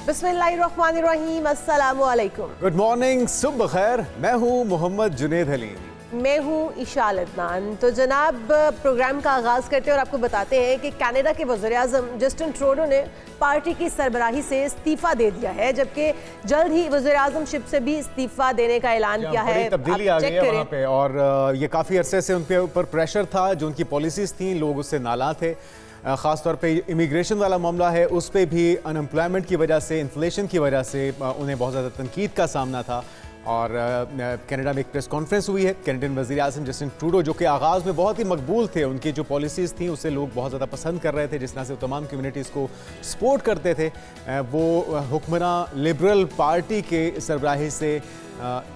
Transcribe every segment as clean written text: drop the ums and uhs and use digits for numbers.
बिस्मिल्लाहिर्रहमानिर्रहीम, अस्सलामु अलैकुम। गुड मॉर्निंग, सुबह खैर। मैं हूँ मोहम्मद जुनेद हलीम। मैं हूँ इशाल अदनान। तो जनाब, प्रोग्राम का आगाज़ करते हैं और आपको बताते हैं कि कनाडा के वज़ीर-ए-आज़म जस्टिन ट्रूडो ने पार्टी की सरबराही से इस्तीफ़ा दे दिया है, जबकि जल्द ही वज़ीर-ए-आज़मशिप से भी इस्तीफ़ा देने का ऐलान किया है। तब्दीली आ गई है वहाँ पे, और ये काफ़ी अरसे से उनके ऊपर प्रेशर था। जो उनकी पॉलिसीज़ थी, लोग उससे नाला थे। ख़ास तौर पे इमिग्रेशन वाला मामला है, उस पे भी अनएम्प्लॉयमेंट की वजह से, इन्फ्लेशन की वजह से उन्हें बहुत ज़्यादा तनकीद का सामना था। और कनाडा में एक प्रेस कॉन्फ्रेंस हुई है। कैनेडियन वज़ीर-ए-आज़म जस्टिन ट्रूडो, जो कि आगाज़ में बहुत ही मकबूल थे, उनकी जो पॉलिसीज़ थी उसे लोग बहुत ज़्यादा पसंद कर रहे थे, जिस तरह से वो तमाम कम्युनिटीज़ को सपोर्ट करते थे, वो हुक्मरान लिबरल पार्टी के सरबराही से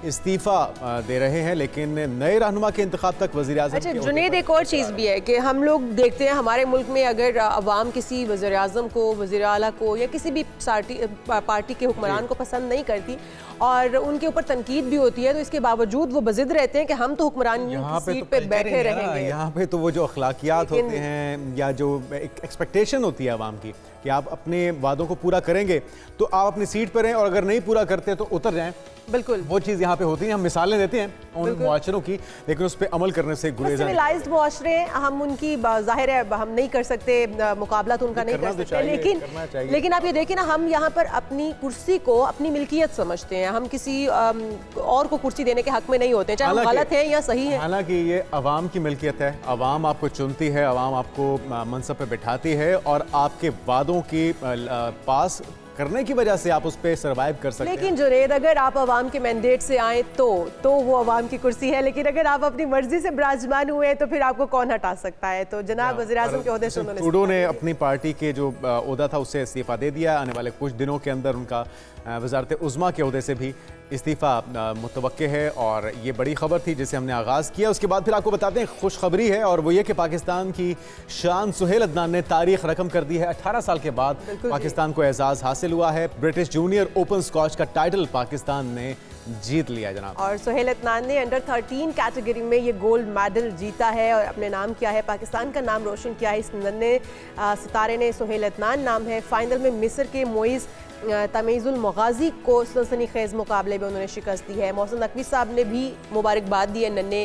इस्तीफ़ा दे रहे हैं। लेकिन नए रहनुमा के इंतखाब तक वज़ीर-ए-आज़म अच्छा जुनेद, एक और चीज़ भी है कि हम लोग देखते हैं हमारे मुल्क में अगर अवाम किसी वज़ीर-ए-आज़म को, वज़ीर आला को या किसी भी पार्टी के हुक्मरान को पसंद नहीं करती और उनके ऊपर तनकीद भी होती है, तो इसके बावजूद वो बज़िद रहते हैं कि हम तो हुक्मरान की सीट पे बैठे रहेंगे। यहाँ पे तो वो जो अखलाकियात होते हैं या जो एक्सपेक्टेशन होती है अवाम की कि आप अपने वादों को पूरा करेंगे तो आप अपनी सीट पर रहें, और अगर नहीं पूरा करते तो उतर जाएं। बिल्कुल वो चीज़ यहाँ पे होती है। हम मिसालें देते हैं उन मुआशरों की, लेकिन उस पर अमल करने से गुरेज़ सिविलाइज्ड मुआशरे, हम उनकी ज़ाहिर है हम नहीं कर सकते, मुकाबला तो उनका नहीं कर सकते, लेकिन आप ये देखिए ना, हम यहाँ पर अपनी कुर्सी को अपनी मिल्कियत समझते हैं। हम किसी और को कुर्सी देने के हक में नहीं होते, चाहे हम गलत है या सही है। हालांकि ये अवाम की मिल्कियत है। अवाम आपको चुनती है, अवाम आपको मनसब पे बैठाती है, और आपके वादों की पास करने की वजह से आप उस पर सर्वाइव कर सकते हैं। लेकिन जुनेद, अगर आप अवाम के मैंडेट से आए तो वो अवाम की कुर्सी है, लेकिन अगर आप अपनी मर्जी से विराजमान हुए तो फिर आपको कौन हटा सकता है। तो जनाब वज़ीर-ए-आज़म के ओहदे से ट्रूडो ने अपनी पार्टी के जो ओहदा था उससे इस्तीफ़ा दे दिया। आने वाले कुछ दिनों के अंदर उनका वज़ारत उज़्मा के ओहदे से भी इस्तीफ़ा मुतवक्के है, और ये बड़ी खबर थी जिसे हमने आगाज़ किया। उसके बाद फिर आपको बताते हैं खुशखबरी है, और वो ये कि पाकिस्तान की शान सुहेल अदनान ने तारीख रकम कर दी है। 18 साल के बाद पाकिस्तान को एजाज़ हासिल हुआ है। ब्रिटिश जूनियर ओपन स्क्वॉश का टाइटल पाकिस्तान ने जीत लिया जनाब। और सुहेल अदनान ने अंडर 13 कैटेगरी में ये गोल्ड मेडल जीता है और अपने नाम किया है, पाकिस्तान का नाम रोशन किया है। इस नन्हे सितारे ने, सुहेल अदनान नाम है। फाइनल में मिस्र के मोइज़ तमीज़ुल मुग़ाज़ी को सनसनीखेज़ मुकाबले में उन्होंने शिकस्त दी है। मोहसिन नकवी साहब ने भी मुबारकबाद दी है नन्हे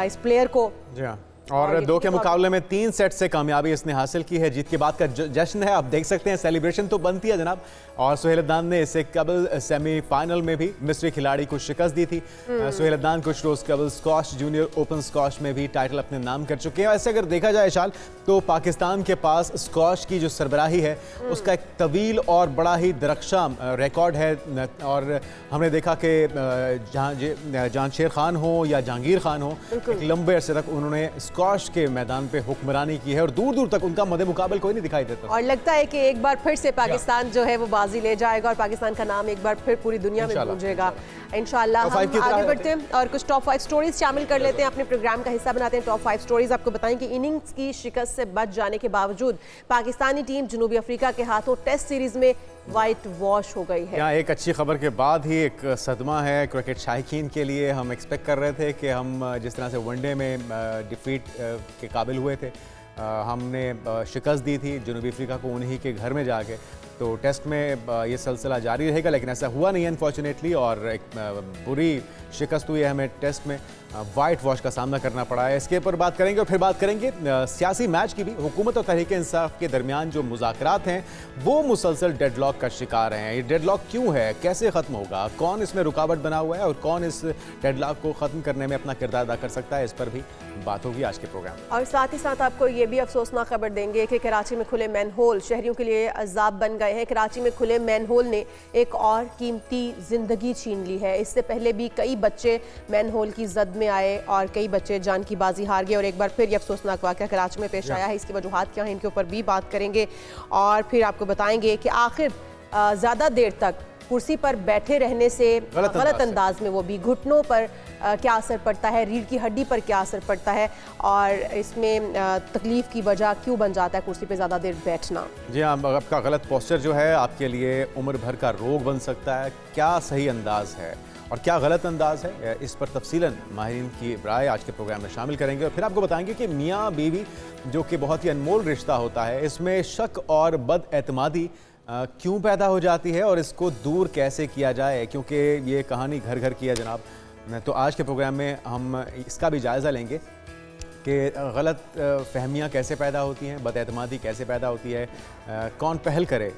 इस प्लेयर को। जी हाँ, और दो के मुकाबले में 3 सेट से कामयाबी इसने हासिल की है। जीत के बाद का जश्न है, आप देख सकते हैं, सेलिब्रेशन तो बनती है जनाब। और सुहेल अदनान ने इससे कबल सेमीफाइनल में भी मिस्री खिलाड़ी को शिकस्त दी थी। सुहेल अदनान कुछ रोज कबल स्क्वॉश जूनियर ओपन स्क्वॉश में भी टाइटल अपने नाम कर चुके हैं। ऐसे अगर देखा जाए शाल, तो पाकिस्तान के पास स्क्वॉश की जो सरबराही है उसका एक तवील और बड़ा ही दरख्शा रिकॉर्ड है। और हमने देखा कि जहांगीर खान हो या जहांगीर खान हो, एक लंबे अरसे तक उन्होंने स्क्वॉश के मैदान पे हुक्मरानी की है, और दूर दूर तक उनका मदे मुकाबल कोई नहीं दिखाई देता। और लगता है कि एक बार फिर से पाकिस्तान जो है वो बाजी ले जाएगा और पाकिस्तान का नाम एक बार फिर पूरी दुनिया में गूंजेगा इंशाल्लाह। हम आगे बढ़ते हैं और कुछ टॉप 5 स्टोरीज शामिल कर लेते हैं, अपने प्रोग्राम का हिस्सा बनाते हैं। टॉप 5 स्टोरीज आपको बताएं कि इनिंग्स की शिकस्त से बच जाने के बावजूद पाकिस्तानी टीम जनूबी अफ्रीका के हाथों टेस्ट सीरीज में वाइट वॉश हो गई है। यहाँ एक अच्छी खबर के बाद ही एक सदमा है क्रिकेट शायकीन के लिए। हम एक्सपेक्ट कर रहे थे कि हम जिस तरह से वनडे में डिफीट के काबिल हुए थे, हमने शिकस्त दी थी जनूबी अफ्रीका को उन्हीं के घर में जाके, तो टेस्ट में ये सिलसिला जारी रहेगा, लेकिन ऐसा हुआ नहीं अनफॉर्चुनेटली, और एक बुरी शिकस्त हुई है हमें टेस्ट में। वाइट वॉश का सामना करना पड़ा है। इसके ऊपर बात करेंगे, और फिर बात करेंगे सियासी मैच की भी। हुकूमत और तहरीक इंसाफ के दरमियान जो मुज़ाकरात हैं वो मुसलसल डेडलॉक का शिकार हैं। ये डेडलॉक क्यों है, कैसे ख़त्म होगा, कौन इसमें रुकावट बना हुआ है, और कौन इस डेडलॉक को ख़त्म करने में अपना किरदार अदा कर सकता है, इस पर भी बात होगी आज के प्रोग्राम। और साथ ही साथ आपको ये भी अफसोसनाक खबर देंगे कि कराची में खुले मैनहोल शहरियों के लिए अजाब बन गए हैं। कराची में खुले मैनहोल ने एक और कीमती जिंदगी छीन ली है। इससे पहले भी कई बच्चे मैनहोल की जद में आए और कई बच्चे जान की बाजी हार गए, और एक बार फिर ये अफसोसनाक वाक़या कराची में पेश आया है। इसकी वजूहात क्या हैं, इनके ऊपर भी बात करेंगे, और फिर आपको बताएंगे कि आखिर ज़्यादा देर तक कुर्सी पर बैठे रहने से गलत अंदाज में, वो भी घुटनों पर क्या असर पड़ता है, रीढ़ की हड्डी पर क्या असर पड़ता है, और इसमें तकलीफ की वजह क्यों बन जाता है कुर्सी पे ज़्यादा देर बैठना। जी हाँ, आपका गलत पोस्चर जो है आपके लिए उम्र भर का रोग बन सकता है। क्या सही अंदाज है और क्या गलत अंदाज है, इस पर तफसीलन माहिरीन की राय आज के प्रोग्राम में शामिल करेंगे, और फिर आपको बताएंगे कि मियाँ बीवी जो कि बहुत ही अनमोल रिश्ता होता है, इसमें शक और बदएतमादी क्यों पैदा हो जाती है और इसको दूर कैसे किया जाए, क्योंकि ये कहानी घर घर की है जनाब। तो आज के प्रोग्राम में हम इसका भी जायज़ा लेंगे कि गलत फहमियाँ कैसे पैदा होती हैं, बदएतमादी कैसे पैदा होती है, कौन पहल करे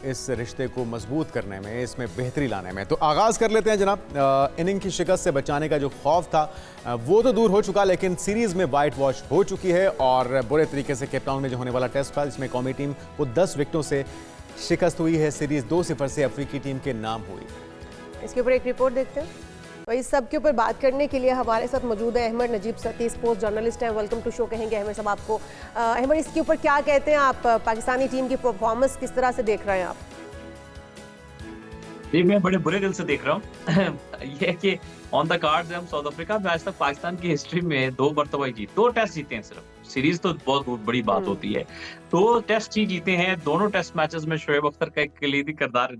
इस रिश्ते को मजबूत करने में, इसमें बेहतरी लाने में। तो आगाज़ कर लेते हैं जनाब। इनिंग की शिकस्त से बचाने का जो खौफ था वो तो दूर हो चुका, लेकिन सीरीज़ में वाइट वॉश हो चुकी है और बुरे तरीके से केप टाउन में जो होने वाला टेस्ट था जिसमें कौमी टीम को 10 विकेटों से शिकस्त हुई है। सीरीज़ 2-0 से अफ्रीकी टीम के नाम हुई। इसके ऊपर एक रिपोर्ट देखते हैं। तो इस सब के ऊपर बात करने के लिए हमारे साथ मौजूद है अहमद नजीब सती, स्पोर्ट्स जर्नलिस्ट हैं। वेलकम टू शो कहेंगे अहमद साहब आपको। अहमद, इसके ऊपर क्या कहते हैं आप? पाकिस्तानी टीम की परफॉर्मेंस किस तरह से देख रहे हैं आप? जी, मैं बड़े बुरे दिल से देख रहा हूँ। ये है कि ऑन द कार्ड्स है हम साउथ अफ्रीका में आज तक पाकिस्तान की हिस्ट्री में 2 मरतबा जीत, 2 टेस्ट जीते हैं सिर्फ। सीरीज तो बहुत बड़ी बात होती है। 2 टेस्ट ही जीते हैं। दोनों टेस्ट मैचेस में शोएब अख्तर का एक कलीदी किरदार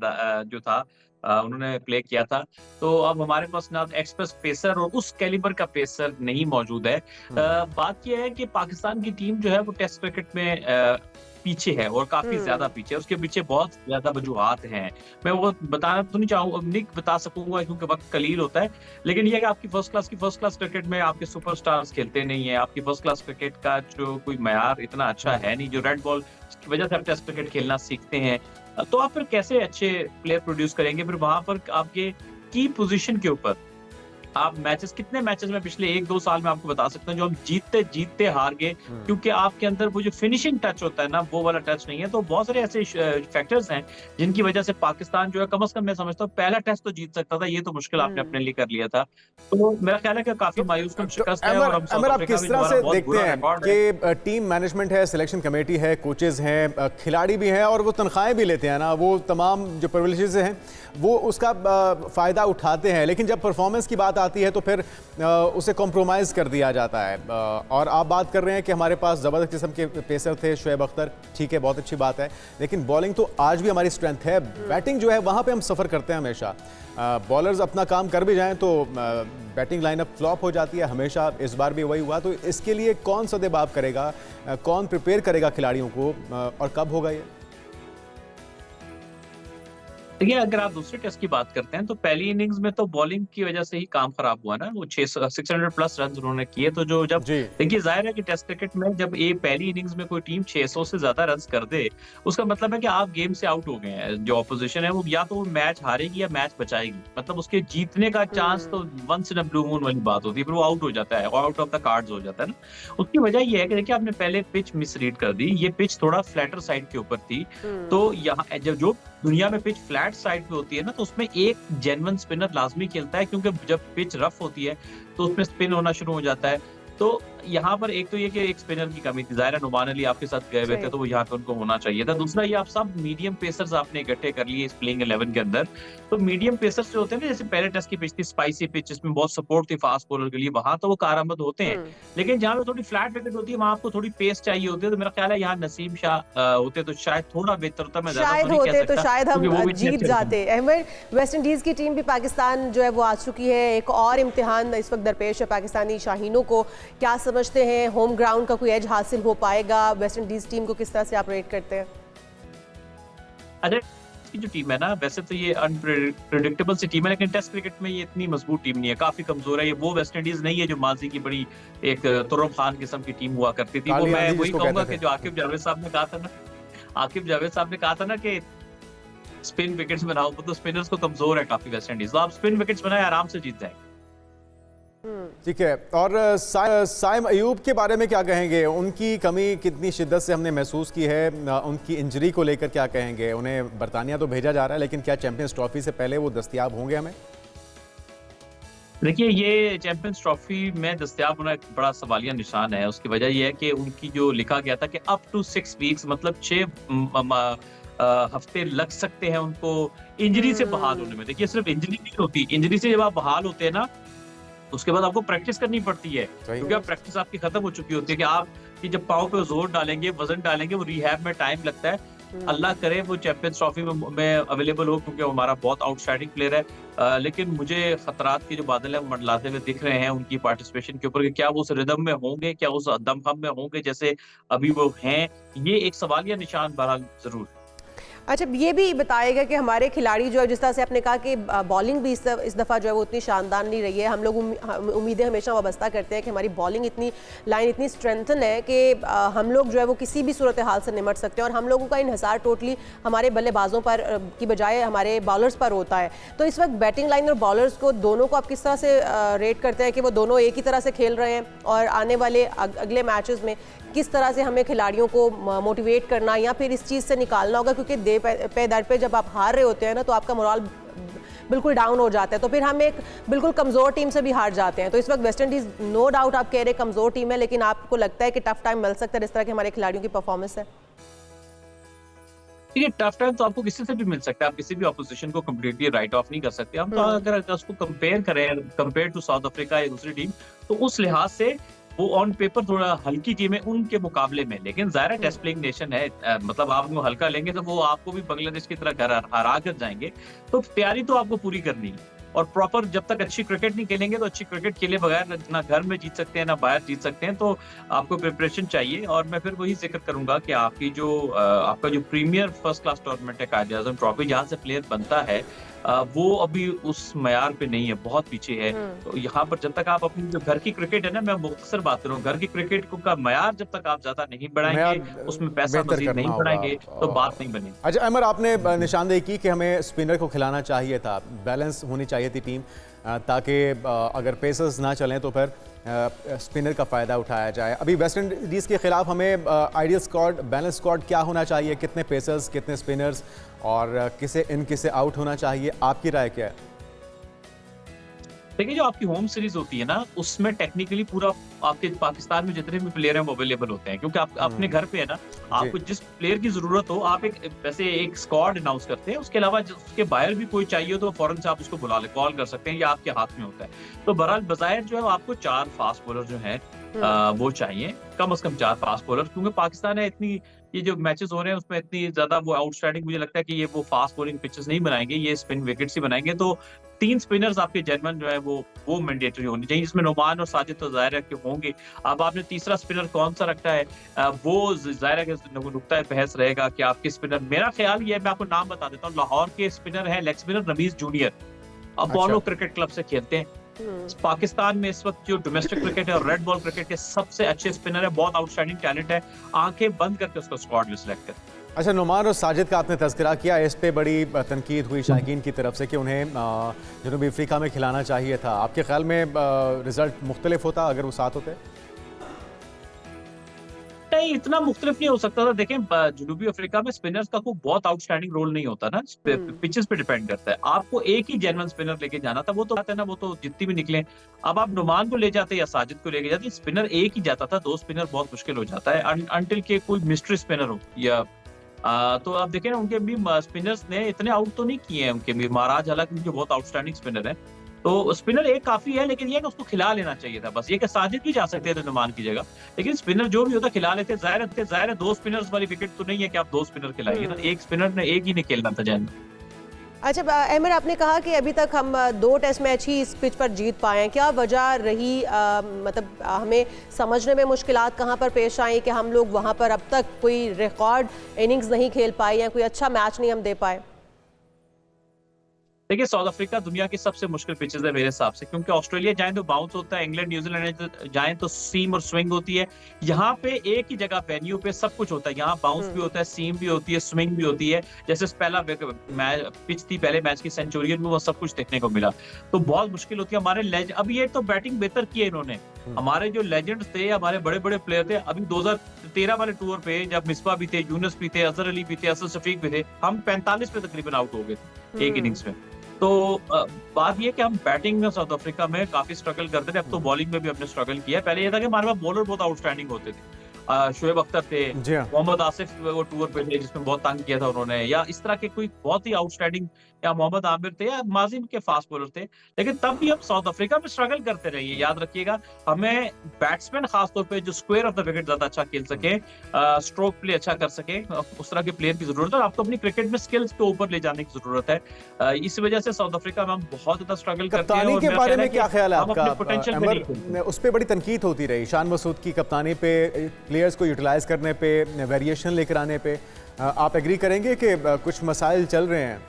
जो था उन्होंने प्ले किया था। तो अब हमारे पास ना एक्सप्रेस पेसर और उस कैलिबर का पेसर नहीं मौजूद है। बात यह है कि पाकिस्तान की टीम जो है वो टेस्ट क्रिकेट में पीछे है और काफी ज्यादा पीछे है। उसके पीछे बहुत ज्यादा वजूहात हैं। मैं वो बताना तो नहीं चाहूंगा, नहीं बता सकूंगा क्योंकि वक्त कलील होता है, लेकिन ये है कि आपकी फर्स्ट क्लास क्रिकेट में आपके सुपरस्टार्स खेलते नहीं है। आपकी फर्स्ट क्लास क्रिकेट का जो कोई मयार इतना अच्छा है नहीं, जो रेड बॉल की वजह से आप टेस्ट क्रिकेट खेलना सीखते हैं। तो आप फिर कैसे अच्छे प्लेयर प्रोड्यूस करेंगे? फिर वहां पर आपके की पोजीशन के ऊपर आप मैचेस, कितने मैचेस में पिछले 1-2 साल में आपको बता सकते हैं जो हम जीतते हार गए, क्योंकि आपके अंदर वो जो फिनिशिंग टच होता है ना, वो वाला टच नहीं है। तो बहुत सारे ऐसे फैक्टर्स हैं जिनकी वजह से पाकिस्तान जो है कम से कम मैं समझता हूँ पहला टेस्ट तो जीत सकता था। ये तो मुश्किल आपने अपने लिए कर लिया था। तो मेरा ख्याल है कि काफी मायूसकुन शिकस्त है। और हम साउथ आप अफ्रीका किस भी तरह हमारा से बहुत देखते बुरा हैं रिकॉर्ड है। कि टीम मैनेजमेंट है, सिलेक्शन कमेटी है, कोचेस हैं, खिलाड़ी भी हैं और वो तनख्वाहें भी लेते हैं ना, वो तमाम जो प्रिविलेजेस हैं वो उसका फ़ायदा उठाते हैं, लेकिन जब परफॉर्मेंस की बात आती है तो फिर उसे कॉम्प्रोमाइज़ कर दिया जाता है। और आप बात कर रहे हैं कि हमारे पास ज़बरदस्त किस्म के पेसर थे, शोएब अख्तर, ठीक है, बहुत अच्छी बात है, लेकिन बॉलिंग तो आज भी हमारी स्ट्रेंथ है। बैटिंग जो है वहाँ पे हम सफ़र करते हैं हमेशा। बॉलर्स अपना काम कर भी जाएं तो बैटिंग लाइनअप फ्लॉप हो जाती है हमेशा। इस बार भी वही हुआ। तो इसके लिए कौन सदेबाब करेगा, कौन प्रिपेयर करेगा खिलाड़ियों को, और कब होगा ये? देखिए, अगर आप दूसरे टेस्ट की बात करते हैं तो पहली इनिंग्स में तो बॉलिंग की वजह से ही काम खराब हुआ ना। वो 600 प्लस रन उन्होंने किए। तो जो जब देखिए, जाहिर है कि टेस्ट क्रिकेट में जब पहली इनिंग्स में कोई टीम 600 से ज्यादा रन कर दे, उसका मतलब है कि आप गेम से आउट हो गए हैं। जो ऑपोजिशन है वो या तो वो मैच हारेगी या मैच बचाएगी, मतलब उसके जीतने का चांस तो once in a blue moon वाली बात होती है। फिर वो आउट हो जाता है, आउट ऑफ द कार्ड्स हो जाता है ना। उसकी वजह ये है कि देखिए, आपने पहले पिच मिसरीड कर दी। ये पिच थोड़ा फ्लैटर साइड के ऊपर थी। तो यहाँ जो दुनिया में पिच फ्लैट साइड पे होती है ना, तो उसमें एक जेन्युइन स्पिनर लाजमी खेलता है, क्योंकि जब पिच रफ होती है तो उसमें स्पिन होना शुरू हो जाता है। तो यहाँ पर एक तो ये कि एक स्पिनर की कमी थी। ज़ाहिर है नुमान अली आपके साथ गए हुए थे, तो वो यहाँ पे उनको होना चाहिए था। दूसरा, ये आप सब मीडियम पेसर्स आपने इकट्ठे कर लिए इस प्लेइंग 11 के अंदर। तो मीडियम पेसर्स जो होते हैं ना, जैसे पहले टेस्ट की पिच थी स्पाइसी पिच, जिसमें बहुत सपोर्ट थी फास्ट बॉलर के लिए, वहां तो वो कारआमद होते हैं। लेकिन जहाँ पे थोड़ी फ्लैट विकेट होती है वहां आपको थोड़ी पेस चाहिए होती है। तो मेरा ख्याल है यहाँ नसीम शाह होते तो शायद थोड़ा बेहतर होता। मैं शायद होते तो शायद हम जीत जाते। अहमद, वेस्ट इंडीज की टीम भी पाकिस्तान जो है वो आ चुकी है। एक और इम्तिहान इस वक्त दरपेश है पाकिस्तानी शाहीनों को। क्या समझते हैं, होम ग्राउंड का कोई एज हासिल हो पाएगा? वेस्ट इंडीज टीम को किस तरह से आप रेट करते हैं? अरे, की जो टीम है ना, वैसे तो ये अनप्रेडिक्टेबल सी टीम है, लेकिन टेस्ट क्रिकेट में ये इतनी मजबूत टीम नहीं है, काफी कमजोर है। ये वो वेस्ट इंडीज नहीं है जो माजी की बड़ी एक तुर्रम खान किस्म की टीम हुआ करती थी। वो मैं वही कहूंगा कि जो आकिब जावेद साहब ने कहा था ना कि स्पिन विकेट्स बनाओ, तो स्पिनर्स को कमजोर है काफी वेस्ट इंडीज। तो आप स्पिन विकेट्स बनाए, आराम से जीत जाएंगे। ठीक है। और साइम अयूब के बारे में क्या कहेंगे? उनकी कमी कितनी शिद्दत से हमने महसूस की है? उनकी इंजरी को लेकर क्या कहेंगे? उन्हें बरतानिया तो भेजा जा रहा है, लेकिन क्या चैंपियंस ट्रॉफी से पहले वो दस्तयाब होंगे हमें? देखिए, ये चैंपियंस ट्रॉफी में दस्तयाब होना एक बड़ा सवालिया निशान है। उसकी वजह यह है कि उनकी जो लिखा गया था कि अप टू 6 वीक्स, मतलब 6 हफ्ते लग सकते हैं उनको इंजरी से बहाल होने में। देखिए, सिर्फ इंजरी नहीं होती, इंजरी से जब आप बहाल होते हैं ना, उसके बाद आपको प्रैक्टिस करनी पड़ती है, क्योंकि अब प्रैक्टिस आपकी खत्म हो चुकी होती है। कि आप कि जब पाँव पे जोर डालेंगे, वजन डालेंगे, वो रिहैब में टाइम लगता है। अल्लाह करे वो चैंपियंस ट्रॉफी में अवेलेबल हो, क्योंकि वो हमारा बहुत आउटस्टैंडिंग प्लेयर है। लेकिन मुझे खतरात के जो बादल है वो मंडलाते हुए दिख रहे हैं उनकी पार्टिसिपेशन के ऊपर, कि क्या वो उस रिदम में होंगे, क्या उस दमखम में होंगे जैसे अभी वो हैं। ये एक सवालिया निशान बहरहाल जरूर। अच्छा, ये भी बताएगा कि हमारे खिलाड़ी जो है, जिस तरह से आपने कहा कि बॉलिंग भी इस दफ़ा जो है वो उतनी शानदार नहीं रही है। हम लोग उम्मीदें हमेशा वाबस्ता करते हैं कि हमारी बॉलिंग इतनी लाइन इतनी स्ट्रेंथन है कि हम लोग जो है वो किसी भी सूरत हाल से निमट सकते हैं, और हम लोगों का इन्हिसार टोटली हमारे बल्लेबाजों पर की बजाय हमारे बॉलर्स पर होता है। तो इस वक्त बैटिंग लाइन और बॉलर्स को दोनों को आप किस तरह से रेट करते हैं कि वो दोनों एक ही तरह से खेल रहे हैं, और आने वाले अगले मैचेस में किस तरह से हमें खिलाड़ियों को मोटिवेट करना या फिर इस चीज़ से निकालना होगा, क्योंकि दे पे दर पे जब आप हार रहे होते हैं ना तो आपका मोराल बिल्कुल डाउन हो जाता है, तो फिर हम एक बिल्कुल कमज़ोर टीम से भी हार जाते हैं। तो इस वक्त वेस्ट इंडीज़ नो डाउट आप कह रहे कमज़ोर टीम है, लेकिन आपको लगता है कि टफ टाइम मिल सकता है इस तरह के हमारे खिलाड़ियों की परफॉर्मेंस है? देखिए, टफ टाइम तो आपको किसी से भी मिल सकता है, आप किसी भी ऑपोजिशन को कम्प्लीटली राइट ऑफ नहीं कर सकते। हम तो अगर उसको कंपेयर करें, कंपेयर टू साउथ अफ्रीका या दूसरी टीम, तो उस लिहाज से वो ऑन पेपर थोड़ा हल्की टीम है उनके मुकाबले में, लेकिन ज़ाहिर है टेस्ट प्लेइंग नेशन है, मतलब आप उनको हल्का लेंगे तो वो आपको भी बांग्लादेश की तरह घर हरा कर जाएंगे। तो तैयारी तो आपको पूरी करनी है, और प्रॉपर जब तक अच्छी क्रिकेट नहीं खेलेंगे तो अच्छी क्रिकेट खेले बगैर ना घर में जीत सकते हैं ना बाहर जीत सकते हैं। तो आपको प्रिपरेशन चाहिए, और मैं फिर वही जिक्र करूंगा कि आपकी जो आपका जो प्रीमियर फर्स्ट क्लास टूर्नामेंट है कायदे आजम ट्रॉफी, जहाँ से प्लेयर बनता है, वो अभी उस मयार पे नहीं है, बहुत पीछे है। तो यहाँ पर जब तक आप अपनी जो घर की क्रिकेट है ना, मैं मुख्तसर बात करूँ, घर की क्रिकेट का मयार जब तक आप ज्यादा नहीं बढ़ाएंगे, उसमें पैसा मजीद नहीं बढ़ाएंगे तो बात नहीं बनेगी। अच्छा अमर, आपने निशानदेही की कि हमें स्पिनर को खिलाना चाहिए था, बैलेंस होनी चाहिए थी टीम, ताकि अगर पेसर्स ना चलें तो फिर स्पिनर का फ़ायदा उठाया जाए। अभी वेस्ट इंडीज़ के खिलाफ हमें आइडियल स्क्वाड, बैलेंस स्क्वाड क्या होना चाहिए? कितने पेसर्स, कितने स्पिनर्स, और किसे इन किसे आउट होना चाहिए? आपकी राय क्या है? देखिए, जो आपकी होम सीरीज होती है ना, उसमें टेक्निकली पूरा आपके पाकिस्तान में जितने भी प्लेयर हैं वो अवेलेबल होते हैं, क्योंकि आप अपने घर पे है ना, आपको जिस प्लेयर की जरूरत हो आप एक वैसे एक स्क्वाड अनाउंस करते हैं, उसके अलावा उसके बाहर भी कोई चाहिए तो फौरन से आप उसको बुला ले, कॉल कर सकते हैं, या आपके हाथ में होता है। तो बहरहाल बजाय जो है आपको 4 फास्ट बॉलर जो है वो चाहिए, कम से कम 4 फास्ट बॉलर, क्योंकि पाकिस्तान है इतनी, ये जो मैचेस हो रहे हैं उसमें इतनी ज्यादा वो आउटस्टैंडिंग, मुझे लगता है कि ये वो फास्ट बॉलिंग पिचेस नहीं बनाएंगे, ये स्पिन विकेट्स ही बनाएंगे। तो 3 स्पिनर्स आपके जर्मन जो है वो मैंडेटरी होनी चाहिए, जिसमें नुमान और साजिद तो जाहिर है कि होंगे। अब आपने तीसरा स्पिनर कौन सा रखा है, वो जाहिर है कि नुक्ता बहस रहेगा कि आपके स्पिनर, मेरा ख्याल ये है, मैं आपको नाम बता देता हूँ, लाहौर के स्पिनर है leg spinner Rameez junior, Apollo cricket club से खेलते हैं। पाकिस्तान में इस वक्त जो डोमेस्टिक क्रिकेट है और रेड बॉल क्रिकेट के सबसे अच्छे स्पिनर है, बहुत आउटस्टैंडिंग टैलेंट है, आंखें बंद करके उसको स्क्वाड में सिलेक्ट कर। अच्छा, नुमान और साजिद का आपने तज़किरा किया, इस पे बड़ी तनकीद हुई शायकीन की तरफ से कि उन्हें जनूबी अफ्रीका में खिलाना चाहिए था। आपके ख्याल में रिजल्ट मुख्तलिफ होता अगर वो साथ होते? नहीं, इतना मुख्तलिफ नहीं हो सकता था। देखें, जनूबी अफ्रीका में स्पिनर्स का कोई बहुत आउटस्टैंडिंग रोल नहीं होता ना, पिचेस पे डिपेंड करता है। आपको एक ही जेन्युइन स्पिनर लेके जाना था, वो तो बात है ना, वो तो जितनी भी निकले। अब आप नुमान को ले जाते या साजिद को लेके जाते, स्पिनर एक ही जाता था, 2 स्पिनर बहुत मुश्किल हो जाता है अनटिल के कोई मिस्ट्री स्पिनर हो। या तो आप देखें ना, उनके भी स्पिनर्स ने इतने आउट तो नहीं किए हैं उनके भी, महाराज हालांकि जो बहुत आउटस्टैंडिंग स्पिनर है, तो स्पिनर एक काफी है, लेकिन ये कि उसको खिला लेना चाहिए था बस। ये कि साजिद भी जा सकते थे नुमान की जगह, लेकिन स्पिनर जो भी होता खिला लेते। जाहिर है 2 स्पिनर्स वाली विकेट तो नहीं है कि आप 2 स्पिनर खिलाइए ना, एक स्पिनर ने एक ही ने खेलना था जैन। अच्छा अहमद, आपने कहा कि अभी तक हम 2 टेस्ट मैच ही इस पिच पर जीत पाए हैं, क्या वजह रही? मतलब हमें समझने में मुश्किलात कहाँ पर पेश आई कि हम लोग वहाँ पर अब तक कोई रिकॉर्ड इनिंग्स नहीं खेल पाए या कोई अच्छा मैच नहीं हम दे पाए? देखिए, साउथ अफ्रीका दुनिया की सबसे मुश्किल पिचेस है मेरे हिसाब से, क्योंकि ऑस्ट्रेलिया जाए तो बाउंस होता है, इंग्लैंड न्यूजीलैंड जाए तो सीम और स्विंग होती है। यहाँ पे एक ही जगह वेन्यू पे सब कुछ होता है, यहाँ बाउंस भी होता है, सीम भी होती है, स्विंग भी होती है। जैसे पहला पिच थी पहले मैच की सेंचुरियन में, वो सब कुछ देखने को मिला, तो बहुत मुश्किल होती है। हमारे अब ये तो बैटिंग बेहतर की है इन्होंने, हमारे जो लेजेंड्स थे, हमारे बड़े बड़े प्लेयर थे, अभी 2013 वाले टूर पे जब मिसबा भी थे, यूनुस भी थे, अजहर अली भी थे, असद शफीक भी थे, हम 45 पे तकरीबन आउट हो गए थे एक इनिंग्स में। तो बात ये कि हम बैटिंग में साउथ अफ्रीका में काफी स्ट्रगल करते थे, अब तो बॉलिंग में भी हमने स्ट्रगल किया। पहले ये था कि हमारे पास बॉलर बहुत आउटस्टैंडिंग होते थे, शोएब अख्तर थे, मोहम्मद आसिफ वो टूर पे थे जिसमें बहुत तंग किया था उन्होंने, या इस तरह के कोई बहुत ही आउटस्टैंडिंग, या मोहम्मद आमिर थे, या माजी के फास्ट बॉलर थे। लेकिन तब भी हम साउथ अफ्रीका में स्ट्रगल करते रहिए। याद रखिएगा, हमें बैट्समैन खासतौर पे जो स्क्वायर ऑफ द विकेट ज्यादा अच्छा खेल सके, स्ट्रोक प्ले अच्छा कर सके, उस तरह के प्लेयर की जरूरत है। आपको अपनी क्रिकेट में स्किल्स को ऊपर ले जाने की जरूरत है। इस वजह से साउथ अफ्रीका में हम बहुत ज्यादा स्ट्रगल करते हैं। कप्तानी के बारे में क्या ख्याल है आपका? उस पर बड़ी तनकीद होती रही, शान मसूद की कप्तानी पे प्लेयर्स को यूटिलाइज करने पे, वेरिएशन लेकर आने पे आप एग्री करेंगे कि कुछ मसाइल चल रहे हैं?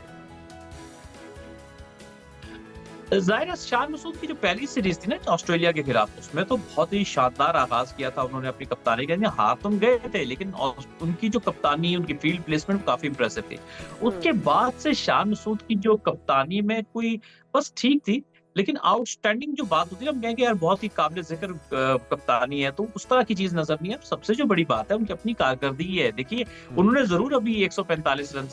जाहिर है शान मसूद की जो पहली सीरीज थी ना ऑस्ट्रेलिया के खिलाफ, उसमें तो बहुत ही शानदार आगाज किया था उन्होंने अपनी कप्तानी का। हार तुम गए थे, लेकिन उनकी जो कप्तानी, उनकी फील्ड प्लेसमेंट काफी इंप्रेसिव थी। उसके बाद से शान मसूद की जो कप्तानी में कोई बस ठीक थी, लेकिन आउटस्टैंडिंग जो बात होती है, हम कहेंगे यार बहुत ही काबिल जिक्र कप्तानी है, तो उस तरह की चीज नजर नहीं है। सबसे जो बड़ी बात है उनकी अपनी कारकर्दगी है। देखिए उन्होंने जरूर अभी 145 रन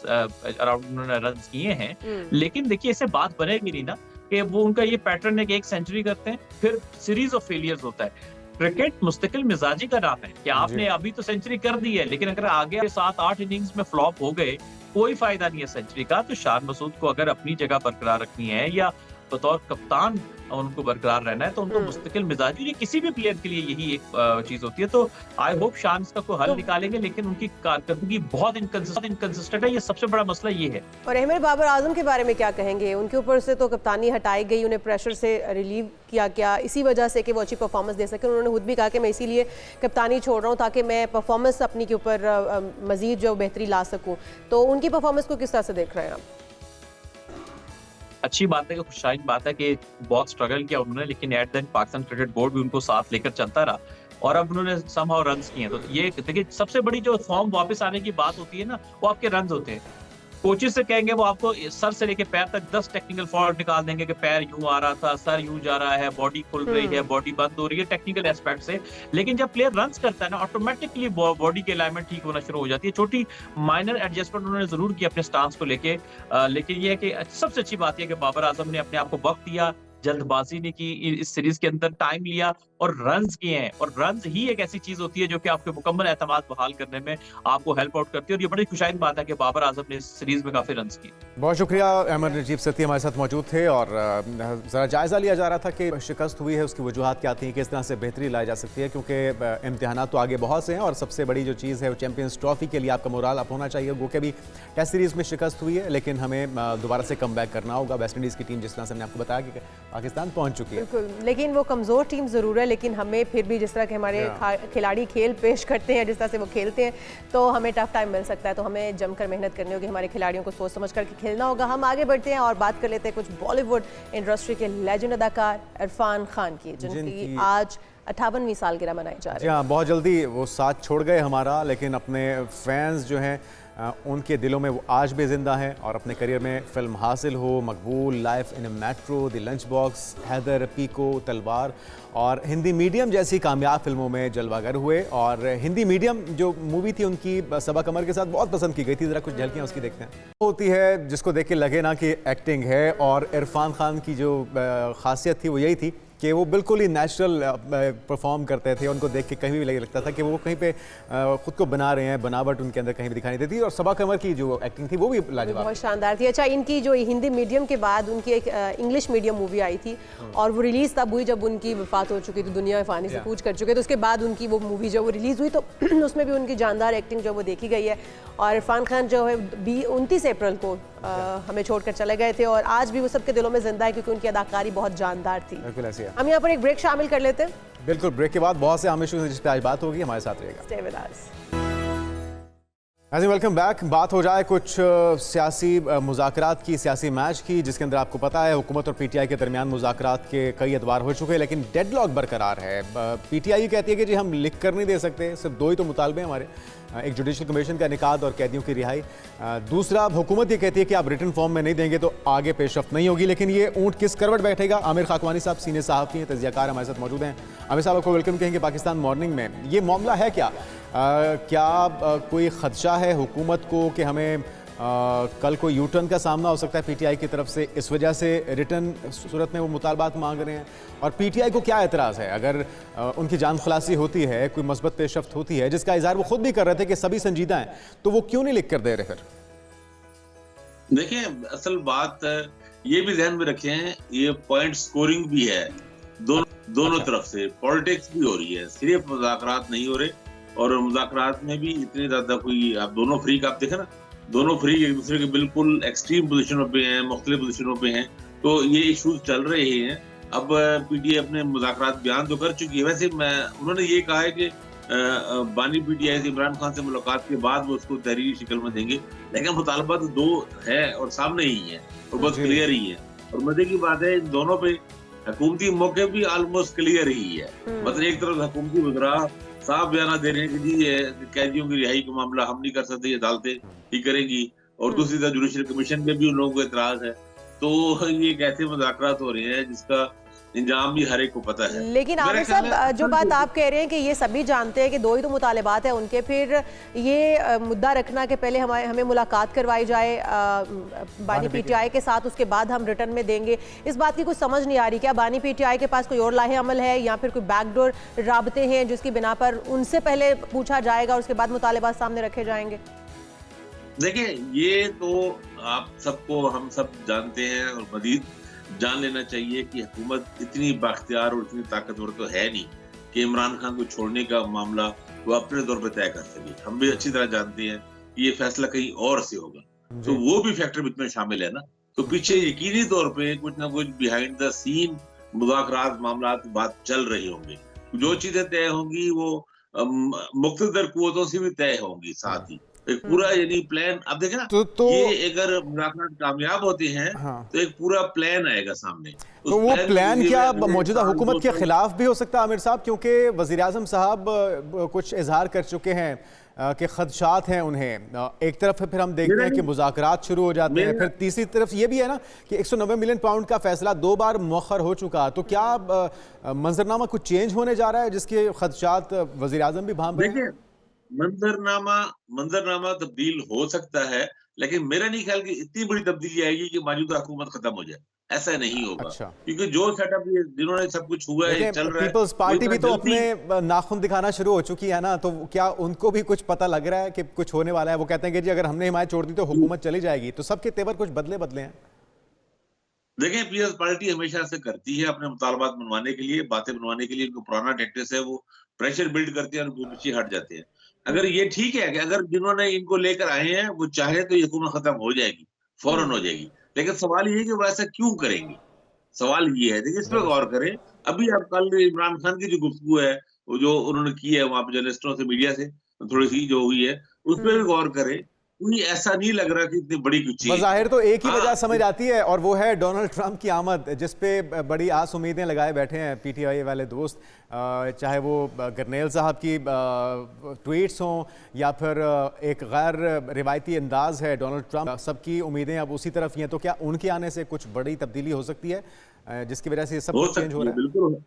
अराउंड उन्होंने रन किए हैं, लेकिन देखिए इससे बात बनेगी नहीं ना कि वो उनका ये पैटर्न है कि एक सेंचुरी करते हैं फिर सीरीज ऑफ फेलियर्स होता है। क्रिकेट मुस्तकिल मिजाजी का नाम है कि आपने अभी तो सेंचुरी कर दी है, लेकिन अगर आगे 7-8 इनिंग्स में फ्लॉप हो गए, कोई फायदा नहीं है सेंचुरी का। तो शान मसूद को अगर अपनी जगह बरकरार रखनी है या बतौर कप्तान उनको बरकरार रहना है, तो उनको मुस्तकिल मिजाजी, ये किसी भी प्लेयर के लिए यही एक चीज होती है। तो आई होप शान इसका कोई हल निकालेंगे, लेकिन उनकी कारकर्दगी बहुत इनकंसिस्टेंट है, ये सबसे बड़ा मसला ये है। और अहमद बाबर आजम के बारे में क्या कहेंगे? उनके ऊपर से तो कप्तानी हटाई गई, उन्हें प्रेशर से रिलीव किया गया इसी वजह से कि वो अच्छी परफॉर्मेंस दे सके। उन्होंने खुद भी कहा कि मैं इसीलिए कप्तानी छोड़ रहा हूँ ताकि मैं परफॉर्मेंस अपनी के ऊपर मजीद जो बेहतरी ला सकूँ। तो उनकी परफॉर्मेंस को किस तरह से देख रहे हैं आप? अच्छी बात है कि खुशहाल बात है कि बहुत स्ट्रगल किया उन्होंने, लेकिन at the end Pakistan cricket board भी उनको साथ लेकर चलता रहा और अब उन्होंने समहाउ रन्स किए। तो ये देखिए सबसे बड़ी जो फॉर्म वापस आने की बात होती है ना, वो आपके रन्स होते हैं। कोचेस से कहेंगे वो आपको सर से लेके पैर तक 10 टेक्निकल फॉल्ट निकाल देंगे कि पैर यूं आ रहा था, सर यूं जा रहा है, बॉडी खुल रही है, बॉडी बंद हो रही है, टेक्निकल एस्पेक्ट से। लेकिन जब प्लेयर रन्स करता है ना, ऑटोमेटिकली बॉडी की अलाइनमेंट ठीक होना शुरू हो जाती है। छोटी माइनर एडजस्टमेंट उन्होंने जरूर की अपने स्टांस को लेके, लेकिन ये है कि सबसे अच्छी बात यह कि बाबर आजम ने अपने आप को वक्त दिया, जल्दबाजी नहीं की, इस सीरीज के अंदर टाइम लिया और रन्स किए हैं। और रन्स ही एक ऐसी चीज होती है जो कि आपके मुकम्मल एतमाद बहाल करने में आपको हेल्प आउट करती है। और ये बड़ी खुशाइन बात है कि बाबर आजम ने इस सीरीज में काफी रन्स किए। बहुत शुक्रिया। अहमद नजीब सती हमारे साथ मौजूद थे और ज़रा जायज़ा लिया जा रहा था कि शिकस्त हुई है, उसकी वजूहत क्या थी, किस तरह से बेहतरी लाई जा सकती है, क्योंकि इम्तिहानात तो आगे बहुत से हैं और सबसे बड़ी जो चीज़ है वो चैंपियंस ट्रॉफी के लिए आपका मोराल अप होना चाहिए। वो के भी टेस्ट सीरीज़ में शिकस्त हुई है, लेकिन हमें दोबारा से कम बैक करना होगा। वेस्ट इंडीज़ की टीम जिस तरह से हमने आपको बताया कि पाकिस्तान पहुँच चुकी है, बिल्कुल, लेकिन वो कमज़ोर टीम ज़रूर है, लेकिन हमें फिर भी जिस तरह के हमारे खिलाड़ी खेल पेश करते हैं, जिस तरह से वो खेलते हैं, तो हमें टफ टाइम मिल सकता है। तो हमें जमकर मेहनत करनी होगी, हमारे खिलाड़ियों को सोच समझ करके खेलना होगा। हम आगे बढ़ते हैं और बात कर लेते हैं कुछ बॉलीवुड इंडस्ट्री के लेजेंड अदाकार इरफान खान की, जिनकी आज 58वीं सालगिरह मनाई जा रही है। हाँ, बहुत जल्दी वो साथ छोड़ गए हमारा, लेकिन अपने फैंस जो हैं उनके दिलों में वो आज भी ज़िंदा हैं और अपने करियर में फ़िल्म हासिल हो, Maqbool, life in a metro, the lunch box, Haider, Piku, Talvar और हिंदी मीडियम जैसी कामयाब फिल्मों में जलवागर हुए। और हिंदी मीडियम जो मूवी थी उनकी सबा कमर के साथ बहुत पसंद की गई थी। ज़रा कुछ झलकियाँ उसकी देखते हैं। होती है जिसको देख के लगे ना कि एक्टिंग है, और इरफान खान की जो खासियत थी वो यही थी कि वो बिल्कुल ही नेचुरल परफॉर्म करते थे। उनको देख के कहीं भी लगता था कि वो कहीं पे खुद को बना रहे हैं, बनावट उनके अंदर कहीं भी दिखाई नहीं देती। और सबा कमर की जो एक्टिंग थी वो भी लाजवाब, बहुत शानदार थी। अच्छा, इनकी जो हिंदी मीडियम के बाद उनकी एक इंग्लिश मीडियम मूवी आई थी और वो रिलीज़ तब हुई जब उनकी वफात हो चुकी थी, दुनिया फ़ानी से कूच कर चुके। तो उसके बाद उनकी वो मूवी जो वो रिलीज़ हुई, तो उसमें भी उनकी जानदार एक्टिंग जो वो देखी गई है। और इरफान खान जो है 29 अप्रैल को हमें छोड़कर चले गए थे और आज भी वो सबके दिलों में जिंदा है, क्योंकि उनकी अदाकारी बहुत जानदार थी। बिल्कुल ऐसी है। हम यहाँ पर एक ब्रेक शामिल कर लेते हैं। बिल्कुल, ब्रेक के बाद बहुत से अहम इश्यूज हैं जिस पे आज बात होगी, हमारे साथ रहेगा। Stay with us. Welcome back. बात हो जाए कुछ सियासी मुज़ाकरात की, सियासी मैच की, जिसके अंदर आपको पता है हुकूमत और पीटीआई के दरमियान मुज़ाकरात के कई एतबार हो चुके हैं, लेकिन डेडलॉक बरकरार है। पीटीआई कहती है कि जी हम लिख कर नहीं दे सकते, सिर्फ दो ही तो मुतालबे हैं हमारे, एक जुडिशल कमीशन का इनेकाद और कैदियों की रिहाई। दूसरा, हुकूमत ये कहती है कि आप रिटन फॉर्म में नहीं देंगे तो आगे पेशरफ्त नहीं होगी। लेकिन ये ऊँट किस करवट बैठेगा? आमिर खाकवानी साहब सीनियर सहाफ़ी हैं, तजियाकार हमारे साथ मौजूद हैं। आमिर साहब आपको वेलकम कहेंगे पाकिस्तान मॉर्निंग में। ये मामला है क्या? कोई खदशा है हुकूमत को कि हमें कल को यू टर्न का सामना हो सकता है पीटीआई की तरफ से, इस वजह से रिटर्न सूरत में वो मुतालबात मांग रहे हैं? और पीटीआई को क्या एतराज़ है अगर उनकी जान खलासी होती है, कोई मस्बत पेशरफ्त होती है, जिसका इज़हार वो खुद भी कर रहे थे कि सभी संजीदा हैं, तो वो क्यों नहीं लिख कर दे रहे? फिर देखिए, असल बात ये भी ध्यान में रखें, ये पॉइंट स्कोरिंग भी है दोनों तरफ से, पॉलिटिक्स भी हो रही है, सिर्फ मुज़ाकरात नहीं हो रहे। और मुज़ाकरात में भी इतनी ज्यादा कोई, आप दोनों फ्रीक आप देखें ना, दोनों फ्रीक एक दूसरे के बिल्कुल एक्सट्रीम पोजीशनों पे हैं, मुख्तलिफ पोजीशनों पे हैं, तो ये इशूज चल रहे हैं। अब पीटीआई अपने मुज़ाकरात बयान तो कर चुकी है। वैसे उन्होंने ये कहा है कि बानी पीटीआई से इमरान खान से मुलाकात के बाद वो उसको तहरीरी शक्ल में देंगे, लेकिन मुतालबा तो दो है और सामने ही है और बहुत जी। क्लियर ही है। और मजे की बात है इन दोनों पे हुकूमती मौके भी ऑलमोस्ट क्लियर ही है। मतलब एक तरफ हुकूमती वज़रा साफ बयान दे रहे हैं कि जी ये कैदियों की रिहाई का मामला हम नहीं कर सकते, ये अदालतें ही करेंगी, और दूसरी तरफ जुडिशल कमीशन पे भी उन लोगों को एतराज है। तो ये एक ऐसे मुज़ाकरात हो रहे हैं जिसका इंजाम भी हर एक को पता है। लेकिन मेरा आमिर ख्याल है साहब, जो बात आप कह रहे हैं कि ये सभी जानते हैं कि दो ही तो मुतालिबात है उनके, फिर ये मुद्दा रखना कि पहले हमें मुलाकात करवाई जाए बानी पीटीआई के साथ, उसके बाद हम रिटर्न में देंगे, इस बात की कुछ समझ नहीं आ रही। क्या बानी पीटीआई के पास कोई और लाहे अमल है या फिर कोई बैकडोर राबते हैं जिसकी बिना पर उनसे पहले पूछा जाएगा और उसके बाद मुतालिबात सामने रखे जाएंगे? देखिए, ये तो आप सबको हम सब जानते हैं और मजीद जान लेना चाहिए कि हुकूमत इतनी बाख्तियार और इतनी ताकतवर तो है नहीं कि इमरान खान को छोड़ने का मामला वो अपने तौर पर तय कर सके। हम भी अच्छी तरह जानते हैं कि ये फैसला कहीं और से होगा, तो वो भी फैक्टर इसमें शामिल है ना। तो पीछे यकीनी तौर पे कुछ ना कुछ बिहाइंड द सीन मुज़ाकरात मामलात बात चल रही होंगे। जो चीजें तय होंगी वो मुक़्तदर कुव्वतों से भी तय होंगी साथ ही। एक पूरा यानी प्लान, अब देखें ना, तो ये अगर मुलाकात कामयाब होते हैं हाँ। तो एक पूरा प्लान आएगा सामने। तो वो प्लान क्या मौजूदा साल, हुकूमत 2 के साल खिलाफ भी हो सकता है आमिर साहब? क्योंकि वज़ीर-ए-आज़म साहब कुछ इजहार कर चुके हैं कि खदशात हैं उन्हें। एक तरफ फिर हम देखते हैं कि मुज़ाकरात शुरू हो जाते हैं, फिर तीसरी तरफ ये भी है ना कि 190 मिलियन पाउंड का फैसला 2 बार मौखर हो चुका। तो क्या मंजरनामा कुछ चेंज होने जा रहा है जिसके खदशात वज़ीर-ए-आज़म भी भांप रहे हैं? मंजरनामा तब्दील हो सकता है, लेकिन मेरा नहीं ख्याल कि इतनी बड़ी तब्दीली आएगी कि मौजूदा हुकूमत खत्म हो जाए। ऐसा नहीं होगा। अच्छा। क्योंकि जो सेटअप ये जिन्होंने सब कुछ हुआ है, चल रहा है, पीपल्स वो पार्टी इतना भी तो जल्दी- अपने नाखून दिखाना शुरू हो चुकी है ना, तो क्या उनको भी कुछ पता लग रहा है कि कुछ होने वाला है? वो कहते हैं कि जी अगर हमने हिमायत छोड़ दी तो हुकूमत चली जाएगी। तो सबके तेवर कुछ बदले बदले हैं। देखें, पीपल्स पार्टी हमेशा से करती है अपने मुतालबात मनवाने के लिए, बातें मनवाने के लिए। इनको पुराना टैक्टिस है, वो प्रेशर बिल्ड करते हैं और पीछे हट जाते हैं। अगर ये ठीक है कि अगर जिन्होंने इनको लेकर आए हैं वो चाहे तो ये हुकूमत खत्म हो जाएगी, फौरन हो जाएगी, लेकिन सवाल ये है कि वो ऐसा क्यों करेंगे? सवाल ये है, देखिए इस पे गौर करें। अभी आप कल इमरान खान की जो गुफ्तगू है, वो जो उन्होंने की है वहां पे जर्नलिस्टों से, मीडिया से थोड़ी सी जो हुई है, उस पर भी गौर करें। कोई ऐसा नहीं लग रहा कि इतनी बड़ी कुछ चीज। बज़ाहिर तो एक ही हाँ, वजह समझ आती है और वो है डोनाल्ड ट्रंप की आमद, जिस पे बड़ी आस उम्मीदें लगाए बैठे हैं पीटीआई वाले दोस्त। चाहे वो गर्नेल साहब की ट्वीट्स हों या फिर एक गैर रिवायती अंदाज है डोनाल्ड ट्रंप, सबकी उम्मीदें अब उसी तरफ ही हैं। तो क्या उनके आने से कुछ बड़ी तबदीली हो सकती है जिसकी वजह से ये सब कुछ चेंज हो रहा है? बिल्कुल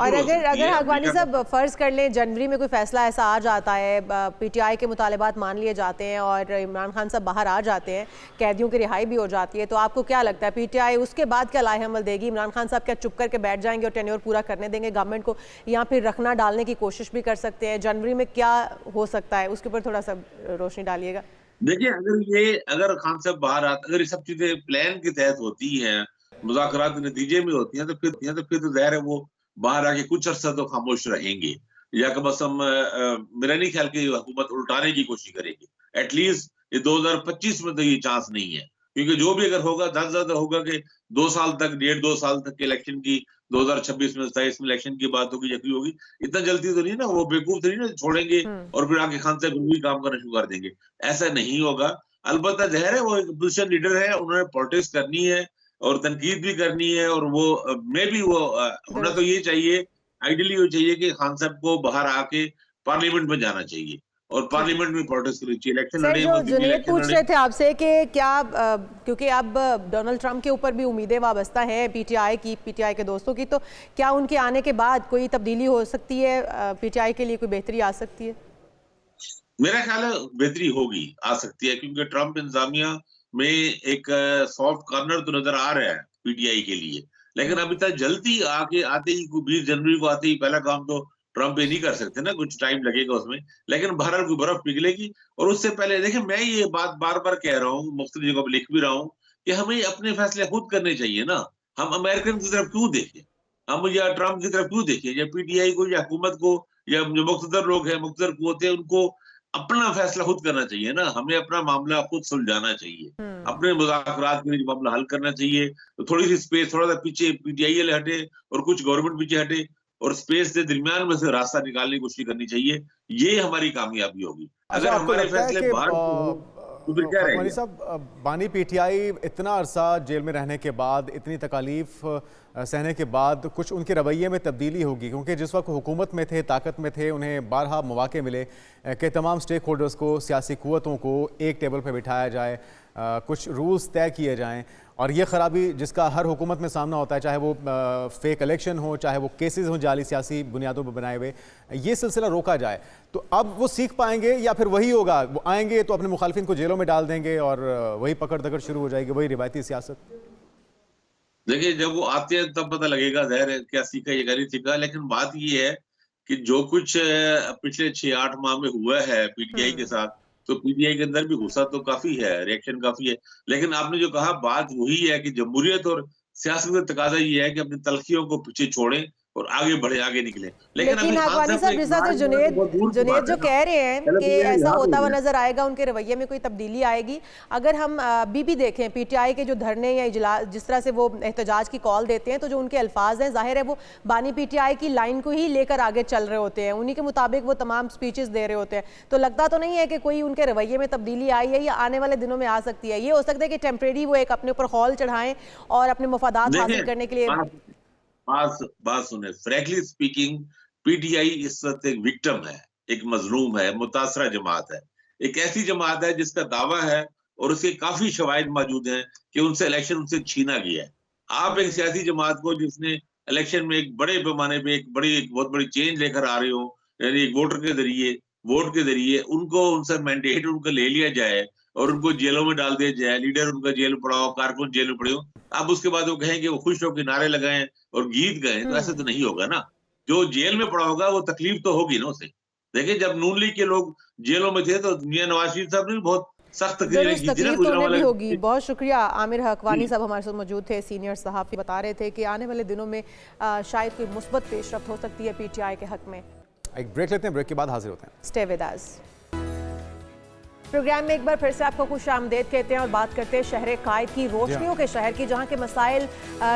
और अगर अफगानी अगवानी साहब फर्ज कर लें जनवरी में कोई फैसला ऐसा आ जाता है, पीटीआई के मुतालिबात मान लिए जाते हैं और इमरान खान साहब बाहर आ जाते हैं, कैदियों की रिहाई भी हो जाती है, तो आपको क्या लगता है पीटीआई उसके बाद क्या लाहे अमल देगी? इमरान खान साहब क्या चुप करके बैठ जाएंगे और टेन्योर पूरा करने देंगे गवर्नमेंट को, या फिर रखना डालने की कोशिश भी कर सकते हैं? जनवरी में क्या हो सकता है उसके ऊपर थोड़ा सा रोशनी डालिएगा। देखिए, अगर खान साहब बाहर आते, अगर ये सब चीजें प्लान के तहत होती हैं, मुज़ाकरात के नतीजे में होती हैं, तो फिर तो ज़ाहिर है वो बाहर आके कुछ अर्सा तो खामोश रहेंगे, या कम से कम मेरा नहीं ख्याल कि हुकूमत उल्टाने की कोशिश करेगी। एटलीस्ट ये 2025 में तो ये चांस नहीं है, क्योंकि जो भी अगर होगा ज्यादा होगा कि 2 साल तक, 1.5-2 साल तक के इलेक्शन की, 2026 में 27 में इलेक्शन की बात होगी, जबकि होगी। इतना जल्दी तो नहीं ना, वो बेवकूफ तो नहीं ना छोड़ेंगे और फिर आके खान साहब भी काम करना शुरू कर देंगे। ऐसा नहीं होगा। अलबत्ता ज़ाहिर है वो एक अपोजिशन लीडर है, उन्होंने पॉलिटिक्स करनी है और तनकीद भी करनी है, और वो मे भी वो होना तो ये चाहिए, आइडियली वो चाहिए कि खान साहब को बाहर आके पार्लियामेंट में जाना चाहिए और पार्लियामेंट में पॉलिटिक्स करनी चाहिए। इलेक्शन सर, लड़े, जो जुनेद पूछ रहे थे आपसे कि क्या क्योंकि अब डोनाल्ड ट्रंप के ऊपर भी उम्मीदें वाबस्ता हैं पीटीआई के दोस्तों की, तो क्या उनके आने के बाद कोई तब्दीली हो सकती है, पीटीआई के लिए कोई बेहतरी आ सकती है? मेरा ख्याल है बेहतरी होगी, आ सकती है, क्योंकि ट्रंप इंतजामिया में एक सॉफ्ट कॉर्नर तो नजर आ रहा है पीटीआई के लिए, लेकिन अभी तक जल्दी आते ही 20 जनवरी को आते ही पहला काम तो ट्रंप ये नहीं कर सकते ना, कुछ टाइम लगेगा उसमें। लेकिन बहरहाल कोई बर्फ पिघलेगी, और उससे पहले देखिए, मैं ये बात बार बार कह रहा हूँ, मुख्तलिफ जगह पर लिख भी रहा हूँ कि हमें अपने फैसले खुद करने चाहिए ना। हम अमेरिकन की तरफ क्यों देखें, हम या ट्रंप की तरफ क्यों देखें, या पीटीआई को, या हुकूमत को, या जो मुख्तदर लोग हैं, मुख्तदर कुव्वतें, उनको अपना फैसला खुद करना चाहिए ना। हमें अपना मामला खुद सुलझाना चाहिए, अपने मुज़ाकरात में जो मामला हल करना चाहिए। तो थोड़ी सी स्पेस, थोड़ा सा पीछे पीटीआई वाले हटे और कुछ गवर्नमेंट पीछे हटे, और स्पेस के दरमियान में से रास्ता निकालने की कोशिश करनी चाहिए। ये हमारी कामयाबी होगी। अगर अच्छा, आपको हमारे लगता है फैसले कि बाहर तो फिर क्या हकवानी रहेगा? साहब, बानी पीटीआई इतना अरसा जेल में रहने के बाद, इतनी तकालीफ सहने के बाद कुछ उनके रवैये में तब्दीली होगी? क्योंकि जिस वक्त हुकूमत में थे, ताकत में थे, उन्हें बारहा मौके मिले कि तमाम स्टेक होल्डर्स को, सियासी कुव्वतों को एक टेबल पर बिठाया जाए, कुछ रूल्स तय किए जाएँ, और ये खराबी जिसका हर हुकूमत में सामना होता है, चाहे वो फेक इलेक्शन हो, चाहे वो केसेस हों जाली सियासी बुनियादों पर बनाए हुए, ये सिलसिला रोका जाए। तो अब वो सीख पाएंगे या फिर वही होगा, वो आएंगे तो अपने मुखालिफिन को जेलों में डाल देंगे और वही पकड़ दकड़ शुरू हो जाएगी, वही रिवायती सियासत? देखिए, जब वो आते हैं तब पता लगेगा ज़ाहिर है क्या सीखा ये क्या नहीं सीखा। लेकिन बात ये है कि जो कुछ पिछले 6-8 माह में हुआ है पीटीआई के साथ, तो पीटीआई के अंदर भी गुस्सा तो काफी है, रिएक्शन काफी है। लेकिन आपने जो कहा बात वही है कि जमहूरियत और सियासत का तकाजा ये है कि अपनी तलखियों को पीछे छोड़ें और आगे बढ़े, आगे निकले। लेकिन अभी खान हकवानी साहब, ने जिस तरह से जुनेद जो कह रहे हैं कि ऐसा होता हुआ नजर आएगा, उनके रवैये में कोई तब्दीली आएगी। अगर हम अभी भी देखें पीटीआई के जो धरने या इजलास, जिस तरह से वो एहतजाज की कॉल देते हैं, तो जो उनके अल्फाज हैं, जाहिर है वो बानी पीटीआई की लाइन को ही लेकर आगे चल रहे होते हैं, उन्हीं के मुताबिक वो तमाम स्पीचेस दे रहे होते हैं। तो लगता तो नहीं है कि कोई उनके रवैये में तब्दीली आई है या आने वाले दिनों में आ सकती है? ये हो सकता है कि टेम्परेरी वो एक अपने ऊपर खौल चढ़ाएं और अपने मुफादात हासिल करने के लिए। बात सुने, फ्रैंकली स्पीकिंग, पीटीआई इस वक्त एक विक्टिम है, एक मजलूम है, मुतासरा जमात है, एक ऐसी जमात है जिसका दावा है और उसके काफी शवाहिद मौजूद हैं कि उनसे इलेक्शन उनसे छीना गया है। आप एक सियासी जमात को जिसने इलेक्शन में एक बड़े पैमाने पे एक बहुत बड़ी चेंज लेकर आ रहे हो, यानी एक वोट के जरिए उनको उनसे मैंडेट उनका ले लिया जाए और उनको जेलों में डाल दिया जाए, लीडर उनका जेल में पड़ा हो, कारकुन जेल में पड़े हो, अब उसके बाद वो कहें कि वो खुश होकर नारे लगाएं और गीत गाएं, तो ऐसा तो नहीं होगा ना। जो जेल में पड़ा होगा वो तकलीफ तो होगी ना उसे। देखिए, जब नून लीग के लोग जेलों में थे तो मियां नवाज शरीफ साहब ने भी बहुत सख्त तकलीफ तो उन्हें भी होगी। बहुत शुक्रिया। आमिर हकवानी साहब हमारे साथ मौजूद थे, सीनियर सहाफ़ी, बता रहे थे कि आने वाले दिनों में शायद कोई मुस्बत पेशरफ्त हो सकती है पीटीआई के हक में। एक ब्रेक लेते हैं, ब्रेक के बाद हाजिर होते हैं। Stay with us. प्रोग्राम में एक बार फिर से आपको खुश आमदेद कहते हैं और बात करते हैं शहर कायद की, रोशनियों के शहर की, जहां के मसाइल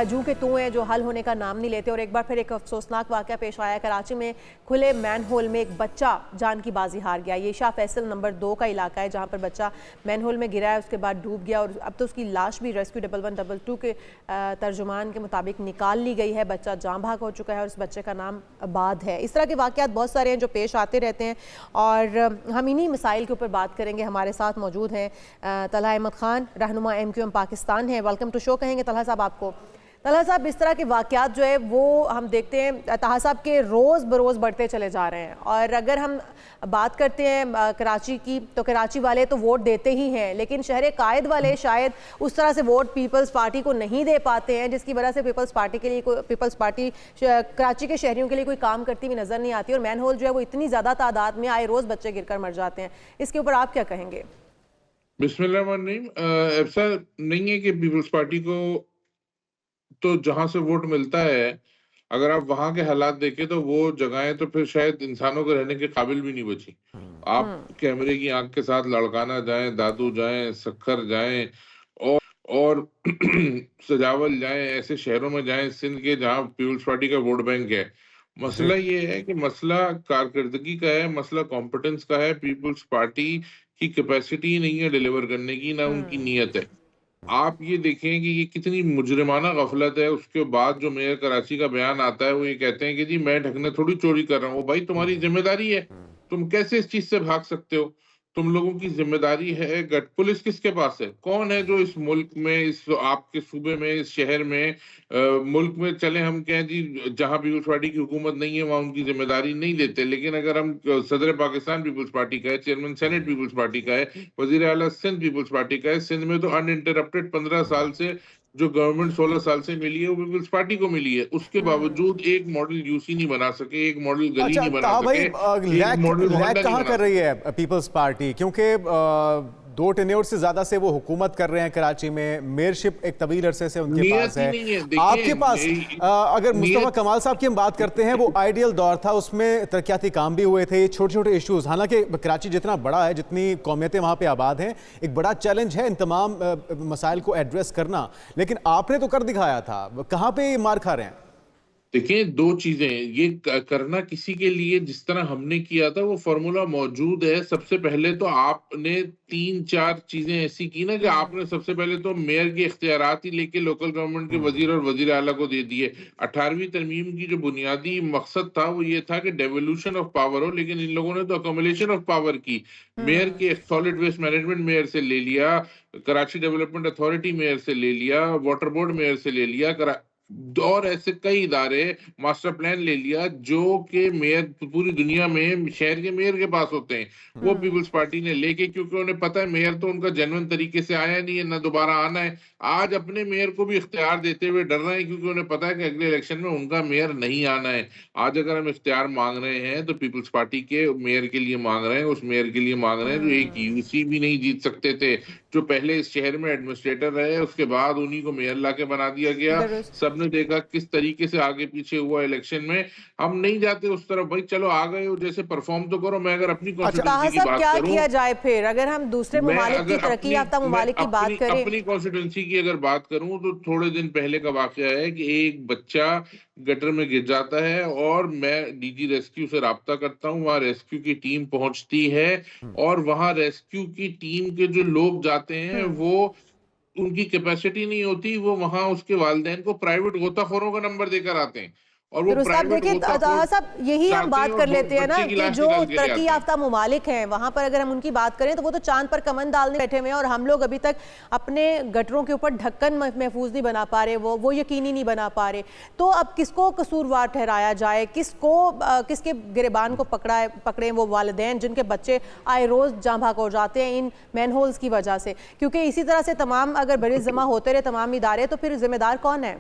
जूं के तूं हैं जो हल होने का नाम नहीं लेते। और एक बार फिर एक अफसोसनाक वाक़या पेश आया। कराची में खुले मैन होल में एक बच्चा जान की बाजी हार गया। ये शाह फैसल नंबर 2 का इलाका है जहां पर बच्चा मैन होल में गिरा है, उसके बाद डूब गया और अब तो उसकी लाश भी रेस्क्यू 1122 के तर्जुमान के मुताबिक निकाल ली गई है। बच्चा जाँ भाग हो चुका है और उस बच्चे का नाम आबाद है। इस तरह के वाक़यात बहुत सारे हैं जो पेश आते रहते हैं और हम इन्हीं मसाइल के ऊपर बात करेंगे। हमारे साथ मौजूद हैं तलहा अहमद खान, रहनुमा MQM पाकिस्तान है। वेलकम टू शो कहेंगे तलहा साहब आपको। तलहा साहब, इस तरह के वाक़यात जो है वो हम देखते हैं तहा साहब के रोज़ बरोज़ बढ़ते चले जा रहे हैं। और अगर हम बात करते हैं कराची की, तो कराची वाले तो वोट देते ही हैं, लेकिन शहर कायद वाले शायद उस तरह से वोट पीपल्स पार्टी को नहीं दे पाते हैं, जिसकी वजह से पीपल्स पार्टी कराची के शहरियों के लिए कोई काम करती हुई नज़र नहीं आती। और मैन होल जो है वो इतनी ज़्यादा तादाद में आए रोज़ बच्चे गिरकर मर जाते हैं। इसके ऊपर आप क्या कहेंगे? बिस्मिल्लाह। ऐसा नहीं है कि पीपल्स पार्टी को तो जहां से वोट मिलता है, अगर आप वहां के हालात देखें तो वो जगहें तो फिर शायद इंसानों को रहने के काबिल भी नहीं बची। आप कैमरे की आंख के साथ लड़काना जाएं, दादू जाएं, सखर जाएं और सजावल जाएं, ऐसे शहरों में जाएं सिंध के जहां पीपल्स पार्टी का वोट बैंक है। मसला ये है कि मसला कारकर्दगी का है, मसला कॉम्पिटेंस का है। पीपल्स पार्टी की कैपेसिटी नहीं है डिलीवर करने की, ना उनकी नीयत है। आप ये देखें कि ये कितनी मुजरिमाना गफलत है। उसके बाद जो मेयर कराची का बयान आता है वो ये कहते हैं कि जी मैं ढकने थोड़ी चोरी कर रहा हूँ। भाई तुम्हारी जिम्मेदारी है, तुम कैसे इस चीज से भाग सकते हो? तुम लोगों की जिम्मेदारी है। गट पुलिस किसके पास है? कौन है जो इस मुल्क में, इस आपके सूबे में, इस शहर में, मुल्क में चले हम कहें जी जहां पीपल्स पार्टी की हुकूमत नहीं है वहां उनकी जिम्मेदारी नहीं लेते। लेकिन अगर हम सदर पाकिस्तान पीपल्स पार्टी का है, चेयरमैन सेनेट पीपल्स पार्टी का है, वजीर आला सिंध पीपल्स पार्टी का है, सिंध में तो अनइंटरप्टेड 15 साल से जो गवर्नमेंट 16 साल से मिली है वो पीपल्स पार्टी को मिली है। उसके बावजूद एक मॉडल यूसी नहीं बना सके, एक मॉडल गली नहीं बना सके, एक मॉडल मोहल्ला कहाँ कर रही है पीपल्स पार्टी? क्योंकि 2 टेन्योर से ज्यादा से वो हुकूमत कर रहे हैं कराची में, मेयरशिप एक तबील अरसे से उनके पास है। आपके पास अगर मुस्तफा कमाल साहब की हम बात करते हैं, वो आइडियल दौर था, उसमें तरक्याती काम भी हुए थे, छोटे छोटे इश्यूज। हालांकि कराची जितना बड़ा है, जितनी कौमियतें वहाँ पे आबाद हैं, एक बड़ा चैलेंज है इन तमाम मसाइल को एड्रेस करना, लेकिन आपने तो कर दिखाया था। कहाँ पे मार खा रहे हैं? देखिए, 2 चीज़ें, ये करना किसी के लिए जिस तरह हमने किया था वो फ़ॉर्मूला मौजूद है। सबसे पहले तो आपने 3-4 चीज़ें ऐसी की ना कि आपने सबसे पहले तो मेयर के इख्तियारात ही लेके लोकल गवर्नमेंट के वज़ीर और वज़ीर आला को दे दिए। 18वीं तरमीम की जो बुनियादी मकसद था वो ये था कि डेवोल्यूशन ऑफ पावर हो, लेकिन इन लोगों ने तो अक्युमुलेशन ऑफ पावर की। मेयर के सॉलिड वेस्ट मैनेजमेंट मेयर से ले लिया, कराची डेवलपमेंट अथॉरिटी मेयर से ले लिया, वाटर बोर्ड मेयर से ले लिया, और ऐसे कई इदारे, मास्टर प्लान ले लिया, जो कि मेयर पूरी दुनिया में शहर के मेयर के पास होते हैं, वो पीपल्स पार्टी ने लेके, क्योंकि उन्हें पता है मेयर तो उनका जेन्युइन तरीके से आया नहीं है, ना दोबारा आना है। आज अपने मेयर को भी इख्तियार देते हुए डर रहे हैं, क्योंकि उन्हें पता है कि अगले इलेक्शन में उनका मेयर नहीं आना है। आज अगर हम इख्तियार मांग रहे हैं तो पीपल्स पार्टी के मेयर के लिए मांग रहे हैं, उस मेयर के लिए मांग रहे हैं जो एक यूसी भी नहीं जीत सकते थे, जो पहले इस शहर में एडमिनिस्ट्रेटर रहे, उसके बाद उन्हीं को मेयर लाके बना दिया गया। सबने देखा किस तरीके से आगे पीछे हुआ इलेक्शन में। हम नहीं जाते उस तरफ, भाई चलो आ गए हो, जैसे परफॉर्म तो करो। मैं अगर अपनी कॉन्स्टिट्यूंसी की बात क्या करूं, किया जाए फिर, अगर हम दूसरे ममालिक की तरक्की याफ्ता ममालिक की बात करें? अपनी कॉन्स्टिट्यूंसी की अगर बात करूं तो थोड़े दिन पहले का वाकया है कि एक बच्चा गटर में गिर जाता है और मैं डीजी रेस्क्यू से राब्ता करता हूं, वहां रेस्क्यू की टीम पहुंचती है और वहां रेस्क्यू की टीम के जो लोग जाते हैं वो उनकी कैपेसिटी नहीं होती, वो वहां उसके वालिदैन को प्राइवेट गोताखोरों का नंबर देकर आते हैं और वो प्राइवेट देखिए साहब, यही हम बात कर लेते हैं ना कि जो तरक्की याफ्ता ममालिक हैं वहां पर अगर हम उनकी बात करें तो वो तो चांद पर कमन डालने बैठे हुए हैं और हम लोग अभी तक अपने गटरों के ऊपर ढक्कन महफूज नहीं बना पा रहे, वो यकीनी नहीं बना पा रहे। तो अब किसको कसूरवार ठहराया जाए, किसके गिरबान को पकड़े वो वालिदैन जिनके बच्चे आए रोज जहाँ भाग हो जाते हैं इन मैनहोल्स की वजह से? क्योंकि इसी तरह से तमाम अगर बड़े जमा होते रहे तमाम इदारे तो फिर जिम्मेदार कौन है?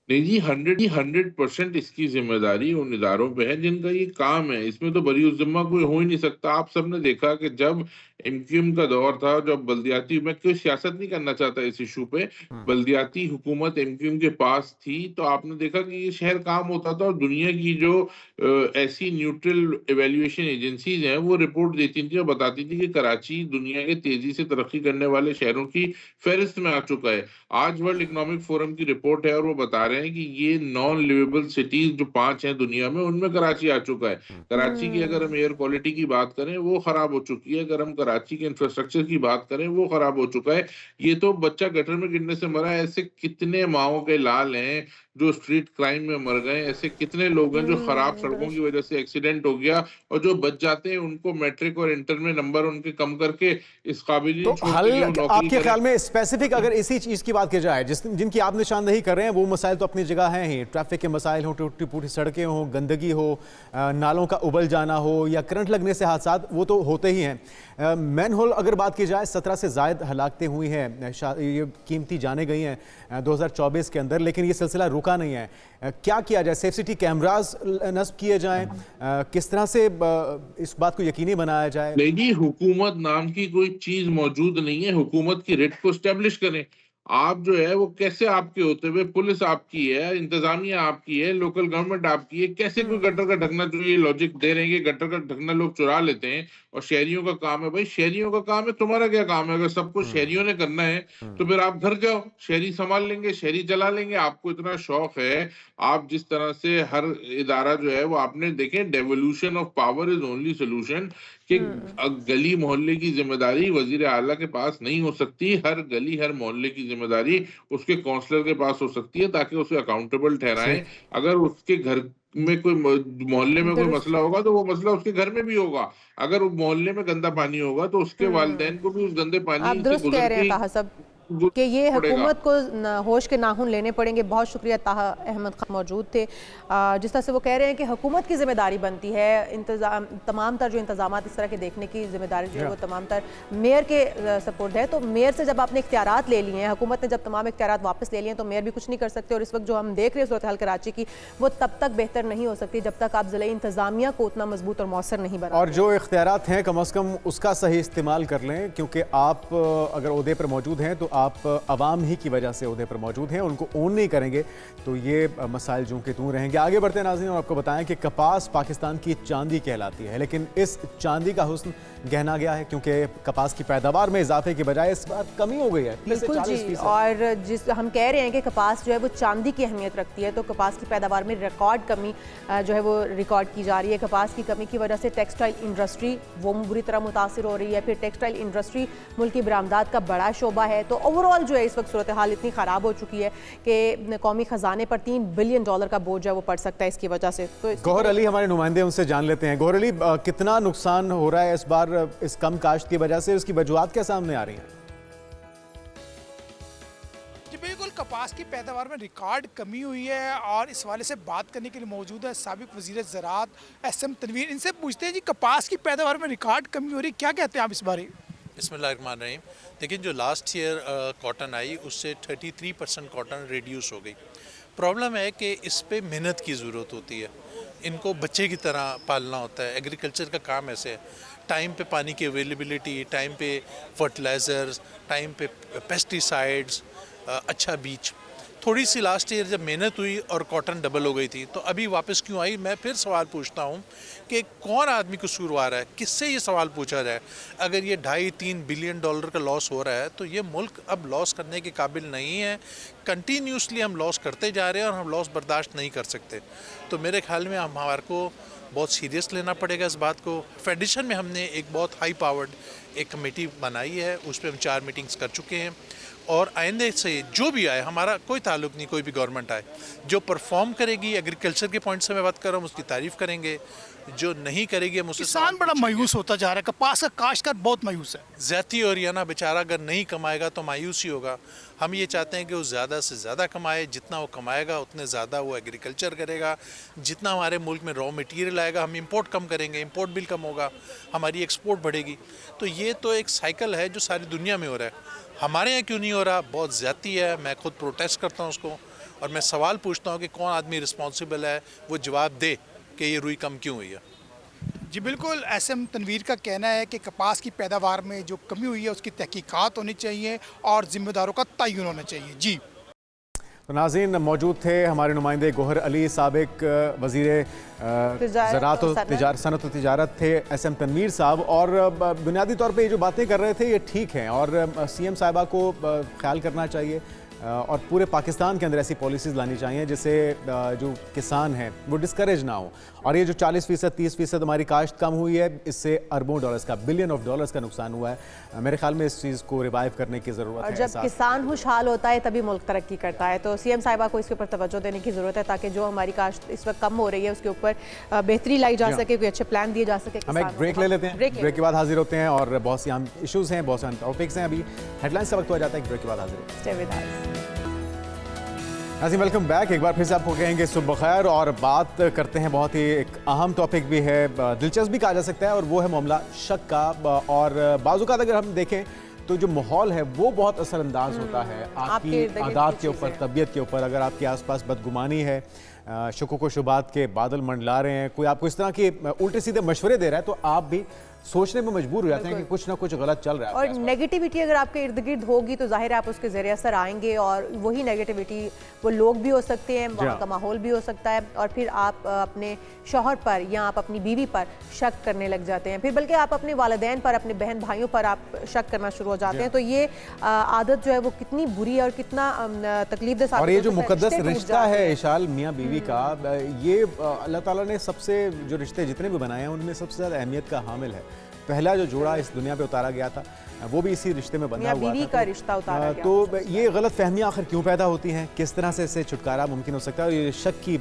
नहीं जी, 100% इसकी जिम्मेदारी उन इदारों पे है जिनका ये काम है। इसमें तो बरीउज़्ज़िम्मा कोई हो ही नहीं सकता। आप सबने देखा कि जब एमक्यूएम का दौर था, जब बल्दियाती, मैं कोई सियासत नहीं करना चाहता इस इशू पे, बल्दियाती हुकूमत एमक्यूएम के पास थी तो आपने देखा कि ये शहर काम होता था और दुनिया की जो ऐसी न्यूट्रल इवैल्यूएशन एजेंसीज हैं वो रिपोर्ट देती थी और बताती थी कि कराची दुनिया के तेजी से तरक्की करने वाले शहरों की फहरिस्त में आ चुका है। आज वर्ल्ड इकोनॉमिक फोरम की रिपोर्ट है और वो बता रहे हैं कि ये नॉन लिवेबल सिटीज जो 5 हैं दुनिया में, उनमें कराची आ चुका है। कराची की अगर हम एयर क्वालिटी की बात करें वो खराब हो चुकी है, अगर हम कराची के इंफ्रास्ट्रक्चर की बात करें वो खराब हो चुका है। ये तो बच्चा गटर में गिरने से मरा है, ऐसे कितने माओं के लाल हैं जो स्ट्रीट क्राइम में मर गए, ऐसे कितने लोग हैं जो खराब सड़कों की वजह से एक्सीडेंट हो गया और जो बच जाते हैं उनको मैट्रिक और इंटर में नंबर उनके कम करके इस काबिल तो हल आपके ख्याल में स्पेसिफिक अगर इसी चीज की बात की जाए जिनकी आप निशानदेही कर रहे हैं, वो मसाइल तो अपनी जगह हैं ही, ट्रैफिक के मसाइल हो, टूटी फूटी सड़कें हो, गंदगी हो, नालों का उबल जाना हो या करंट लगने से हादसा, वो तो होते ही हैं। मैनहोल अगर बात की जाए 17 से ज़ायद हलाकतें हुई हैं, ये कीमती जाने गई हैं 2024 के अंदर, लेकिन ये सिलसिला रुका नहीं है। क्या किया जाए? सेफ सिटी कैमरास नस्ब किए जाएं, किस तरह से इस बात को यकीनी बनाया जाए? नहीं जी, हुकूमत नाम की कोई चीज मौजूद नहीं है। हुकूमत की रेट को स्टैब्लिश करें। आप जो है वो कैसे आपके होते हुए, पुलिस आपकी है, इंतजामिया आपकी है, लोकल गवर्नमेंट आपकी है, कैसे कोई गटर का ढकना, जो ये लॉजिक दे रहे हैं कि गटर का ढकना लोग चुरा लेते हैं और शहरियों का काम है। भाई शहरियों का काम है, तुम्हारा क्या काम है? अगर सब कुछ शहरियों ने करना है तो फिर आप घर जाओ, शहरी संभाल लेंगे, शहरी चला लेंगे। आपको इतना शौक है, आप जिस तरह से हर इदारा जो है वो आपने देखे, devolution of power is only solution, कि गली मोहल्ले की जिम्मेदारी वजीर आला के पास नहीं हो सकती, हर गली हर मोहल्ले की जिम्मेदारी उसके काउंसलर के पास हो सकती है ताकि उसे अकाउंटेबल ठहराएं। अगर उसके घर में कोई मोहल्ले में कोई मसला होगा तो वो मसला उसके घर में भी होगा। अगर मोहल्ले में गंदा पानी होगा तो उसके वालिदैन को भी उस गंदे पानी से गुजर के कि ये हुकूमत को होश के नाखून लेने पड़ेंगे। बहुत शुक्रिया, ताहा अहमद खान मौजूद थे। जिस तरह से वो कह रहे हैं कि हुकूमत की जिम्मेदारी बनती है, तमाम तर जो इंतजामात इस तरह के देखने की जिम्मेदारी जो है वो तमाम तर मेयर के सपोर्ट है। तो मेयर से जब आपने इख्तियारात ले लिए हैं, हुकूमत ने जब तमाम इख्तियारात वापस ले लिए हैं, तो मेयर भी कुछ नहीं कर सकते। और इस वक्त जो हम देख रहे हैं सूरत हाल कराची की, वो तब तक बेहतर नहीं हो सकती जब तक आप ज़िले इंतजामिया को उतना मजबूत और मौसर नहीं बना। और जो इख्तियारात हैं कम अज़ कम उसका सही इस्तेमाल कर लें, क्योंकि आप अगर ओहदे पर मौजूद हैं तो आप अवाम ही की वजह से ओहदे पर मौजूद हैं, उनको ओन नहीं करेंगे तो ये मसाइल जूं के तूं रहेंगे। आगे बढ़ते हैं नाज़रीन और आपको बताएं कि कपास पाकिस्तान की चांदी कहलाती है, लेकिन इस चांदी का हुस्न गहना गया है, क्योंकि कपास की पैदावार में इजाफे की बजाय इस बार कमी हो गई है। बिल्कुल जी, और जिस हम कह रहे हैं कि कपास जो है वो चांदी की अहमियत रखती है, तो कपास की पैदावार में रिकॉर्ड कमी जो है वो रिकॉर्ड की जा रही है। कपास की कमी की वजह से टेक्सटाइल इंडस्ट्री वो बुरी तरह मुतासिर हो रही है। फिर टेक्सटाइल इंडस्ट्री मुल्क की बरामदात का बड़ा शोबा है। तो ओवरऑल जो है इस वक्त सूरत हाल इतनी ख़राब हो चुकी है कि कौमी ख़जाने पर $3 बिलियन का बोझ है वो पड़ सकता है इसकी वजह से। तो गौहर अली हमारे नुमाइंदे, उनसे जान लेते हैं। गौहर अली, कितना नुकसान हो रहा है इस बार इस कम काश्त की वजह से, उसकी वजूहात क्या सामने आ रही हैं? बिल्कुल, कपास की पैदावार में रिकॉर्ड कमी हुई है और इस वाले से बात करने के लिए मौजूद है साबिक वज़ीर ज़राअत SM तनवीर। इनसे पूछते हैं जी, कपास की पैदावार में रिकॉर्ड कमी हो रही है, क्या कहते हैं आप इस बारे? बिस्मिल्लाहिर्रहमानिर्रहीम। लेकिन जो लास्ट ईयर कॉटन आई उससे 33% कॉटन रिड्यूस हो गई। प्रॉब्लम है कि इस पे मेहनत की ज़रूरत होती है, इनको बच्चे की तरह पालना होता है। एग्रीकल्चर का काम ऐसे है, टाइम पे पानी की अवेलेबिलिटी, टाइम पे फर्टिलाइज़र्स, टाइम पे पेस्टिसाइड्स, अच्छा बीज। थोड़ी सी लास्ट ईयर जब मेहनत हुई और कॉटन डबल हो गई थी, तो अभी वापस क्यों आई? मैं फिर सवाल पूछता हूँ कि कौन आदमी कसूरवार है, किससे ये सवाल पूछा जाए? अगर ये $2.5-3 बिलियन का लॉस हो रहा है तो ये मुल्क अब लॉस करने के काबिल नहीं है। कंटिन्यूसली हम लॉस करते जा रहे हैं और हम लॉस बर्दाश्त नहीं कर सकते। तो मेरे ख्याल में हमारे को बहुत सीरियस लेना पड़ेगा इस बात को। फेडरेशन में हमने एक बहुत हाई पावर्ड एक कमेटी बनाई है, उस पर हम 4 मीटिंग्स कर चुके हैं और आइंदे से जो भी आए, हमारा कोई ताल्लुक नहीं, कोई भी गवर्नमेंट आए, जो परफॉर्म करेगी एग्रीकल्चर के पॉइंट से मैं बात कर रहा हूँ, उसकी तारीफ़ करेंगे। जो नहीं करेगी हम उससे किसान बड़ा मायूस होता जा रहा है, कपास का काश्तकार बहुत मायूस है। ज़्यादती हो रही है ना, बेचारा अगर नहीं कमाएगा तो मायूस ही होगा। हम ये चाहते हैं कि वो ज़्यादा से ज़्यादा कमाए, जितना वो कमाएगा उतने ज़्यादा वो एग्रीकल्चर करेगा। जितना हमारे मुल्क में रॉ मटेरियल आएगा हम इंपोर्ट कम करेंगे, इंपोर्ट बिल कम होगा, हमारी एक्सपोर्ट बढ़ेगी। तो ये तो एक साइकिल है जो सारी दुनिया में हो रहा है। हमारे यहाँ क्यों नहीं हो रहा? बहुत ज़्यादती है। मैं खुद प्रोटेस्ट करता हूँ उसको और मैं सवाल पूछता हूँ कि कौन आदमी रिस्पॉन्सिबल है, वो जवाब दे कि ये रुई कम क्यों हुई है। जी बिल्कुल, SM तनवीर का कहना है कि कपास की पैदावार में जो कमी हुई है उसकी तहकीकात होनी चाहिए और ज़िम्मेदारों का तयन होना चाहिए। जी तो नाज़रीन, मौजूद थे हमारे नुमाइंदे गौहर अली, साबिक वज़ीर ज़राअत और सनअत व तिजारत थे SM तनवीर साहब, और बुनियादी तौर पे ये जो बातें कर रहे थे ये ठीक हैं और CM साहिबा को ख्याल करना चाहिए और पूरे पाकिस्तान के अंदर ऐसी पॉलिसीज़ लानी चाहिए जिससे जो किसान हैं वो डिस्करेज ना हो। और ये जो 40%, 30% हमारी काश्त कम हुई है, इससे अरबों डॉलर्स का, $बिलियन का नुकसान हुआ है। मेरे ख्याल में इस चीज़ को रिवाइव करने की ज़रूरत है। और जब किसान खुशहाल होता है तभी मुल्क तरक्की करता है। तो CM साहिबा को इसके ऊपर तवज्जो देने की ज़रूरत है ताकि जो हमारी काश्त इस वक्त कम हो रही है उसके ऊपर बेहतरी लाई जा सके, कोई अच्छे प्लान दिए जा सके। हम एक ब्रेक ले लेते हैं, ब्रेक के बाद हाजिर होते हैं और बहुत सी अहम इशूज़ हैं, बहुत से टॉपिक्स हैं। अभी हेडलाइंस का वक्त हो जाता है, ब्रेक के बाद हाजिर होते हैं। नाज़रीन, वेलकम बैक। एक बार फिर से आपको कहेंगे सुबह खैर, और बात करते हैं बहुत ही एक अहम टॉपिक भी है, दिलचस्प भी कहा जा सकता है, और वो है मामला शक का। और बाज़-औक़ात अगर हम देखें तो जो माहौल है वो बहुत असरअंदाज होता है आपकी आदात के ऊपर, तबीयत के ऊपर। अगर आपके आसपास बदगुमानी है, शुकुक व शुबात के बादल मंडला रहे हैं, कोई आपको इस तरह के उल्टे सीधे मशवरे दे रहा है, तो आप भी सोचने में मजबूर हो जाते हैं कि कुछ ना कुछ गलत चल रहा है। और नेगेटिविटी अगर आपके इर्द गिर्द होगी तो जाहिर है आप उसके ज़रिए असर आएंगे, और वही नेगेटिविटी वो लोग भी हो सकते हैं, वहाँ का माहौल भी हो सकता है, और फिर आप अपने शौहर पर या आप अपनी बीवी पर शक करने लग जाते हैं, फिर बल्कि आप अपने वालिदैन पर, अपने बहन भाइयों पर आप शक करना शुरू हो जाते हैं। तो ये आदत जो है वो कितनी बुरी है और कितना तकलीफदेह साबित। और ये जो मुकद्दस रिश्ता है इशाल मियाँ बीवी का, ये अल्लाह ताला ने सबसे, जो रिश्ते जितने भी बनाए हैं उनमें सबसे ज़्यादा अहमियत का हामिल है। पहला जो जोड़ा इस दुनिया पे उतारा गया था वो भी इसी रिश्ते में बंधा हुआ था। का रिश्ता उतारा गया। तो ये गलत फहमियाँ आखिर क्यों पैदा होती हैं, किस तरह से इससे छुटकारा मुमकिन हो सकता है? और ये शक की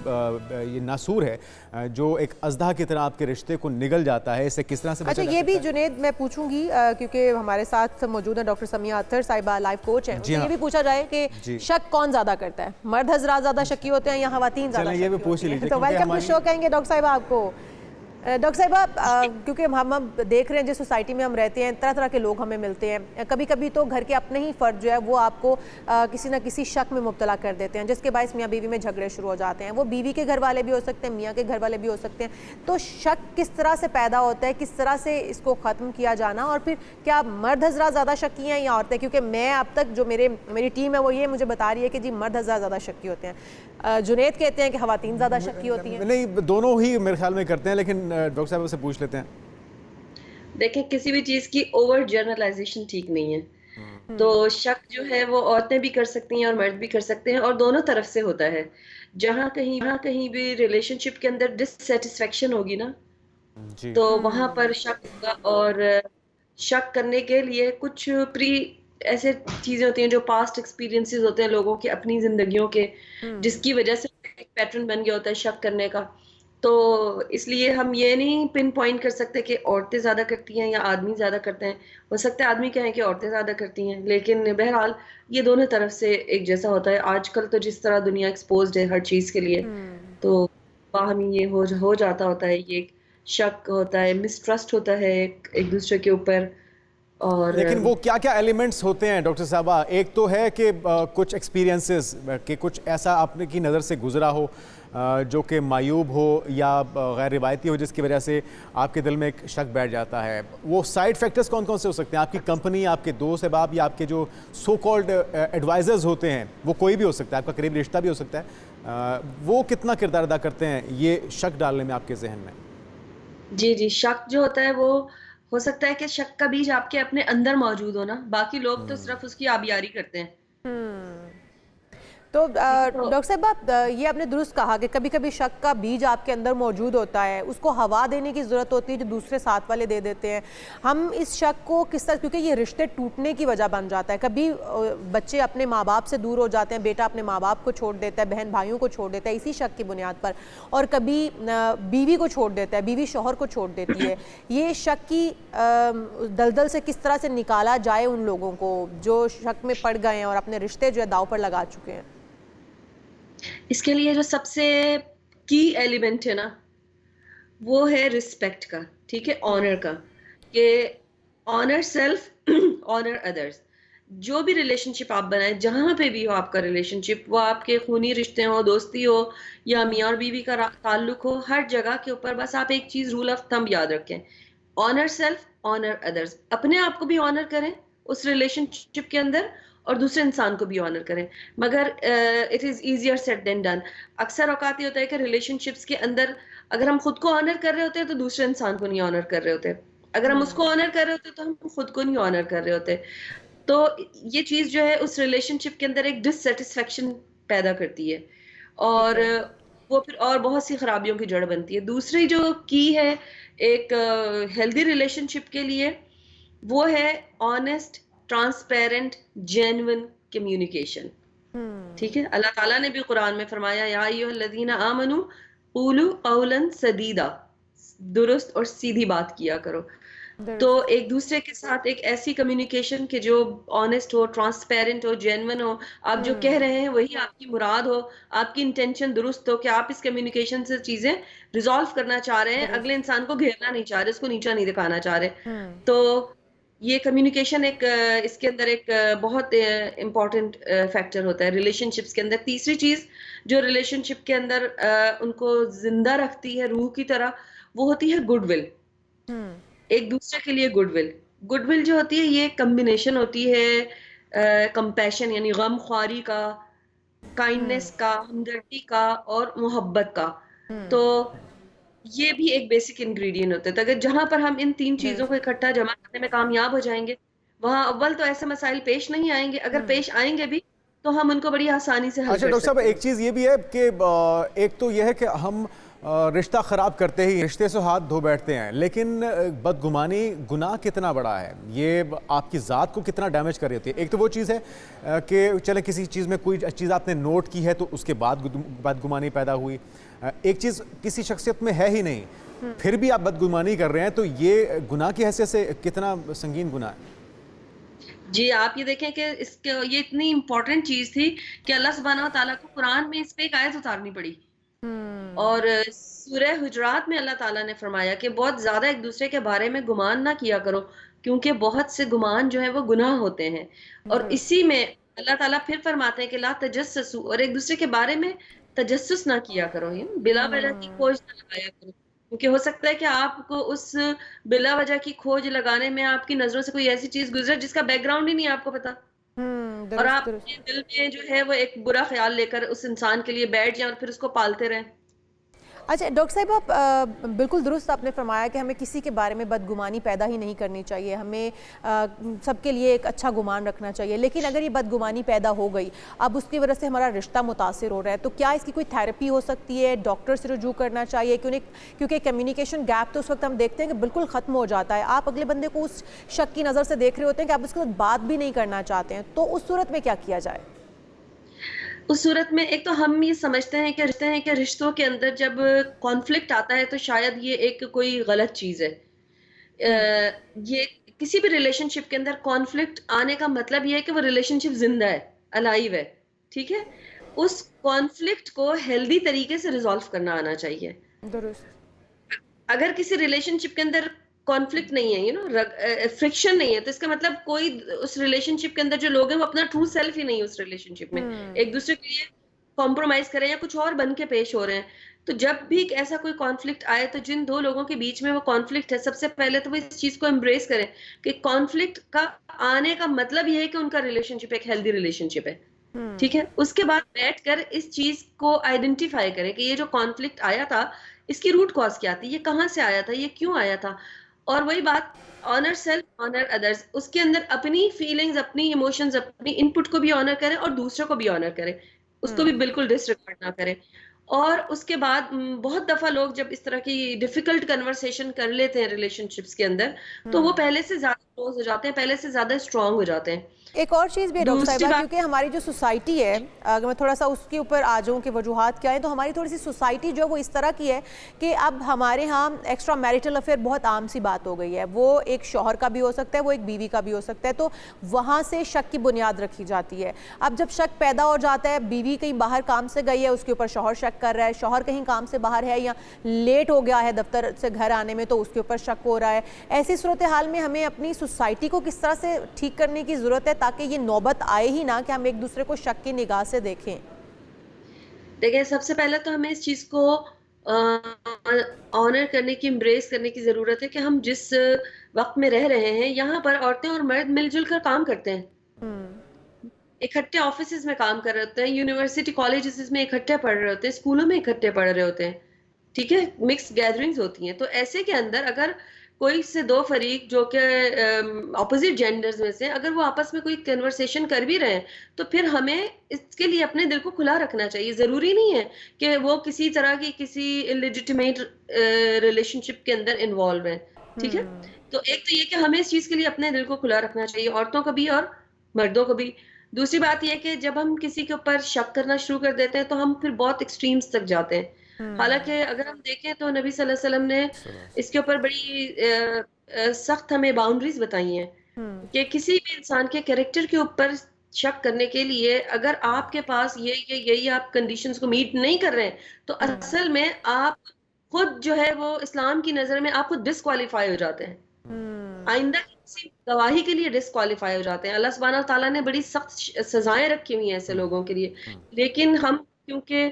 ये नासूर है जो एक अज़दा की तरह आपके रिश्ते को निगल जाता है, इससे किस तरह से अच्छा, ये भी जुनेद मैं पूछूंगी क्योंकि हमारे साथ मौजूद है डॉक्टर समिया अख्तर साहिबा, लाइफ कोच हैं, ये भी पूछा जाए कि शक कौन ज्यादा करता है, मर्द हजरात ज्यादा शकी होते हैं या खवातीन ज्यादा? ये भी पूछ लीजिए। तो वेलकम टू शो कहेंगे डॉक्टर साहिबा आपको। डॉक्टर साहिबा, क्योंकि हम देख रहे हैं जिस सोसाइटी में हम रहते हैं, तरह तरह के लोग हमें मिलते हैं, कभी कभी तो घर के अपने ही फ़र्द जो है वो आपको किसी न किसी शक में मुब्तला कर देते हैं, जिसके बायस मियाँ बीवी में झगड़े शुरू हो जाते हैं। वो बीवी के घर वाले भी हो सकते हैं, मियाँ के घर वाले भी हो सकते हैं। तो शक किस तरह से पैदा होता है, किस तरह से इसको ख़त्म किया जाना, और फिर क्या मर्द हजरा ज़्यादा शक्की हैं या औरतें? क्योंकि मैं अब तक जो मेरी टीम है वो ये मुझे बता रही है कि जी मर्द हजरा ज़्यादा शक्की होते हैं, जुनेद कहते हैं कि खवातीन ज़्यादा शक्की होती हैं। नहीं, दोनों ही मेरे ख्याल में करते हैं, लेकिन डॉक्टर साहब से पूछ लेते हैं। देखें, किसी भी चीज की ओवर जर्नलाइजेशन ठीक नहीं है। तो शक जो है वो औरतें भी कर सकती हैं और मर्द भी कर सकते हैं, और दोनों तरफ से होता है। जहां कहीं भी रिलेशनशिप के अंदर डिससेटिस्फेक्शन होगी ना, जी। तो वहां पर शक होगा। और शक करने के लिए कुछ प्री ऐसे चीजें होती हैं जो पास्ट एक्सपीरियंसेस होते हैं लोगों के अपनी जिंदगियों के, जिसकी वजह से एक पैटर्न बन गया होता है शक करने का। तो इसलिए हम ये नहीं पिन पॉइंट कर सकते कि औरतें ज्यादा करती हैं या आदमी ज्यादा करते हैं। हो सकता है आदमी कहें कि औरतें ज्यादा करती हैं, लेकिन बहरहाल ये दोनों तरफ से एक जैसा होता है। आजकल तो जिस तरह दुनिया एक्सपोज्ड है हर चीज के लिए, तो बाहमी ये हो जाता होता है, ये शक होता है, मिसट्रस्ट होता है एक दूसरे के ऊपर। और लेकिन वो क्या क्या एलिमेंट्स होते हैं डॉक्टर साहबा? एक तो है कि कुछ एक्सपीरियंसेस कि कुछ ऐसा आपने की नज़र से गुजरा हो जो कि मायूब हो या गैर रिवायती हो, जिसकी वजह से आपके दिल में एक शक बैठ जाता है। वो साइड फैक्टर्स कौन कौन से हो सकते हैं? आपकी कंपनी, आपके दोस्त अहबाब, या आपके जो सो कॉल्ड एडवाइज़र्स होते हैं, वो कोई भी हो सकता है, आपका करीबी रिश्ता भी हो सकता है। वो कितना किरदार अदा करते हैं ये शक डालने में आपके जहन में? जी, शक जो होता है वो हो सकता है कि शक का बीज आपके अपने अंदर मौजूद हो ना, बाकी लोग तो सिर्फ उसकी आबियारी करते हैं। तो तो डॉक्टर साहब, आप ये आपने दुरुस्त कहा कि कभी कभी शक का बीज आपके अंदर मौजूद होता है, उसको हवा देने की ज़रूरत होती है जो दूसरे साथ वाले दे देते हैं। हम इस शक को किस तरह, क्योंकि ये रिश्ते टूटने की वजह बन जाता है। कभी बच्चे अपने माँ बाप से दूर हो जाते हैं, बेटा अपने माँ बाप को छोड़ देता है, बहन भाइयों को छोड़ देता है इसी शक की बुनियाद पर, और कभी बीवी को छोड़ देता है, बीवी शौहर को छोड़ देती है। ये शक की दलदल से किस तरह से निकाला जाए उन लोगों को जो शक में पड़ गए हैं और अपने रिश्ते जो है दांव पर लगा चुके हैं? इसके लिए जो सबसे की एलिमेंट है ना, वो है रिस्पेक्ट का, ठीक है, ऑनर का। कि ऑनर सेल्फ, ऑनर अदर्स। जो भी रिलेशनशिप आप बनाए, जहां पे भी हो आपका रिलेशनशिप, वो आपके खूनी रिश्ते हो, दोस्ती हो, या मियाँ और बीवी का ताल्लुक हो, हर जगह के ऊपर बस आप एक चीज रूल ऑफ थंब याद रखें, ऑनर सेल्फ, ऑनर अदर्स। अपने आप को भी ऑनर करें उस रिलेशनशिप के अंदर, और दूसरे इंसान को भी ऑनर करें। मगर it is easier said than done. अक्सर औकात ये होता है कि रिलेशनशिप्स के अंदर अगर हम खुद को ऑनर कर रहे होते हैं तो दूसरे इंसान को नहीं ऑनर कर रहे होते, अगर हम उसको ऑनर कर रहे होते तो हम खुद को नहीं ऑनर कर रहे होते। तो ये चीज जो है उस रिलेशनशिप के अंदर एक डिससेटिस्फेक्शन पैदा करती है, और वो फिर और बहुत सी खराबियों की जड़ बनती है। दूसरी जो की है एक हेल्दी रिलेशनशिप के लिए, वो है ऑनेस्ट, ट्रांसपेरेंट, जेन्युइन कम्युनिकेशन। ठीक है, अल्लाह ताला ने भी कुरान में फरमाया, या अय्युहल्लज़ीना आमनू क़ूलू क़ौलन सदीदा, दुरुस्त और सीधी बात किया करो। तो एक दूसरे के साथ एक ऐसी कम्युनिकेशन के जो ऑनेस्ट हो, ट्रांसपेरेंट हो, जेन्युइन हो, आप जो कह रहे हैं वही आपकी मुराद हो, आपकी इंटेंशन दुरुस्त हो, कि आप इस कम्युनिकेशन से चीजें रिजॉल्व करना चाह रहे हैं, अगले इंसान को घेरना नहीं चाह रहे, उसको नीचा नहीं दिखाना चाह रहे। तो ये कम्युनिकेशन एक इसके अंदर एक बहुत इम्पोर्टेंट फैक्टर होता है रिलेशनशिप्स के अंदर। तीसरी चीज जो रिलेशनशिप के अंदर उनको जिंदा रखती है रूह की तरह, वो होती है गुडविल। एक दूसरे के लिए गुडविल। गुडविल जो होती है ये कम्बिनेशन होती है कंपैशन यानी गम ख्वारी का, काइंडनेस का, हमदर्दी का और मोहब्बत का। तो ये भी एक बेसिक इंग्रेडिएंट होता है। तो अगर जहां पर हम इन तीन चीजों को इकट्ठा जमा करने में कामयाब हो जाएंगे, वहां अव्वल तो ऐसे मसाइल पेश नहीं आएंगे, अगर पेश आएंगे भी तो हम उनको बड़ी आसानी से हल अच्छा कर डॉक्टर साहब, सकते हैं। एक चीज़ ये भी है कि एक तो यह है कि हम रिश्ता ख़राब करते ही रिश्ते से हाथ धो बैठते हैं, लेकिन बदगुमानी गुनाह कितना बड़ा है, ये आपकी ज़ात को कितना डैमेज कर रही होती है। एक तो वो चीज़ है कि चले किसी चीज़ में कोई चीज़ आपने नोट की है तो उसके बाद बदगुमानी पैदा हुई, एक चीज़ किसी शख्सियत में है ही नहीं, फिर भी आप बदगुमानी कर रहे हैं, तो ये गुनाह की हैसियत से कितना संगीन गुनाह है। जी, आप ये देखें कि इसके ये इतनी इम्पोर्टेंट चीज थी कि अल्लाह सुब्हानहू व तआला को कुरान में इस पे एक आयत उतारनी पड़ी। और सूरह हुजरात में अल्लाह ताला ने फरमाया कि बहुत ज्यादा एक दूसरे के बारे में गुमान ना किया करो, क्योंकि बहुत से गुमान जो है वो गुनाह होते हैं। और इसी में अल्लाह ताला फिर फरमाते हैं कि ला तजस्ससु, और एक दूसरे के बारे में तजस्सुस ना किया करो, बिला वजह की खोज ना लगाया करो, क्योंकि हो सकता है कि आपको उस बिला वजह की खोज लगाने में आपकी नजरों से कोई ऐसी चीज गुजरे जिसका बैकग्राउंड ही नहीं आपको पता, और आप अपने दिल में जो है वो एक बुरा ख्याल लेकर उस इंसान के लिए बैठ जाएं और फिर उसको पालते रहें। अच्छा डॉक्टर साहिब, आप बिल्कुल दुरुस्त आपने फरमाया कि हमें किसी के बारे में बदगुमानी पैदा ही नहीं करनी चाहिए, हमें सबके लिए एक अच्छा गुमान रखना चाहिए। लेकिन अगर ये बदगुमानी पैदा हो गई, अब उसकी वजह से हमारा रिश्ता मुतासिर हो रहा है, तो क्या इसकी कोई थेरेपी हो सकती है? डॉक्टर से रुजू करना चाहिए? क्योंकि कम्युनिकेशन गैप तो उस वक्त हम देखते हैं कि बिल्कुल ख़त्म हो जाता है। आप अगले बंदे को उस शक की नज़र से देख रहे होते हैं कि आप उसके साथ बात भी नहीं करना चाहते हैं, तो उस सूरत में क्या किया जाए? उस सूरत में एक तो हम ये समझते हैं कि रिश्तों के अंदर जब कॉन्फ्लिक्ट आता है तो शायद ये एक कोई गलत चीज़ है। ये किसी भी रिलेशनशिप के अंदर कॉन्फ्लिक्ट आने का मतलब ये है कि वो रिलेशनशिप जिंदा है, अलाइव है, ठीक है? उस कॉन्फ्लिक्ट को हेल्दी तरीके से रिजॉल्व करना आना चाहिए। दुरुस्त। अगर किसी रिलेशनशिप के अंदर कॉन्फ्लिक्ट नहीं है, फ्रिक्शन नहीं है, तो इसका मतलब कोई उस रिलेशनशिप के अंदर जो लोग हैं वो अपना ट्रू सेल्फ ही नहीं है उस रिलेशनशिप में, एक दूसरे के लिए कॉम्प्रोमाइज कर रहे हैं या कुछ और बन के पेश हो रहे हैं। तो जब भी ऐसा कोई कॉन्फ्लिक्ट आए तो जिन दो लोगों के बीच में वो कॉन्फ्लिक्ट है, सबसे पहले तो वो इस चीज को एम्ब्रेस करें कि कॉन्फ्लिक्ट का आने का मतलब ये है कि उनका रिलेशनशिप एक हेल्दी रिलेशनशिप है, ठीक है? उसके बाद बैठकर इस चीज को आइडेंटिफाई करें कि ये जो कॉन्फ्लिक्ट आया था इसकी रूट कॉज क्या थी, ये कहाँ से आया था, ये क्यों आया था। और वही बात, ऑनर सेल्फ ऑनर अदर्स, उसके अंदर अपनी फीलिंग्स, अपनी इमोशंस, अपनी इनपुट को भी ऑनर करें और दूसरों को भी ऑनर करें, उसको भी बिल्कुल डिसरिगार्ड ना करें। और उसके बाद बहुत दफा लोग जब इस तरह की डिफिकल्ट कन्वर्सेशन कर लेते हैं रिलेशनशिप्स के अंदर, तो वो पहले से ज्यादा क्लोज हो जाते हैं, पहले से ज्यादा स्ट्रांग हो जाते हैं। एक और चीज़ भी है डॉक्टर साहिबा, क्योंकि हमारी जो सोसाइटी है, अगर मैं थोड़ा सा उसके ऊपर आ जाऊँ कि वजूहात क्या है, तो हमारी थोड़ी सी सोसाइटी जो है वो इस तरह की है कि अब हमारे यहाँ एक्स्ट्रा मैरिटल अफेयर बहुत आम सी बात हो गई है। वो एक शौहर का भी हो सकता है, वो एक बीवी का भी हो सकता है, तो वहाँ से शक की बुनियाद रखी जाती है। अब जब शक पैदा हो जाता है, बीवी कहीं बाहर काम से गई है, उसके ऊपर शौहर शक कर रहा है, शौहर कहीं काम से बाहर है या लेट हो गया है दफ्तर से घर आने में, तो उसके ऊपर शक हो रहा है। ऐसी सूरत हाल में हमें अपनी सोसाइटी को किस तरह से ठीक करने की ज़रूरत है ताकि ये नौबत आए ही ना कि हम एक दूसरे को शक की निगाह से देखें? देखिए, सबसे पहले तो हमें इस चीज को ऑनर करने की, एम्ब्रेस करने की जरूरत है कि हम जिस वक्त में रह रहे हैं, यहाँ पर औरतें और मर्द मिलजुल कर काम करते हैं, इकट्ठे ऑफिसेज में काम कर रहे होते हैं, यूनिवर्सिटी कॉलेजेस में इकट्ठे पढ़ रहे होते हैं, स्कूलों में इकट्ठे पढ़ रहे होते हैं, ठीक है? मिक्स गैदरिंग्स होती हैं। तो ऐसे के अंदर अगर कोई से दो फरीक जो कि ऑपोजिट जेंडर्स में से अगर वो आपस में कोई कन्वर्सेशन कर भी रहे हैं, तो फिर हमें इसके लिए अपने दिल को खुला रखना चाहिए। जरूरी नहीं है कि वो किसी तरह की किसी इलेजिटिमेट रिलेशनशिप के अंदर इन्वॉल्व है, ठीक है? तो एक तो ये कि हमें इस चीज के लिए अपने दिल को खुला रखना चाहिए, औरतों को भी और मर्दों को भी। दूसरी बात यह कि जब हम किसी के ऊपर शक करना शुरू कर देते हैं तो हम फिर बहुत एक्सट्रीम्स तक जाते हैं। हालांकि अगर हम देखें तो नबी सल्लल्लाहु अलैहि वसल्लम ने इसके ऊपर बड़ी सख्त हमें बाउंड्रीज बताई हैं कि किसी भी इंसान के कैरेक्टर के ऊपर शक करने के लिए अगर आपके पास यही आप कंडीशंस को मीट नहीं कर रहे हैं, तो असल में आप खुद जो है वो इस्लाम की नजर में आप खुद डिस्क्वालीफाई हो जाते हैं, आइंदा किसी गवाही के लिए डिस्क्वालीफाई हो जाते हैं। अल्लाह सुब्हानहू ताला ने बड़ी सख्त सजाएं रखी हुई हैं ऐसे लोगों के लिए, लेकिन हम क्योंकि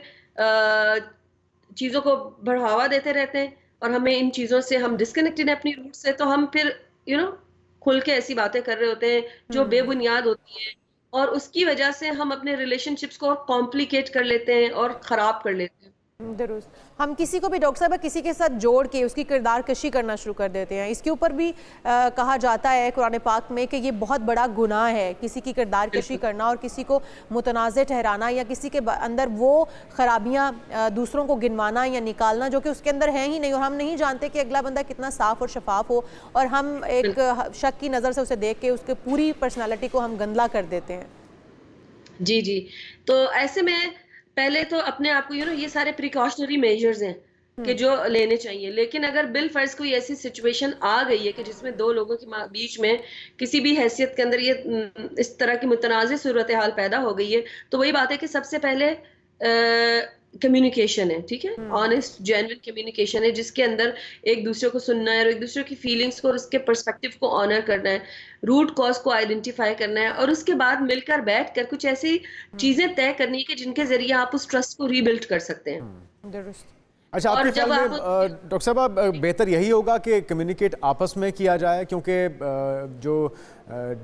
चीजों को बढ़ावा देते रहते हैं और हमें इन चीजों से हम डिस्कनेक्टेड है अपनी रूट से, तो हम फिर खुल के ऐसी बातें कर रहे होते हैं जो बेबुनियाद होती हैं, और उसकी वजह से हम अपने रिलेशनशिप्स को और कॉम्प्लिकेट कर लेते हैं और खराब कर लेते हैं। दुरुस्त। हम किसी को भी डॉक्टर साहब किसी के साथ जोड़ के उसकी किरदार कशी करना शुरू कर देते हैं। इसके ऊपर भी कहा जाता है कुरान पाक में कि ये बहुत बड़ा गुनाह है किसी की किरदार कशी करना और किसी को मुतनाज़ ठहराना या किसी के अंदर वो खराबियाँ दूसरों को गिनवाना या निकालना जो कि उसके अंदर है ही नहीं, और हम नहीं जानते कि अगला बंदा कितना साफ़ और शफाफ हो, और हम एक शक की नज़र से उसे देख के उसके पूरी पर्सनैलिटी को हम गंदला कर देते हैं। जी जी, तो ऐसे में पहले तो अपने आप को ये सारे प्रिकॉशनरी मेजर्स हैं कि जो लेने चाहिए, लेकिन अगर बिल फर्ज कोई ऐसी सिचुएशन आ गई है कि जिसमें दो लोगों के बीच में किसी भी हैसियत के अंदर ये इस तरह की मुतनाज़ सूरत हाल पैदा हो गई है, तो वही बात है कि सबसे पहले कम्युनिकेशन है, ठीक है? ऑनेस्ट जेन्युइन कम्युनिकेशन है जिसके अंदर एक दूसरे को सुनना है और एक दूसरे की फीलिंग्स को और उसके पर्सपेक्टिव को ऑनर करना है, रूट कॉज को आइडेंटिफाई करना है, और उसके बाद मिलकर बैठकर कुछ ऐसी चीजें तय करनी है कि जिनके जरिए आप उस ट्रस्ट को रीबिल्ड कर सकते हैं। दुरुस्त। अच्छा, और आपके जब ख्याल में डॉक्टर साहब बेहतर यही होगा कि कम्युनिकेट आपस में किया जाए, क्योंकि जो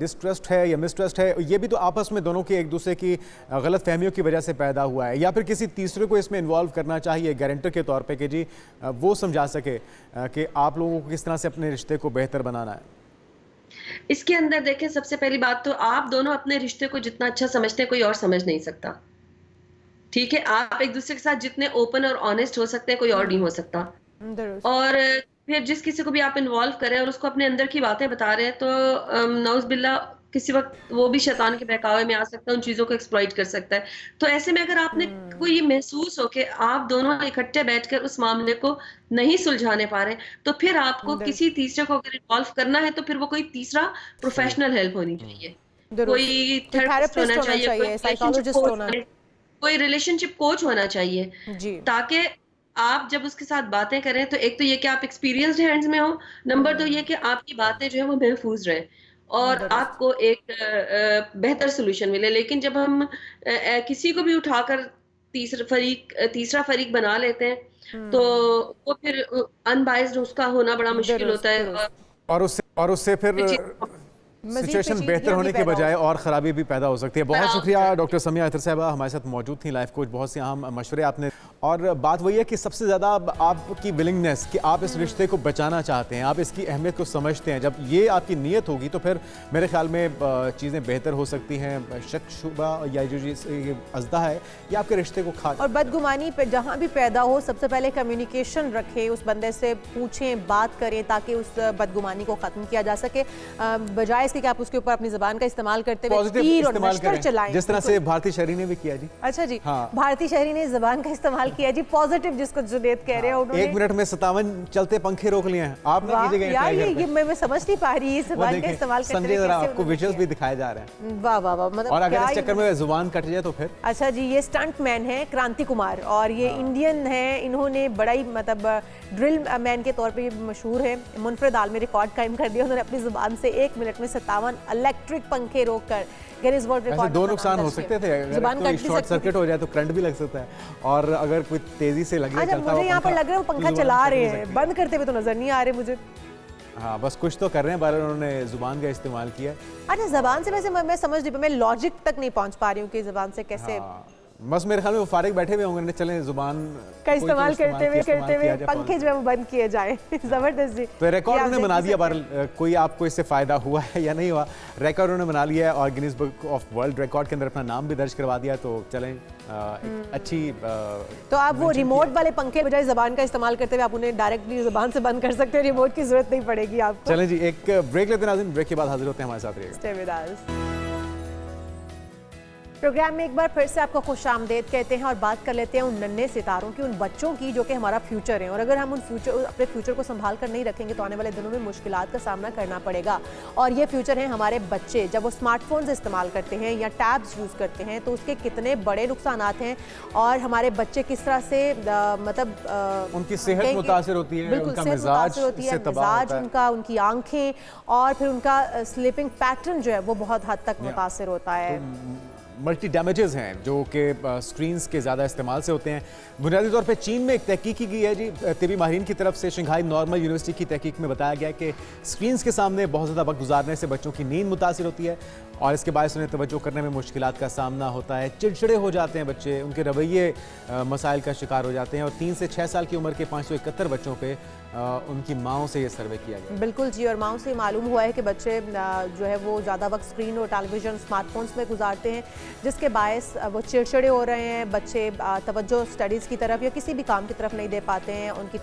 डिस्ट्रस्ट है या मिसट्रस्ट है ये भी तो आपस में दोनों की एक दूसरे की गलत फहमियों की वजह से पैदा हुआ है, या फिर किसी तीसरे को इसमें इन्वॉल्व करना चाहिए गारंटर के तौर पे कि जी वो समझा सके कि आप लोगों को किस तरह से अपने रिश्ते को बेहतर बनाना है। इसके अंदर देखें, सबसे पहली बात तो आप दोनों अपने रिश्ते को जितना अच्छा समझते हैं कोई और समझ नहीं सकता। ठीक है, आप एक दूसरे के साथ जितने ओपन और ऑनेस्ट हो सकते हैं कोई और नहीं हो सकता। और फिर जिस किसी को भी आप इन्वॉल्व करें और उसको अपने अंदर की बातें बता रहे हैं तो नौज बिल्ला किसी वक्त वो भी शैतान के बहकावे में आ सकता है, उन चीजों को एक्सप्लॉइट कर सकता है। तो ऐसे में अगर आपने कोई ये महसूस हो कि आप दोनों इकट्ठे बैठकर उस मामले को नहीं सुलझाने पा रहे, तो फिर आपको किसी तीसरे को अगर इन्वॉल्व करना है तो फिर वो कोई तीसरा प्रोफेशनल हेल्प होनी चाहिए, कोई थेरेपिस्ट होना चाहिए, कोई रिलेशनशिप कोच होना चाहिए, ताकि आप जब उसके साथ बातें करें तो एक तो ये कि आप एक्सपीरियंस्ड हैंड्स में हो, नंबर 2 ये कि आपकी बातें जो है वो महफूज रहे और आपको एक बेहतर सोल्यूशन मिले। लेकिन जब हम किसी को भी उठाकर तीसरा फरीक बना लेते हैं तो वो फिर अनबाइज्ड उसका होना बड़ा मुश्किल होता है और उससे फिर सिचुएशन बेहतर होने के बजाय और ख़राबी भी पैदा हो सकती है। बहुत शुक्रिया डॉक्टर समिया अख्तर साहिबा हमारे साथ मौजूद थी, लाइफ कोच, बहुत से अहम मशवरे आपने। और बात वही है कि सबसे ज़्यादा आपकी विलिंगनेस कि आप इस रिश्ते को बचाना चाहते हैं, आप इसकी अहमियत को समझते हैं, जब ये आपकी नीयत होगी तो फिर मेरे ख्याल में चीज़ें बेहतर हो सकती हैं। शक शुबा या जो अज़दा है ये आपके रिश्ते को खा और बदगुमानी पे जहाँ भी पैदा हो सबसे पहले कम्युनिकेशन रखें, उस बंदे से पूछें, बात करें ताकि उस बदगुमानी को ख़त्म किया जा सके, बजाय इसके कि आप उसके ऊपर अपनी ज़बान का इस्तेमाल करते हुए तीर और नश्तर चलाएं, जिस तरह से भारती शहरी ने भी किया जी। अच्छा जी, हाँ। भारती शहरी ने ज़बान का इस्तेमाल किया जी, पॉजिटिव जिसको जुनेद कह रहे हैं उन्होंने 1 मिनट में 57 चलते पंखे रोक लिए हैं। आप ना कीजिएगा यार, ये मैं समझ नहीं पा रही ज़बान का इस्तेमाल करते हुए, आपको विजुअल्स भी दिखाए जा रहे हैं। वाह वाह वाह, मतलब और अगर इस चक्कर में ज़ुबान कट जाए तो फिर। अच्छा जी, ये स्टंट मैन है क्रांति कुमार और ये इंडियन है, इन्होंने बड़ा ही मतलब ड्रिल मैन के तौर पे मशहूर है, मुनफरद आलमी रिकॉर्ड कायम कर दिया उन्होंने अपनी ज़ुबान से 1 मिनट में 57 इलेक्ट्रिक पंखे रोककर गिनीज वर्ल्ड रिकॉर्ड। दो नुकसान हो सकते थे, अगर कोई शॉर्ट सर्किट हो जाए तो करंट भी लग सकता है, और अगर कोई तेजी से लगे चलता मुझे यहाँ पर लग रहा है वो पंखा चला रहे हैं, बंद करते हुए तो नजर नहीं आ रहे मुझे। हाँ, बस कुछ तो कर रहे हैं, बार उन्होंने जुबान का इस्तेमाल किया। अच्छा, जबान से वैसे मैं समझ नहीं, मैं लॉजिक तक नहीं पहुंच पा रही हूँ कि जबान से कैसे। बस मेरे ख्याल में वो फारिग बैठे हुए होंगे, चलें जुबान का इस्तेमाल करते हुए पंखे जो है वो बंद किए जाए। जबरदस्त जी। तो रिकॉर्ड उन्होंने बना दिया, पर कोई आपको इससे फायदा हुआ है या नहीं हुआ, रिकॉर्ड उन्होंने बना लिया है और Guinness book of world record के अंदर अपना नाम भी दर्ज करवा दिया। तो चलें अच्छी तो आप वो रिमोट वाले पंखे बजाय जबान का इस्तेमाल करते हुए आप उन्हें डायरेक्टली जबान से बंद कर सकते हैं, रिमोट की जरूरत नहीं पड़ेगी आपको। चलें जी, एक ब्रेक लेते हैं नाज़रीन, ब्रेक के बाद हाजिर होते हैं, हमारे साथ रहिएगा। Stay with us. प्रोग्राम में एक बार फिर से आपको खुशामदीद कहते हैं और बात कर लेते हैं उन नन्हे सितारों की, उन बच्चों की जो कि हमारा फ्यूचर है, और अगर हम अपने फ्यूचर को संभाल कर नहीं रखेंगे तो आने वाले दिनों में मुश्किलात का सामना करना पड़ेगा। और ये फ्यूचर है हमारे बच्चे। जब वो स्मार्टफोन्स इस्तेमाल करते हैं या टैब्स यूज़ करते हैं तो उसके कितने बड़े नुकसानात हैं और हमारे बच्चे किस तरह से मतलब उनकी सेहत मुतासिर होती है, बिल्कुल सेहत मुतासिर होती है, मिजाज उनका, उनकी आंखें और फिर उनका स्लीपिंग पैटर्न जो है वो बहुत हद तक मुतासिर होता है। मल्टी डैमेजेस हैं जो कि स्क्रीन्स के ज़्यादा इस्तेमाल से होते हैं। बुनियादी तौर पे चीन में एक तहकीक की गई है जी, तिबी माहिरीन की तरफ से शंघाई नॉर्मल यूनिवर्सिटी की तहकीक में बताया गया कि स्क्रीन्स के सामने बहुत ज़्यादा वक्त गुजारने से बच्चों की नींद मुतासिर होती है और इसके बायस उन्हें तवज्जो करने में मुश्किलात का सामना होता है, चिड़चिड़े हो जाते हैं बच्चे, उनके रवैये मसाइल का शिकार हो जाते हैं। और 3 से 6 साल की उम्र के 571 बच्चों पे उनकी माओं से ये सर्वे किया गया। बिल्कुल जी, और माओं से मालूम हुआ है कि बच्चे जो है वो ज़्यादा वक्त स्क्रीन और टेलीविज़न स्मार्टफोन्स में गुजारते हैं, जिसके बायस वो चिड़चिड़े हो रहे हैं, बच्चे तवज्जो स्टडीज़ की तरफ या किसी भी काम की तरफ नहीं दे पाते हैं, उनकी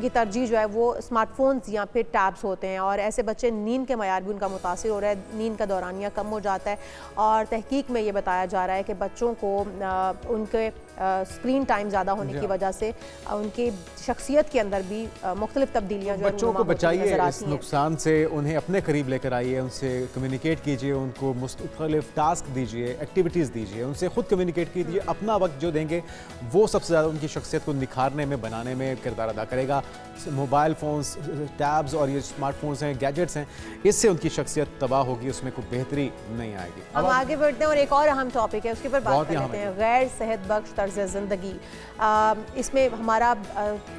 तरजीह जो है वो स्मार्टफोन्स या फिर टैब्स होते हैं और ऐसे बच्चे नींद के मयार भी उनका मुतासिर हो रहा है, नींद का दौरानिया कम हो जाता है। और तहकीक में ये बताया जा रहा है कि बच्चों को उनके स्क्रीन टाइम ज़्यादा होने की वजह से उनकी शख्सियत के अंदर भी मुख्तलिफ तब्दीलियाँ जो बच्चों को बचाइए इस नुकसान से, उन्हें अपने करीब लेकर आइए, उनसे कम्युनिकेट कीजिए, उनको मुख्तलिफ टास्क दीजिए, एक्टिविटीज़ दीजिए, उनसे खुद कम्युनिकेट कीजिए। अपना वक्त जो देंगे वो सबसे ज़्यादा उनकी शख्सियत को निखारने में, बनाने में किरदार अदा करेगा। मोबाइल फ़ोन्स, टैब्स और ये स्मार्टफोन्स हैं, गैजेट्स हैं, इससे उनकी शख्सियत तबाह होगी, उसमें कोई बेहतरी नहीं आएगी। हम आगे बढ़ते हैं और एक और अहम टॉपिक है उसके ऊपर बात बहुत कर ही अहम लेते है। हैं, गैर सेहत बख्श तर्ज ज़िंदगी। इसमें हमारा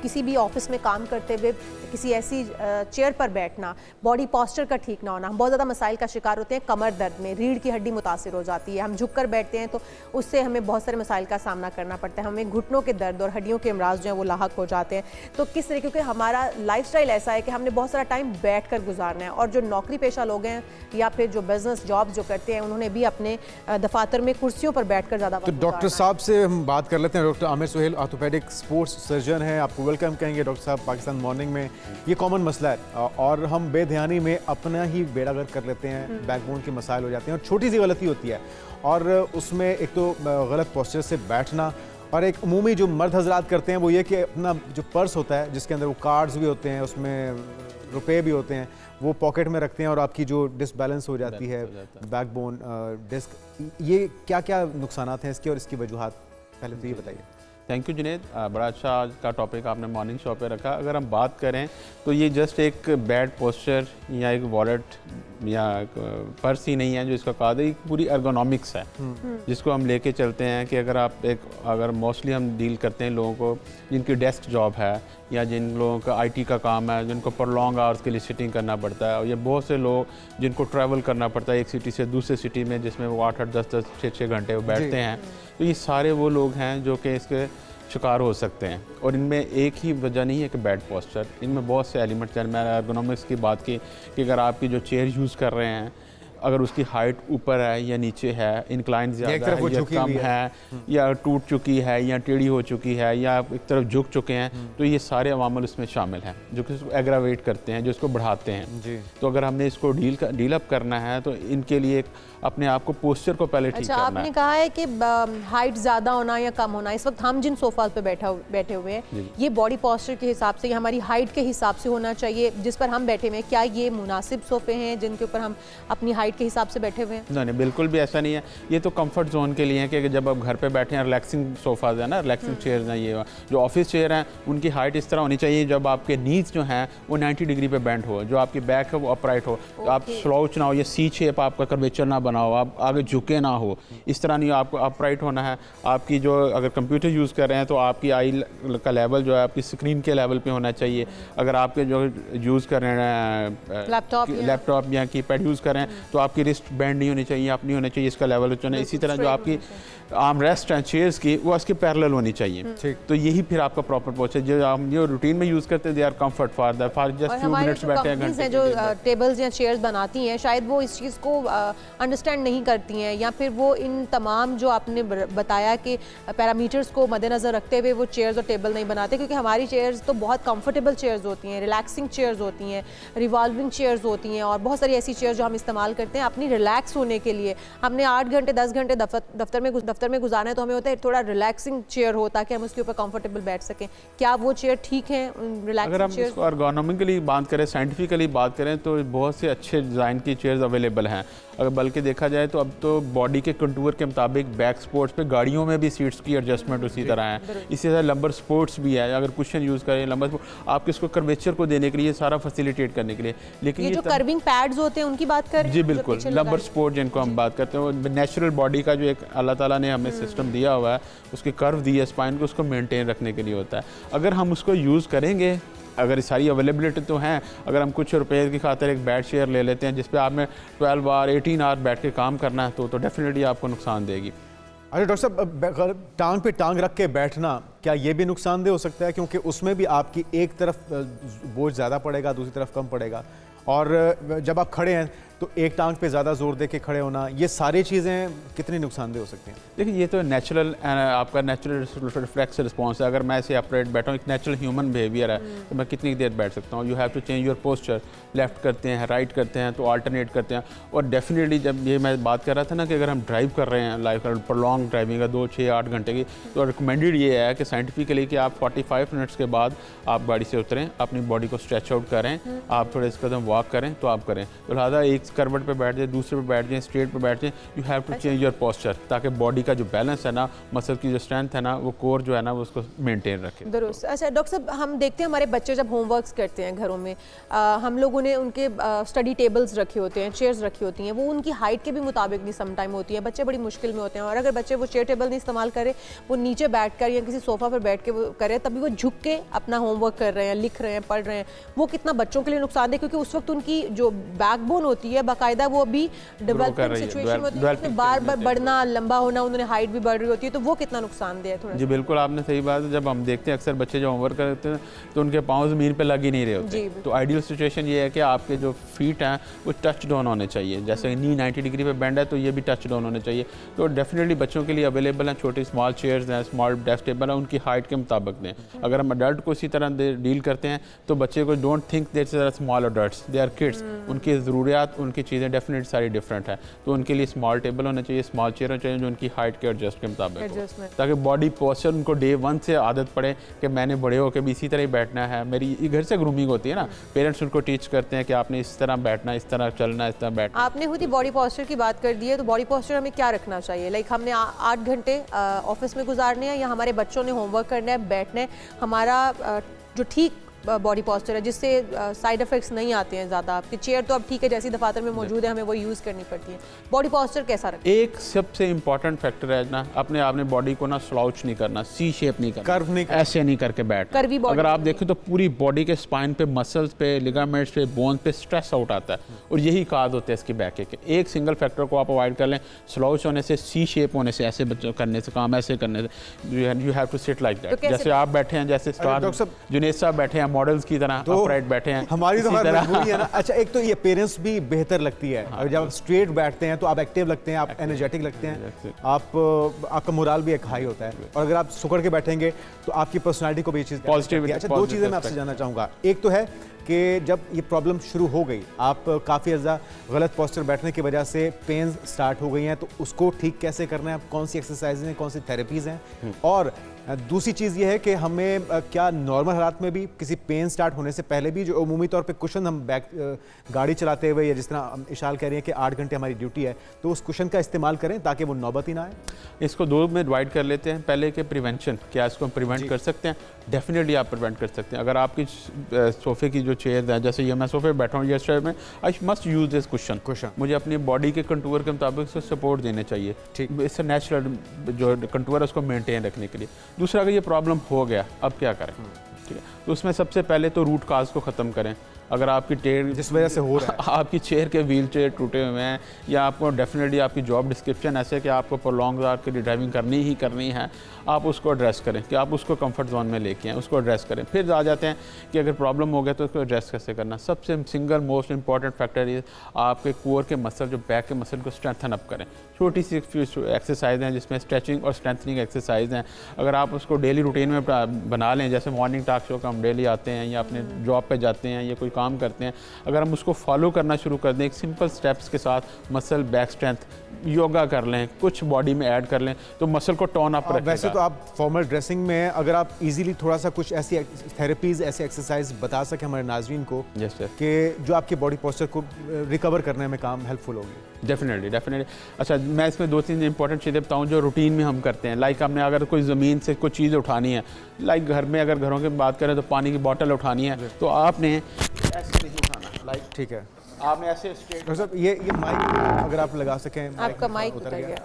किसी भी ऑफिस में काम करते हुए किसी ऐसी चेयर पर बैठना, बॉडी पोस्चर का ठीक ना होना, हम बहुत ज़्यादा मसाइल का शिकार होते हैं। कमर दर्द में रीढ़ की हड्डी मुतासिर हो जाती है, हम झुक कर बैठते हैं तो उससे हमें बहुत सारे मसाइल का सामना करना पड़ता है, हमें घुटनों के दर्द और हड्डियों के अमराज जो हैं वो लाहक हो जाते हैं। तो किस तरह, क्योंकि हमारा लाइफस्टाइल ऐसा है कि हमने बहुत सारा टाइम बैठ कर गुजारना है, और जो नौकरी पेशा लोग हैं या फिर जो बिजनेस जॉब जो करते हैं उन्होंने भी अपने दफातर में कुर्सियों पर बैठ कर ज़्यादा तो डॉक्टर साहब से हम बात कर लेते हैं। Doctor Aamir Suhail orthopaedic sports surgeon हैं, आपको वेलकम कहेंगे डॉक्टर साहब पाकिस्तान मॉर्निंग में। ये कॉमन मसला है और हम बेध्यानी में अपना ही बेड़ा गर्क कर लेते हैं, बैकबोन के मसाइल हो जाते हैं और छोटी सी गलती होती है और उसमें एक तो गलत पोस्चर से बैठना, और एक अमूमी जो मर्द हजरात करते हैं वो ये कि अपना जो पर्स होता है जिसके अंदर वो कार्ड्स भी होते हैं, उसमें रुपए भी होते हैं, वो पॉकेट में रखते हैं और आपकी जो डिसबैलेंस हो जाती है बैकबोन डिस्क। ये क्या क्या नुकसानात हैं इसके और इसकी वजूहात, पहले तो ये बताइए। थैंक यू जुनैद, बड़ा अच्छा आज का टॉपिक आपने मॉर्निंग शो पे रखा। अगर हम बात करें तो ये जस्ट एक बैड पोस्चर या एक वॉलेट या पर्स ही नहीं है जो इसका काज है, एक पूरी एर्गोनॉमिक्स है जिसको हम लेके चलते हैं कि अगर मोस्टली हम डील करते हैं लोगों को जिनकी डेस्क जॉब है या जिन लोगों का आईटी का काम है, जिनको प्रॉन्ग आवर्स के लिए सिटिंग करना पड़ता है, और ये बहुत से लोग जिनको ट्रैवल करना पड़ता है एक सिटी से दूसरे सिटी में, जिसमें वो 8-8, 10-10, 6-6 घंटे वो बैठते हैं। तो ये सारे वो लोग हैं जो कि इसके शिकार हो सकते हैं, और इनमें एक ही वजह नहीं है कि बैड पोस्चर, इनमें बहुत से एलिमेंट्स हैं। मैंने एर्गोनॉमिक्स की बात की कि अगर आपकी जो चेयर यूज़ कर रहे हैं अगर उसकी हाइट ऊपर है या नीचे है, इंक्लाइन ज़्यादा है या कम है, या टूट चुकी है या टेढ़ी हो चुकी है या एक तरफ झुक चुके हैं, तो ये सारे अवामल उसमें शामिल हैं जो कि इसको एग्रावेट करते हैं, जो इसको बढ़ाते हैं। तो अगर हमने इसको डील अप करना है तो इनके लिए अपने आप को पोस्चर को पहले ठीक करना है। आपने कहा है कि हाइट ज़्यादा होना या कम होना, इस वक्त हम जिन सोफा पे बैठे हुए हैं ये बॉडी पोस्चर के हिसाब से या हमारी हाइट के हिसाब से होना चाहिए जिस पर हम बैठे हुए हैं। क्या ये मुनासिब सोफे हैं जिनके ऊपर हम अपनी हाइट के हिसाब से बैठे हुए हैं? नहीं, बिल्कुल भी ऐसा नहीं है। ये तो कंफर्ट जोन के लिए है कि जब आप घर पे बैठे हैं, रिलैक्सिंग सोफाज है ना, रिलैक्सिंग चेयर्स हैं। ये जो ऑफिस चेयर हैं उनकी हाइट इस तरह होनी चाहिए जब आपके नीज जो हैं वो 90 डिग्री पे बेंड हो, जो आपकी बैक है वो अपराइट हो, तो आप स्लाउच ना हो, ये सी शेप आपका कर्वेचर ना बना हो, आप आगे झुके ना हो, इस तरह नहीं, आपको अपराइट होना है। आपकी जो अगर कंप्यूटर यूज़ कर रहे हैं तो आपकी आई का लेवल जो है आपकी स्क्रीन के लेवल पे होना चाहिए। अगर आपके जो यूज़ कर रहे हैं लैपटॉप या कीपैड यूज़ कर रहे हैं तो आपकी रिस्ट बैंड नहीं होनी चाहिए, आप नहीं होनी चाहिए, इसका लेवल होना चाहिए। इसी तरह जो आपकी आर्म रेस्ट हैं चेयर्स की वो इसके पैरेलल होनी चाहिए। तो यही फिर आपका प्रॉपर पोस्चर जो हम जो रूटीन में यूज़ करते हैं, they are comfort for just few minutes बैठे हैं घंटे जो टेबल्स या चेयर्स बनाती हैं शायद वो इस चीज़ को अंडरस्टैंड नहीं करती हैं, या फिर वो इन तमाम जो आपने बताया कि पैरामीटर्स को मद्देनज़र रखते हुए वो चेयर्स और टेबल नहीं बनाते, क्योंकि हमारी चेयर्स तो बहुत कंफर्टेबल चेयर्स होती हैं, रिलैक्सिंग चेयर्स होती हैं, रिवॉल्विंग चेयर्स होती हैं और बहुत सारी ऐसी चेयर्स जो हम इस्तेमाल करते हैं अपनी रिलैक्स होने के लिए। हमने 8 घंटे 10 घंटे दफ्तर में गुजारना है तो हमें होता है थोड़ा रिलैक्सिंग चेयर हो ताकि हम उसके ऊपर कंफर्टेबल बैठ सकें। क्या वो चेयर ठीक है रिलैक्सिंग अगर हम इसको एर्गोनॉमिकली बात करें, साइंटिफिकली बात करें तो बहुत से अच्छे डिज़ाइन की चेयर्स अवेलेबल हैं। अगर बल्कि देखा जाए तो अब तो बॉडी के कंटूर के मुताबिक बैक स्पोर्ट्स पे गाड़ियों में भी सीट्स की एडजस्टमेंट उसी तरह है। इसी तरह लंबर स्पोर्ट्स भी है, अगर कुशन यूज़ करें लंबर आप किसको कर्वेचर को देने के लिए सारा फैसिलिटेट करने के लिए। लेकिन ये जो कर्विंग पैड्स होते हैं उनकी बात करें जी बिल्कुल, लंबर स्पोर्ट जिनको हम बात करते हैं, वो नेचुरल बॉडी का जो एक अल्लाह ताला ने हमें सिस्टम दिया हुआ है, उसके कर्व दिए स्पाइन को, उसको मेनटेन रखने के लिए होता है। अगर हम उसको यूज़ करेंगे, अगर सारी अवेलेबिलिटी तो हैं, अगर हम कुछ रुपए की खातिर एक बैड चेयर ले लेते हैं जिस पे आपने 12 आवर 18 आवर बैठ के काम करना है तो डेफिनेटली आपको नुकसान देगी। अरे डॉक्टर साहब, टांग पे टांग रख के बैठना क्या ये भी नुकसानदेह हो सकता है? क्योंकि उसमें भी आपकी एक तरफ बोझ ज़्यादा पड़ेगा, दूसरी तरफ कम पड़ेगा, और जब आप खड़े हैं तो एक टांग पे ज़्यादा जोर दे के खड़े होना, ये सारी चीज़ें कितनी नुकसानदेह हो सकती हैं? देखिए, ये तो नेचुरल आपका नेचुरल रिफ्लेक्स रिस्पॉन्स है। अगर मैं ऐसे अपरेट बैठा हूँ, एक नेचुरल ह्यूमन बिहेवियर है, तो मैं कितनी देर बैठ सकता हूँ। You have to change your posture, left करते हैं, राइट करते हैं, तो अल्टरनेट करते हैं। और डेफिनेटली जब ये मैं बात कर रहा था ना कि अगर हम ड्राइव कर रहे हैं, लाइक लॉन्ग ड्राइविंग है 2, 6, 8 घंटे की, तो रिकमेंडेड ये है कि साइंटिफिकली कि आप 45 मिनट्स के बाद आप गाड़ी से उतरें, अपनी बॉडी को स्ट्रेच आउट करें, आप थोड़े इस कदम वॉक करें तो आप करें। तो लिहाजा एक करवट पे बैठ जाए, दूसरे पे बैठ जाए, स्ट्रेट पे बैठ जाए, you have to change your posture, ताकि बॉडी का जो बैलेंस है ना, मसल की जो स्ट्रेंथ है ना, वो कोर जो है ना वो उसको मेंटेन रखे। दुरुस्त। अच्छा डॉक्टर साहब, हम देखते हैं हमारे बच्चे जब होमवर्क्स करते हैं घरों में, हम लोगों ने उनके स्टडी टेबल्स रखे होते हैं, चेयर्स रखी होती हैं, वो उनकी हाइट के भी मुताबिक नहीं सम टाइम होती हैं, बच्चे बड़ी मुश्किल में होते हैं, और अगर बच्चे वो चेयर टेबल नहीं इस्तेमाल करें, वो नीचे बैठ कर या किसी सोफ़ा पर बैठ के वो करें, तभी वो झुक के अपना होमवर्क कर रहे हैं, लिख रहे हैं, पढ़ रहे हैं, वो कितना बच्चों के लिए नुकसानदेह, क्योंकि उस वक्त उनकी जो बैकबोन होती है बाकायदा वो अभी डेवलपिंग सिचुएशन होती है, उसमें बार बार बढ़ना, लंबा होना, उन्होंने हाइट भी बढ़ रही होती है, तो वो कितना नुकसानदेह है थोड़ा। जी बिल्कुल, आपने सही बात है। जब हम देखते हैं अक्सर बच्चे जो होमवर्क करते हैं तो उनके पाँव ज़मीन पे लग ही नहीं रहे होते, तो आइडियल सिचुएशन ये है कि आपके जो फीट हैं वो टच डाउन होने चाहिए, जैसे नी 90 डिग्री पे बेंड है तो ये भी टच डाउन होने चाहिए। तो डेफिनेटली बच्चों के लिए अवेलेबल हैं छोटी स्मॉल चेयर्स हैं, स्मॉल डेस्क टेबल है, उनकी हाइट के मुताबिक दें। अगर हम अडल्ट को इसी तरह डील करते हैं तो बच्चे को don't think that's are small adults, they are kids, उनकी ज़रूरियात, उनकी चीज़ें डेफिनेटली सारी डिफरेंट है, तो उनके लिए स्मॉल टेबल होना चाहिए, स्मॉल चेयर होना चाहिए जो उनकी हाइट के एडजस्ट के मुताबिक हो, ताकि बॉडी पोस्चर उनको डे 1 से आदत पड़े कि मैंने बड़े होकर भी इसी तरह ही बैठना है। मेरी घर से ग्रूमिंग होती है ना, पेरेंट्स उनको टीच करते हैं कि आपने इस तरह बैठना, इस तरह चलना, इस तरह बैठना। आपने खुद ही बॉडी पोस्चर की बात कर दी है, तो बॉडी पोस्चर हमें क्या रखना चाहिए? लाइक हमने 8 घंटे ऑफिस में गुजारने हैं या हमारे बच्चों ने होमवर्क करना है, बैठना है, हमारा जो ठीक बॉडी पोस्चर है जिससे साइड इफेक्ट्स नहीं आते हैं ज़्यादा, आपकी चेयर तो अब ठीक है जैसी दफातर में मौजूद है, हमें वो यूज़ करनी पड़ती है, बॉडी पोस्चर कैसा रखें? एक सबसे इंपॉर्टेंट फैक्टर है ना, आपने बॉडी को ना स्लाउच नहीं करना, सी शेप नहीं करना, कर्व नहीं, ऐसे नहीं करके बैठ। अगर आप देखें तो पूरी बॉडी के स्पाइन पे, मसल्स पे, लिगामेंट्स पे, बोन्स पे स्ट्रेस आउट आता है, और यही काज होते हैं इसकी बैक के। एक सिंगल फैक्टर को आप अवॉइड कर लें, स्लाउच होने से, सी शेप होने से, ऐसे बच्चों करने से, काम ऐसे करने से, you have to sit like that, जैसे आप बैठे हैं, जैसे स्टार जुनैद साहब बैठे हैं मॉडल्स की तरह, अपराइट बैठे हैं, हमारी तो मजबूरी है ना। अच्छा, एक तो ये पेरेंट्स भी बेहतर लगती है, और जब आप स्ट्रेट बैठते हैं तो आप एक्टिव लगते हैं, आप एनर्जेटिक लगते हैं, आपका मोरल भी एक हाई होता है, और अगर आप सुकड़ के बैठेंगे तो आपकी पर्सनालिटी को भी ये चीज़ पॉजिटिव। अच्छा, दो चीज़ें मैं आपसे जानना चाहूँगा। एक तो है कि जब ये प्रॉब्लम शुरू हो गई, आप काफ़ी ज़्यादा गलत पोस्चर बैठने की वजह से पेन स्टार्ट हो गई हैं, तो उसको ठीक कैसे करना है, कौन सी एक्सरसाइज हैं, कौन सी थेरेपीज़ हैं, और दूसरी चीज़ ये है कि हमें क्या नॉर्मल हालात में भी किसी पेन स्टार्ट होने से पहले भी जो उमूमी तौर पे कुशन हम बैक गाड़ी चलाते हुए, या जिस तरह इशाल कह रही है कि 8 घंटे हमारी ड्यूटी है, तो उस कुशन का इस्तेमाल करें ताकि वो नौबत ही ना आए? इसको दो में डिवाइड कर लेते हैं। पहले के प्रिवेंशन, क्या इसको प्रिवेंट कर सकते हैं? डेफिनेटली आप प्रिवेंट कर सकते हैं। अगर आपकी सोफ़े की जो चेयर है, जैसे ये मैं सोफे पे बैठा हूँ, ये चेयर में, I must use this cushion, मुझे अपनी बॉडी के कंटूर के मुताबिक उसको सपोर्ट देने चाहिए, ठीक, इससे नेचुरल जो कंटूर है उसको मेंटेन रखने के लिए। दूसरा, अगर ये प्रॉब्लम हो गया, अब क्या करें? ठीक है, तो उसमें सबसे पहले तो रूट काज को ख़त्म करें। अगर आपकी टेयर जिस वजह से हो रहा है, आपकी चेयर के व्हील चेयर टूटे हुए हैं, या आपको डेफिनेटली आपकी जॉब डिस्क्रिप्शन ऐसे कि आपको प्रोलॉन्ग आवर के लिए ड्राइविंग करनी ही करनी है, आप उसको एड्रेस करें कि आप उसको कंफर्ट जोन में लेके आएँ, उसको एड्रेस करें। फिर आ जाते हैं कि अगर प्रॉब्लम हो गया तो उसको एड्रेस कैसे करना। सबसे सिंगल मोस्ट इंपॉर्टेंट फैक्टर ये आपके कोर के मसल, जो बैक के मसल को स्ट्रेंथन अप करें। छोटी सी एक्सरसाइज हैं जिसमें स्ट्रेचिंग और स्ट्रेंथनिंग एक्सरसाइज हैं, अगर आप उसको डेली रूटीन में बना लें, जैसे मॉर्निंग टॉक शो का हम डेली आते हैं, या अपने जॉब पे जाते हैं, या कोई काम करते हैं, अगर हम उसको फॉलो करना शुरू कर दें एक सिंपल स्टेप्स के साथ, मसल बैक स्ट्रेंथ, योगा कर लें, कुछ बॉडी में ऐड कर लें, तो मसल को टोन अप रखेगा। वैसे तो आप फॉर्मल ड्रेसिंग में अगर आप इजीली थोड़ा सा कुछ ऐसी थेरेपीज, ऐसी एक्सरसाइज बता सकें हमारे नाज़रीन को, कि जो आपके बॉडी पोस्चर को रिकवर करने में काम हेल्पफुल होगी। डेफिनेटली। अच्छा, मैं इसमें 2-3 इंपॉर्टेंट चीज़ें बताऊँ जो रूटीन में हम करते हैं। लाइक हमने अगर कोई ज़मीन से कुछ चीज़ उठानी है, लाइक घर में अगर घरों की बात करें तो पानी की बोतल उठानी है, तो आपने ऐसे नहीं उठाना, लाइक, ठीक है, आपने ऐसे स्ट्रेट। सर ये माइक अगर आप लगा सकें, आपका माइक उतर गया।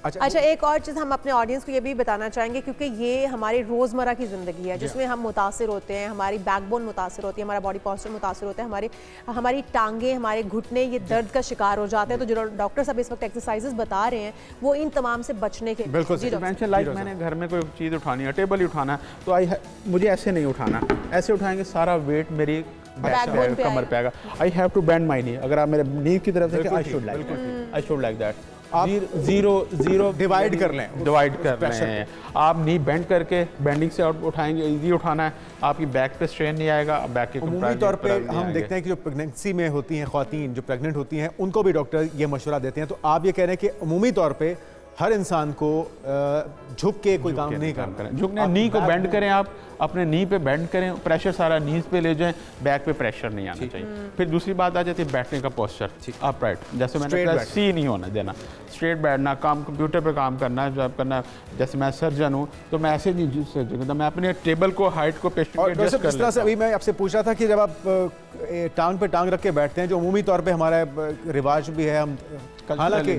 अच्छा, एक और चीज़ हम अपने ऑडियंस को ये भी बताना चाहेंगे, क्योंकि ये हमारी रोज़मर्रा की ज़िंदगी है जिसमें हम मुतासिर होते हैं, हमारी बैकबोन मुतासिर होती है, हमारा बॉडी पोस्चर मुतासिर होता है, हमारी टांगें, हमारे घुटने ये दर्द का शिकार हो जाते हैं। तो जो डॉक्टर साहब इस वक्त एक्सरसाइजेस बता रहे हैं वो इन तमाम से बचने के। बिल्कुल, लाइक मैंने घर में कोई चीज़ उठानी है, टेबल ही उठाना है, तो मुझे ऐसे नहीं उठाना, ऐसे उठाएंगे सारा वेट मेरी कमर पे आएगा। आई हैव टू बेंड माई नी। अगर आप मेरे नी की तरफ से, आई शुड लाइक दैट, आप जीरो डिवाइड कर लें। आप नी बेंड करके बेंडिंग से उठाएंगे, इजी उठाना है, आपकी बैक पे स्ट्रेन नहीं आएगा। बैक के उमूमी तौर पे हम देखते हैं कि जो प्रेगनेंसी में होती हैं ख्वातीन, जो प्रेग्नेंट होती हैं, उनको भी डॉक्टर ये मशवरा देते हैं। तो आप ये कह रहे हैं कि उमूमी तौर पे हर इंसान को झुक के कोई काम नहीं करना। झुकने, नी को बेंड करें, आप अपने नी पे बेंड करें, प्रेशर सारा नीज पे ले जाएं, बैक पे प्रेशर नहीं आना चाहिए। फिर दूसरी बात आ जाती है बैठने का पोस्चर, अपराइट, जैसे मैंने कहा सी नहीं होना देना, स्ट्रेट बैठना, काम कंप्यूटर पे काम करना जब करना। जैसे मैं सर्जन हूँ तो मैं ऐसे नहीं सर्जन, मैं अपने टेबल को हाइट को पेशेंट को एडजस्ट कर लेता हूं। अभी मैं आपसे पूछ रहा था कि जब आप टांग पे टांग रख के बैठते हैं, जो अमूमी तौर पे हमारा रिवाज भी है, हम हालांकि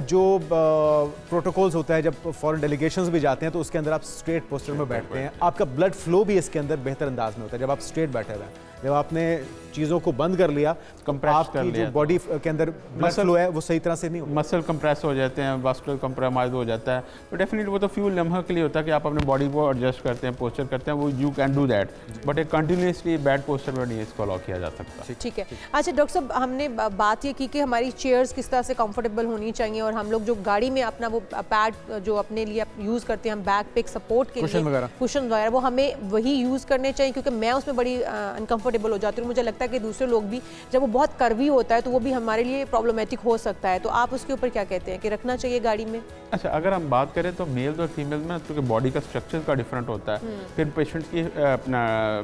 जो प्रोटोकॉल्स होता है, जब फॉरेन डेलीगेशंस भी जाते हैं तो उसके अंदर आप स्ट्रेट पोस्चर में बैठते हैं, आपका ब्लड फ्लो भी इसके अंदर बेहतर अंदाज में होता है जब आप स्ट्रेट बैठे हुए हैं। जब आपने चीज़ों को बंद कर लिया, आपकी जो बॉडी के अंदर ब्लड फ्लो है वो सही तरह से नहीं होता, मसल कंप्रेस हो जाते हैं, वास्कुलर कंप्रोमाइज हो जाता है। तो डेफिनेटली वो तो फ्यू लम्हा के लिए होता है कि आप अपने बॉडी को एडजस्ट करते हैं, पोस्चर करते हैं, वो you can do that, but एक कंटिन्यूसली बैड पोस्चर में नहीं इसको अलाउ किया जा सकता। ठीक है। अच्छा डॉक्टर साहब, हमने बात ये की कि हमारी चेयर्स किस तरह से कंफर्टेबल होनी चाहिए, और हम लोग जो गाड़ी में अपना वो पैड जो अपने लिए यूज़ करते हैं, हम बैक पे एक सपोर्ट के लिए कुशन वगैरह, वो हमें वही यूज़ करने चाहिए, क्योंकि मैं उसमें बड़ी अनकंफर्टेबल हो जाती हूँ। मुझे लगता है कि दूसरे लोग भी, जब वो बहुत कर्वी होता है तो वो भी हमारे लिए प्रॉब्लमैटिक हो सकता है। तो आप उसके ऊपर क्या कहते हैं कि रखना चाहिए गाड़ी में? अच्छा, अगर हम बात करें तो मेल और फीमेल में क्योंकि बॉडी का स्ट्रक्चर का डिफरेंट होता है, फिर पेशेंट की अपना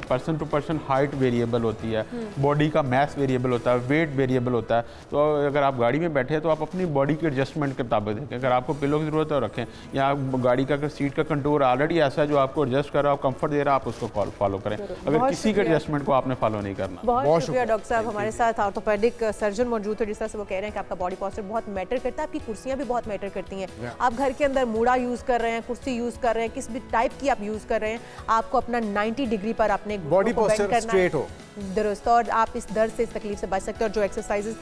person to person height variable होती है, बॉडी का मैस वेरिएबल होता है, वेट वेरिएबल होता है। तो अगर आप गाड़ी में बैठे हैं तो आप अपनी बॉडी के एडजस्टमेंट के मुताबिक देखें। अगर आपको पिलो की ज़रूरत है रखें, या गाड़ी का सीट का कंट्रोल ऑलरेडी ऐसा है जो आपको एडजस्ट कर रहा है, कंफर्ट दे रहा है, आप उसको फॉलो करें। अगर किसी के एडजस्टमेंट को आपने फॉलो नहीं करना। बहुत शुक्रिया डॉक्टर साहब। हमारे साथ ऑर्थोपेडिक सर्जन मौजूद है, जिस तरह से वो कह रहे हैं कि आपका बॉडी पोस्चर बहुत मैटर करता है, आपकी कुर्सियां भी बहुत मैटर करती हैं। आप घर के अंदर मूड़ा यूज़ कर रहे हैं, कुर्सी यूज़ कर रहे हैं, किस भी टाइप की आप यूज़ कर रहे हैं, आपको अपना 90 डिग्री पर अपने बॉडी पोस्चर स्ट्रेट हो, दुरुस्त, और आप इस दर्द से, इस तकलीफ से बच सकते हैं। और जो एक्सरसाइजेज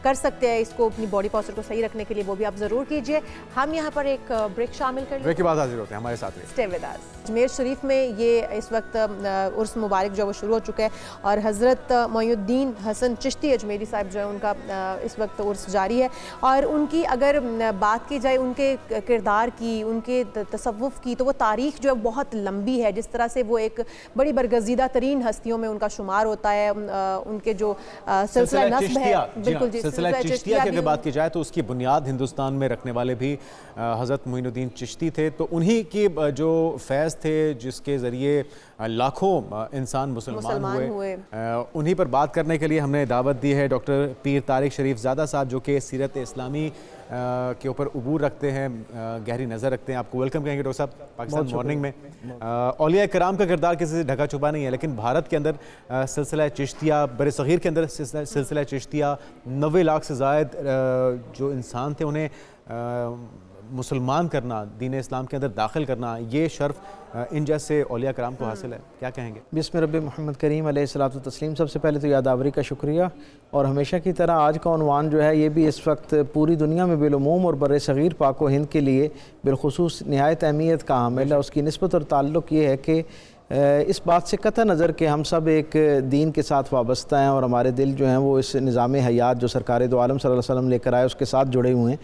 कर सकते हैं इसको अपनी बॉडी पोस्चर को सही रखने के लिए, वो भी आप ज़रूर कीजिए। हम यहाँ पर एक ब्रेक शामिल कर लें, ब्रेक के बाद हाजिर होते हैं, हमारे साथ stay with us. Ajmer Sharif में ये इस वक्त उर्स मुबारक जो है वो शुरू हो चुका है, और हज़रत मोइनुद्दीन हसन चिश्ती अजमेरी साहब जो है उनका इस वक्त उर्स जारी है। और उनकी अगर बात की जाए उनके किरदार की, उनके तसव्वुफ़ की, तो वो तारीख़ जो है बहुत लंबी है। जिस तरह से वो एक बड़ी बरगज़ीदा तरीन हस्तियों में उनका शुमार होता है, उनके जो सिलसिला नस्ब है, बिल्कुल जी, सिलसिला चिश्तिया की अगर बात की जाए तो उसकी बुनियाद हिंदुस्तान में रखने वाले भी हज़रत मोइनुद्दीन चिश्ती थे। तो उन्हीं की जो फैज़ थे जिसके ज़रिए लाखों इंसान मुसलमान हुए, उन्हीं पर बात करने के लिए हमने दावत दी है डॉक्टर पीर तारिक शरीफ ज़ादा साहब, जो कि सीरत इस्लामी के ऊपर उबूर रखते हैं, गहरी नज़र रखते हैं। आपको वेलकम कहेंगे डॉक्टर साहब पाकिस्तान मॉर्निंग में। औलिया कराम का किरदार किसी से ढका छुपा नहीं है, लेकिन भारत के अंदर सिलसिला चिश्तिया, बरसग़ीर के अंदर सिलसिला चिश्तिया 90 लाख से ज़ायद जो इंसान थे उन्हें मुसलमान करना, दीन इस्लाम के अंदर दाखिल करना, ये शर्फ इन जैसे औलिया कराम को हासिल है। क्या कहेंगे? बिस्मिल्लाह रब्बि मोहम्मद करीम अलैहिस्सलातु तस्लीम। सबसे पहले तो यादावरी का शुक्रिया, और हमेशा की तरह आज का उन्वान जो है ये भी इस वक्त पूरी दुनिया में बिलुमूम और बर्र-ए-सग़ीर पाक व हिंद के लिए बिलखुसूस निहायत अहमियत का हामिल है। उसकी निस्बत और ताल्लुक़ ये है कि इस बात से कतई नज़र कि हम सब एक दीन के साथ वाबस्ता हैं, और हमारे दिल जो हैं वो इस निज़ाम हयात जो सरकार दो आलम सल्लल्लाहु अलैहि वसल्लम लेकर आए उसके साथ जुड़े हुए हैं।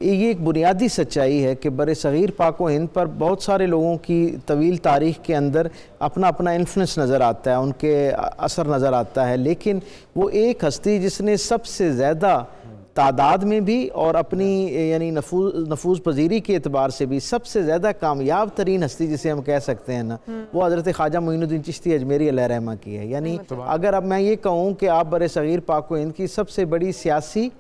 ये एक बुनियादी सच्चाई है कि बर्र-ए-सग़ीर पाक व हिंद पर बहुत सारे लोगों की तवील तारीख़ के अंदर अपना अपना इन्फ्लुएंस नज़र आता है, उनके असर नज़र आता है, लेकिन वो एक हस्ती जिसने सबसे ज़्यादा तादाद में भी और अपनी यानी नफूज़ पजीरी के एतबार से भी सबसे ज़्यादा कामयाब तरीन हस्ती जिसे हम कह सकते हैं ना, वो हज़रत ख्वाजा मोइनुद्दीन चिश्ती अजमेरी अलैहिर्रहमा की है। यानी अगर अब मैं ये कहूँ कि आप बर्र-ए-सग़ीर पाक व हिंद की सबसे बड़ी सियासी,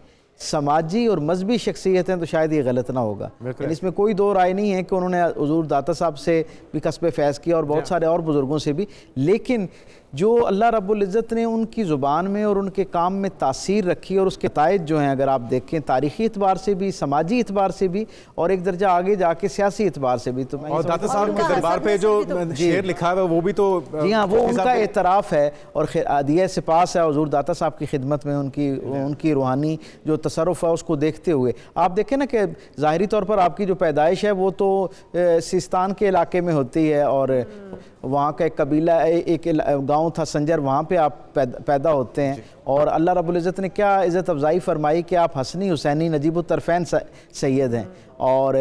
समाजी और मजहबी शख्सियत हैं तो शायद ये गलत ना होगा। इसमें कोई दो राय नहीं है कि उन्होंने हुज़ूर दाता साहब से भी कस्बे फैज़ किया और बहुत सारे और बुज़ुर्गों से भी, लेकिन जो अल्लाह रब्बुल इज़्ज़त ने उनकी ज़ुबान में और उनके काम में तासीर रखी, और उसके तायद जो हैं अगर आप देखें तारीख़ी एतबार से भी, समाजी एतबार से भी, और एक दर्जा आगे जाके सियासी एतबार से भी। तो और दाता साहब के दरबार पे जो शेर लिखा है वो भी तो जी हाँ, वो उनका एतराफ़ है और अदिया से पास है हुज़ूर दाता साहब की खिदमत में उनकी रूहानी जो तसर्रुफ़ है उसको देखते हुए। आप देखें ना कि ज़ाहिरी तौर पर आपकी जो पैदाइश है वो तो सिस्तान के इलाके में होती है, और वहाँ का एक कबीला, एक गांव था संजर, वहाँ पे आप पैदा होते हैं, और अल्लाह रब्बुल इज़्ज़त ने क्या इज़्ज़त अफ़ज़ाई फरमाई कि आप हसनी हुसैनी नजीबुत तरफ़ैन सैयद हैं, और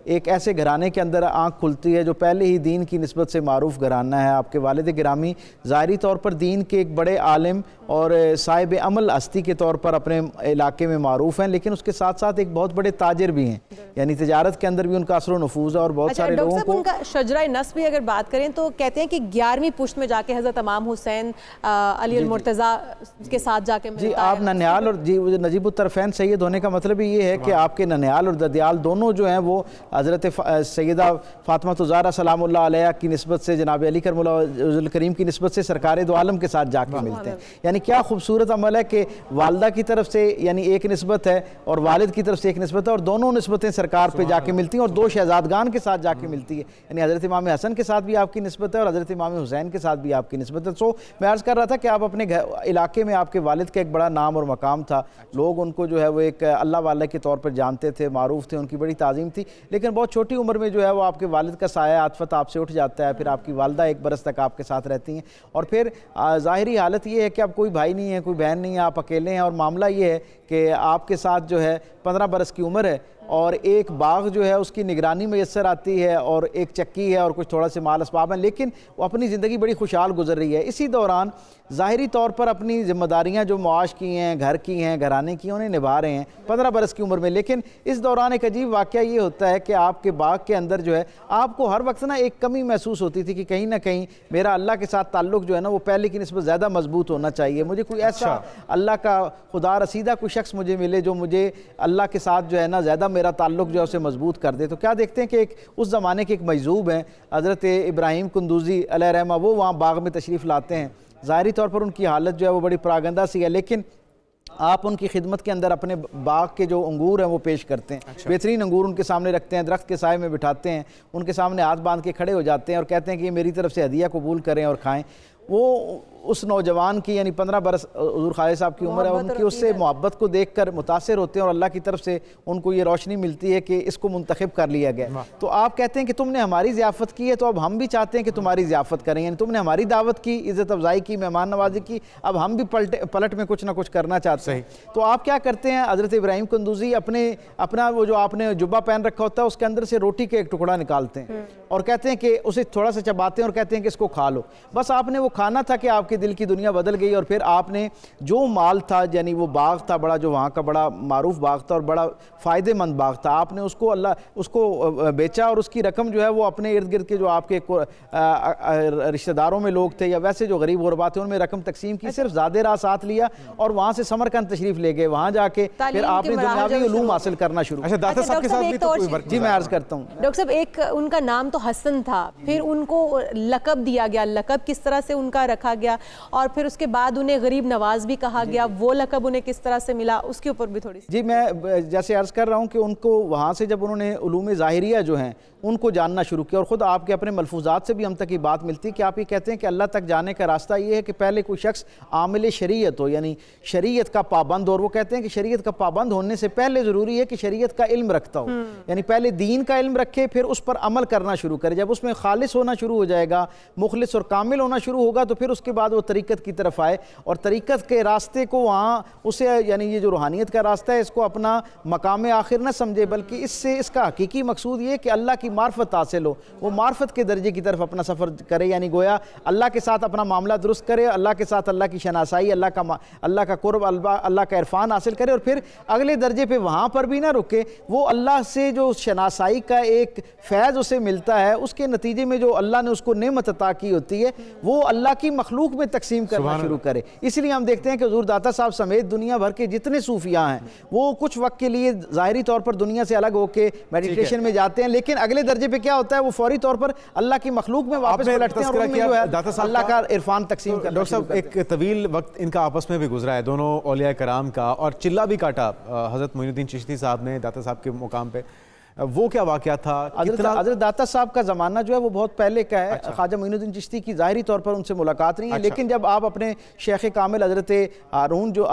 एक ऐसे घराने के अंदर आँख खुलती है जो पहले ही दीन की निस्बत से मारूफ़ घराना है। आपके वालिद गिरामी ज़ाहिरी तौर पर दीन के एक बड़े आलिम और साहिब अमल हस्ती के तौर पर अपने इलाके में मारूफ़ हैं, लेकिन उसके साथ साथ एक बहुत बड़े ताजिर भी हैं। यानी तिजारत के अंदर भी उनका असर नफूज है और बहुत सारे डॉक्टर लोगों साहब, को उनका शजरा नस्ब भी अगर बात करें तो कहते हैं कि 11वीं पुश्त में जाके हज़रत इमाम हुसैन अली मुर्तज़ा के साथ जाके जी मिलता आप है। ननिहाल और जी नजीबुत तरफ़ैन सैयद होने का मतलब ही ये है कि आपके ननिहाल और ददियाल दोनों जो हैं वो हज़रत सैयदा फ़ातिमा ज़हरा सलामुल्लाह अलैहा की निस्बत से जनाब अली करमुल्लाह करीम की निस्बत से सरकार दो आलम के साथ जाके मिलते हैं। यानी क्या खूबसूरत अमल है कि वालदा की तरफ से यानी एक निस्बत है और वालिद की तरफ से एक निस्बत है और दोनों निस्बतें सरकार पे जाके मिलती हैं और दो शहजादगान के साथ जाके मिलती है। यानी हज़रत इमाम हसन के साथ भी आपकी निस्बत है और हज़रत इमाम हुसैन के साथ भी आपकी निस्बत है। सो मैं अर्ज़ कर रहा था कि आप अपने इलाके में आपके वालिद का एक बड़ा नाम और मकाम था, लोग उनको जो है वो एक अल्लाह वाला के तौर पर जानते थे, मारूफ थे, उनकी बड़ी ताज़ीम थी। लेकिन बहुत छोटी उम्र में जो है वो आपके वालिद का साया आतफत आपसे उठ जाता है, फिर आपकी वालदा 1 बरस तक आपके साथ रहती हैं और फिर ज़ाहिरी हालत ये है कि अब कोई भाई नहीं है, कोई बहन नहीं है, आप अकेले हैं और मामला ये है कि आपके साथ जो है 15 बरस की उम्र है और एक बाग जो है उसकी निगरानी मैसर आती है और एक चक्की है और कुछ थोड़ा से माल असबाब हैं, लेकिन वो अपनी ज़िंदगी बड़ी खुशहाल गुजर रही है। इसी दौरान ज़ाहिरी तौर पर अपनी ज़िम्मेदारियाँ जो मुआश की हैं, घर की हैं, घराने की, उन्हें निभा रहे हैं 15 बरस की उम्र में। लेकिन इस दौरान एक अजीब वाक़या ये होता है कि आपके बाग के अंदर जो है आपको हर वक्त ना एक कमी महसूस होती थी कि कहीं ना कहीं मेरा अल्लाह के साथ ताल्लुक़ जो है ना वो पहले की निस्बत ज़्यादा मजबूत होना चाहिए। मुझे कोई ऐसा अल्लाह का खुदा रसीदा कोई शख्स मुझे मिले जो मुझे अल्लाह के साथ जो है ना ज़्यादा मेरा ताल्लुक़ जो है उसे मजबूत कर दे। तो क्या देखते हैं कि एक उस ज़माने के एक मजूब हैं हज़रत इब्राहिम कुंदूज़ी अलैहिर्रहमा, वो वहाँ बाग में तशरीफ़ लाते हैं। ज़ाहिरी तौर पर उनकी हालत जो है वो बड़ी परागंदा सी है, लेकिन आप उनकी खिदमत के अंदर अपने बाग के जो अंगूर हैं वो पेश करते हैं। बेहतरीन अंगूर उनके सामने रखते हैं, दरख्त के साए में बिठाते हैं, उनके सामने हाथ बांध के खड़े हो जाते हैं और कहते हैं कि ये मेरी तरफ से हदिया कबूल करें और खाएं। वो उस नौजवान की यानी 15 बरस हुज़ूर ख़ालिद साहब की उम्र है, उनकी उससे मोहब्बत को देखकर मुतासिर होते हैं और अल्लाह की तरफ से उनको ये रोशनी मिलती है कि इसको मुंतखब कर लिया गया। तो आप कहते हैं कि तुमने हमारी ज़ियाफ़त की है तो अब हम भी चाहते हैं कि तुम्हारी ज़ियाफ़त करें, यानी तुमने हमारी दावत की, इज़्ज़त अफ़ज़ाई की, मेहमान नवाजी की, अब हम भी पलट में कुछ ना कुछ करना चाहते हैं। तो आप क्या करते हैं, हज़रत इब्राहिम कुंदूज़ी अपना वो जो आपने जुब्बा पहन रखा होता है उसके अंदर से रोटी के एक टुकड़ा निकालते हैं और कहते हैं कि उसे थोड़ा सा चबाते हैं और कहते हैं कि इसको खा लो। बस आपने वो खाना था कि आपके दिल की दुनिया बदल गई और फिर आपने जो माल था, यानी वो बाग था बड़ा, जो वहाँ का बड़ा मारूफ बाग था और बड़ा फ़ायदेमंद बाग था, आपने उसको बेचा और उसकी रकम जो है वो अपने इर्द गिर्द के जो आपके रिश्तेदारों में लोग थे या वैसे जो गरीब गुरबा थे उनमें रकम तकसीम की। सिर्फ ज़ादे राह साथ लिया और वहाँ से समरकंद तशरीफ़ ले गए, वहाँ जाके फिर आपने दुनियावी उलूम हासिल करना शुरू। अच्छा, दाता साहब के साथ भी तो कोई जी मैं अर्ज़ करता हूँ डॉक्टर साहब, एक उनका नाम तो हसन था, फिर उनको लक़ब दिया गया, लक़ब किस तरह से उनका रखा गया और फिर उसके बाद उन्हें गरीब नवाज भी कहा गया, वो लक़ब उन्हें किस तरह से मिला, उसके ऊपर भी थोड़ी सी। जी मैं जैसे अर्ज़ कर रहा हूँ कि उनको वहाँ से जब उन्होंने उलूम ज़ाहिरिया जो हैं उनको जानना शुरू किया और ख़ुद आपके अपने मलफूज़ात से भी हम तक ये बात मिलती है कि आप ये कहते हैं कि अल्लाह तक जाने का रास्ता ये है कि पहले कोई शख्स आमिल शरीयत हो, यानी शरीयत का पाबंद, और वो कहते हैं कि शरीयत का पाबंद होने से पहले ज़रूरी है कि शरीयत का इल्म रखता हो, यानी पहले दीन का इल्म रखे फिर उस पर अमल करना शुरू करे। जब उसमें खालिस होना शुरू हो जाएगा, मुखलिस और कामिल होना शुरू होगा तो फिर उसके बाद वो तरीक़त की तरफ आए और तरीक़त के रास्ते को वहाँ उसे, यानी ये जो रूहानियत का रास्ता है इसको अपना मकाम आखिर न समझे, बल्कि इससे इसका हकीकी मकसूद ये कि अल्लाह की मार्फत हासिल हो, वो मार्फत के दर्जे की तरफ अपना सफ़र करे, यानी गोया अल्लाह के साथ अपना मामला दुरुस्त करे, अल्लाह के साथ अल्लाह की शनासाई, अल्लाह का कुर्ब, अल्लाह का इरफान हासिल करे और फिर अगले दर्जे पे वहाँ पर भी ना रुके, वो अल्लाह से जो शनासाई का एक फैज़ उसे मिलता है उसके नतीजे में जो अल्लाह ने उसको नेमत अता की होती है वो अल्लाह की मखलूक में तकसीम करना शुरू करे। इसलिए हम देखते हैं कि हुज़ूर दाता साहब समेत दुनिया भर के जितने सूफिया हैं वो कुछ वक्त के लिए ज़ाहिरी तौर पर दुनिया से अलग होकर मेडिटेशन में जाते हैं, लेकिन अगले दर्जे पे क्या होता है वो फौरी तौर पर अल्लाह की मखलूक में वापस पलटते हैं और उनमें जो है अल्लाह का इरफान तकसीम करना। डॉक्टर साहब, एक तवील वक्त इनका आपस में भी गुजरा है दोनों औलिया कराम का, और चिल्ला भी काटा हज़रत मोइनुद्दीन चिश्ती साहब ने दाता साहब के मुकाम पे, वो क्या वाक़या था? हज़रत दाता साहब का ज़माना जो है वो बहुत पहले का है। अच्छा। ख्वाजा मोइनुद्दीन चिश्ती की ज़ाहिरी तौर पर उनसे मुलाकात नहीं है। अच्छा। लेकिन जब आप अपने शेख कामिल हज़रत हारून जो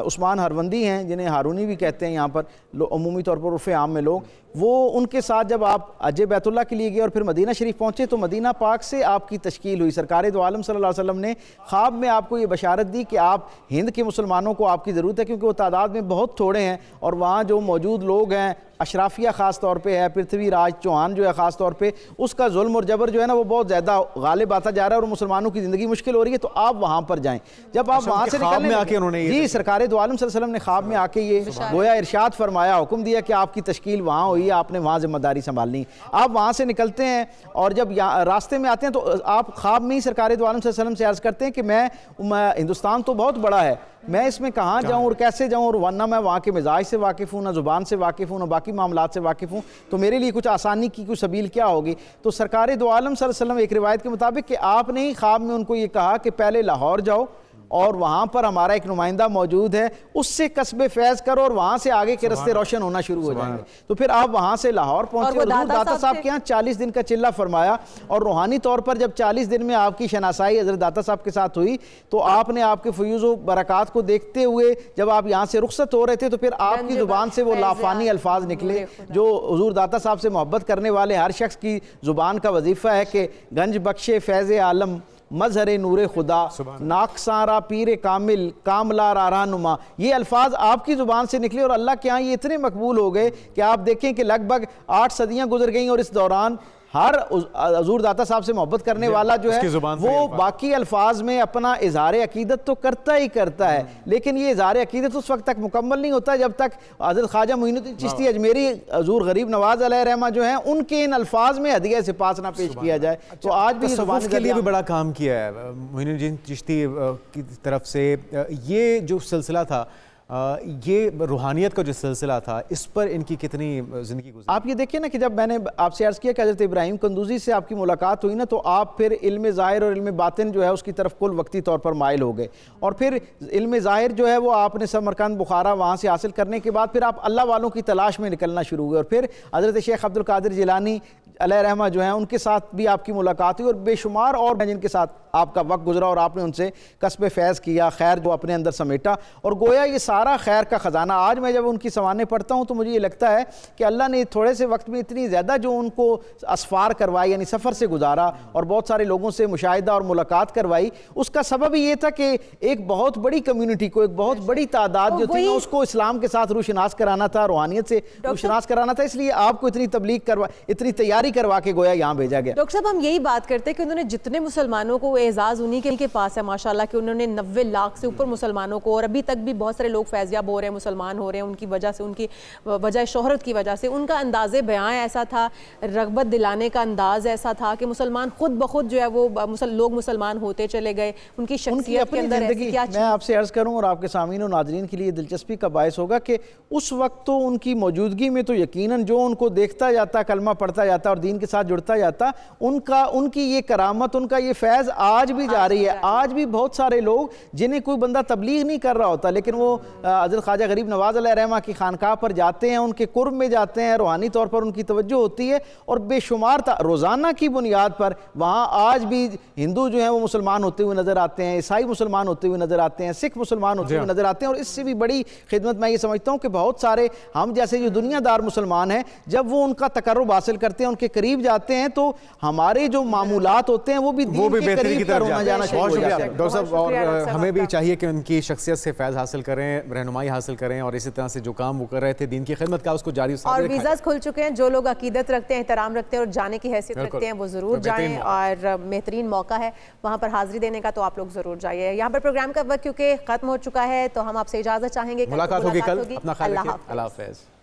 उस्मान हरवंदी हैं, जिन्हें हारूनी भी कहते हैं यहाँ पर अमूमी तौर पर उर्फ़ आम में लोग, वो उनके साथ जब आप हज बैतुल्लाह के लिए गए और फिर मदीना शरीफ पहुँचे तो मदीना पाक से आपकी तश्कील हुई। सरकार दो आलम सल्लल्लाहु अलैहि वसल्लम ने ख्वाब में आपको ये बशारत दी कि आप हिंद के मुसलमानों को आपकी ज़रूरत है क्योंकि वो तादाद में बहुत थोड़े हैं और वहाँ जो मौजूद लोग हैं अशराफिया ख़ास तौर पे है, पृथ्वीराज चौहान जो है ख़ास तौर पे, उसका जुल्म और जबर जो है ना वो बहुत ज़्यादा गालिब आता जा रहा है और मुसलमानों की ज़िंदगी मुश्किल हो रही है, तो आप वहाँ पर जाएँ। जब आप वहाँ से निकलने में आके उन्होंने जी सरकार दो आलम सल्लल्लाहु अलैहि वसल्लम ने ख्वाब में आके ये गोया इरशाद फरमाया, हुक्म दिया कि आपकी तश्कील वहाँ हुई है, आपने वहाँ जिम्मेदारी संभालनी। आप वहाँ से निकलते हैं और जब रास्ते में आते हैं तो आप ख्वाब में ही सरकार दो आलम सल्लल्लाहु अलैहि वसल्लम से अर्ज़ करते हैं कि मैं हिंदुस्तान तो बहुत बड़ा है, मैं इसमें कहाँ जाऊँ और कैसे जाऊँ, और वरना मैं वहाँ के मिजाज से वाकिफ़ हूँ, ना ज़ुबान से वाकिफ़ हूँ, ना बाकी मामलात से वाकिफ़ हूँ, तो मेरे लिए कुछ आसानी की कोई सबील क्या होगी। तो सरकार दो आलम सल्लल्लाहु अलैहि वसल्लम एक रिवायत के मुताबिक कि आपने ही ख्वाब में उनको ये कहा कि पहले लाहौर जाओ और वहाँ पर हमारा एक नुमाइंदा मौजूद है, उससे कस्बे फैज़ करो और वहाँ से आगे के रास्ते रोशन होना शुरू हो जाएंगे। तो फिर आप वहाँ से लाहौर पहुँचे और दाता साहब के यहाँ 40 दिन का चिल्ला फरमाया, और रूहानी तौर पर जब 40 दिन में आपकी शनासाई हज़रत दाता साहब के साथ हुई तो आपने आपके फ़यूज़ व बरक़ात को देखते हुए जब आप यहाँ से रुखसत हो रहे थे तो फिर आपकी ज़ुबान से वो लाफानी अल्फाज निकले जो हुज़ूर दाता साहब से मोहब्बत करने वाले हर शख्स की ज़ुबान का वजीफ़ा है कि गंज बख्शे फैज़ आलम मजहर नूर खुदा नाकसारा पीर कामिल कामला रहनुमा, ये अल्फाज आपकी ज़ुबान से निकले और अल्लाह के यहाँ ये इतने मकबूल हो गए कि आप देखें कि लगभग 8 सदियाँ गुजर गईं और इस दौरान हर हुज़ूर दाता साहब से मोहब्बत करने वाला जो है वो बाकी अल्फाज में अपना इज़हार अकीदत तो करता ही करता है, लेकिन ये इज़हार अकीदत उस वक्त तक मुकम्मल नहीं होता जब तक हज़रत ख्वाजा मोइनुद्दीन चिश्ती अजमेरी हुज़ूर गरीब नवाज अलैहिर्रहमा जो हैं उनके इन अल्फाज में हदिया सिपास ना पेश किया जाए। तो आज भी तसव्वुफ़ के लिए भी बड़ा काम किया है मोइनुद्दीन चिश्ती की तरफ से। ये जो सिलसिला था, ये रूहानियत का जो सिलसिला था, इस पर इनकी कितनी ज़िंदगी गुज़री? आप ये देखिए ना कि जब मैंने आपसे अर्ज़ किया कि हज़रत इब्राहिम कंदूज़ी से आपकी मुलाकात हुई ना, तो आप फिर इल्म ज़ाहिर और इल्म बातिन जो है उसकी तरफ कुल वक्ती तौर पर माइल हो गए, और फिर इल्म ज़ाहिर जो है वो आपने समरकंद बुखारा वहाँ से हासिल करने के बाद फिर आप अल्लाह वालों की तलाश में निकलना शुरू हुए, और फिर हज़रत शेख अब्दुल कादिर जिलानी अलैहिर्रहमा जो हैं उनके साथ भी आपकी मुलाकात हुई और बेशुमार और जिनके साथ आपका वक्त गुजरा और आपने उनसे कस्ब फैज़ किया, खैर जो अपने अंदर समेटा, और गोया ये सारा खैर का ख़जाना आज मैं जब उनकी सवानें पढ़ता हूँ तो मुझे ये लगता है कि अल्लाह ने थोड़े से वक्त में इतनी ज़्यादा जो उनको असफ़ार करवाई, यानी सफ़र से गुजारा और बहुत सारे लोगों से मुशाहिदा और मुलाकात करवाई, उसका सबब ये था कि एक बहुत बड़ी कम्यूनिटी को, एक बहुत बड़ी तादाद जो थी उसको इस्लाम के साथ रूशनास कराना था, रूहानियत से रूशनास कराना था, इसलिए आपको इतनी तबलीग करवा, इतनी तैयारी करवा के गोया यहाँ भेजा गया। डॉक्टर साहब, हम यही बात करते हैं कि उन्होंने जितने मुसलमानों को एजाज़ उन्हीं के पास है माशाल्लाह कि उन्होंने 90 लाख से ऊपर मुसलमानों को, और अभी तक भी बहुत सारे लोग फैज़याब हो रहे हैं, मुसलमान हो रहे हैं, उनकी वजह से, उनकी वजह शोहरत की वजह से। उनका अंदाज़े बयां ऐसा था, रग़बत दिलाने का अंदाज़ ऐसा था कि मुसलमान खुद ब खुद जो है वो लोग मुसलमान होते चले गए, उनकी शख्सियत के अंदर ऐसी क्या। मैं आपसे अर्ज़ करूँ और आपके सामीन और नाज़रीन के लिए दिलचस्पी का बायस होगा कि उस वक्त तो उनकी मौजूदगी में तो यकीनन जो उनको देखता जाता, कलमा पढ़ता जाता और दीन के साथ जुड़ता जाता, उनकी ये करामत, उनका ये फैज़ आज भी जारी है। आज भी बहुत सारे लोग जिन्हें कोई बंदा तबलीग नहीं कर रहा होता, लेकिन वो हज़रत ख्वाजा गरीब नवाज अलैहिर्रहमा की खानकाह पर जाते हैं, उनके कुर्ब में जाते हैं, रूहानी तौर पर उनकी तवज्जो होती है, और बेशुमार रोज़ाना की बुनियाद पर वहाँ आज भी हिंदू जो हैं वो मुसलमान होते हुए नज़र आते हैं, ईसाई मुसलमान होते हुए नज़र आते हैं, सिख मुसलमान होते हुए नज़र आते हैं, और इससे भी बड़ी खिदमत मैं ये समझता हूँ कि बहुत सारे हम जैसे जो दुनियादार मुसलमान हैं, जब वो उनका तकर्रुब हासिल करते हैं, उनके करीब जाते हैं, तो हमारे जो मामूलात होते हैं वो भी बेहतरी की तरफ होना जाना शुरू हो जाता है। डॉक्टर साहब, और हमें भी चाहिए कि उनकी शख्सियत से फैज़ हासिल करें, रहनुमाई हासिल करें, और इसी तरह से जो काम वो कर रहे थे दीन की खिदमत का उसको जारी और वीज़ास खुल चुके हैं। जो लोग अकीदत रखते हैं, एहतराम रखते हैं और जाने की हैसियत रखते हैं वो ज़रूर जाएं, और बेहतरीन मौका है वहाँ पर हाज़िरी देने का, तो आप लोग ज़रूर जाइए। यहाँ पर प्रोग्राम का वक्त क्योंकि ख़त्म हो चुका है तो हम आपसे इजाज़त चाहेंगे। मुलाकात होगी कल। अपना ख्याल रखिए। अल्लाह हाफ़िज़।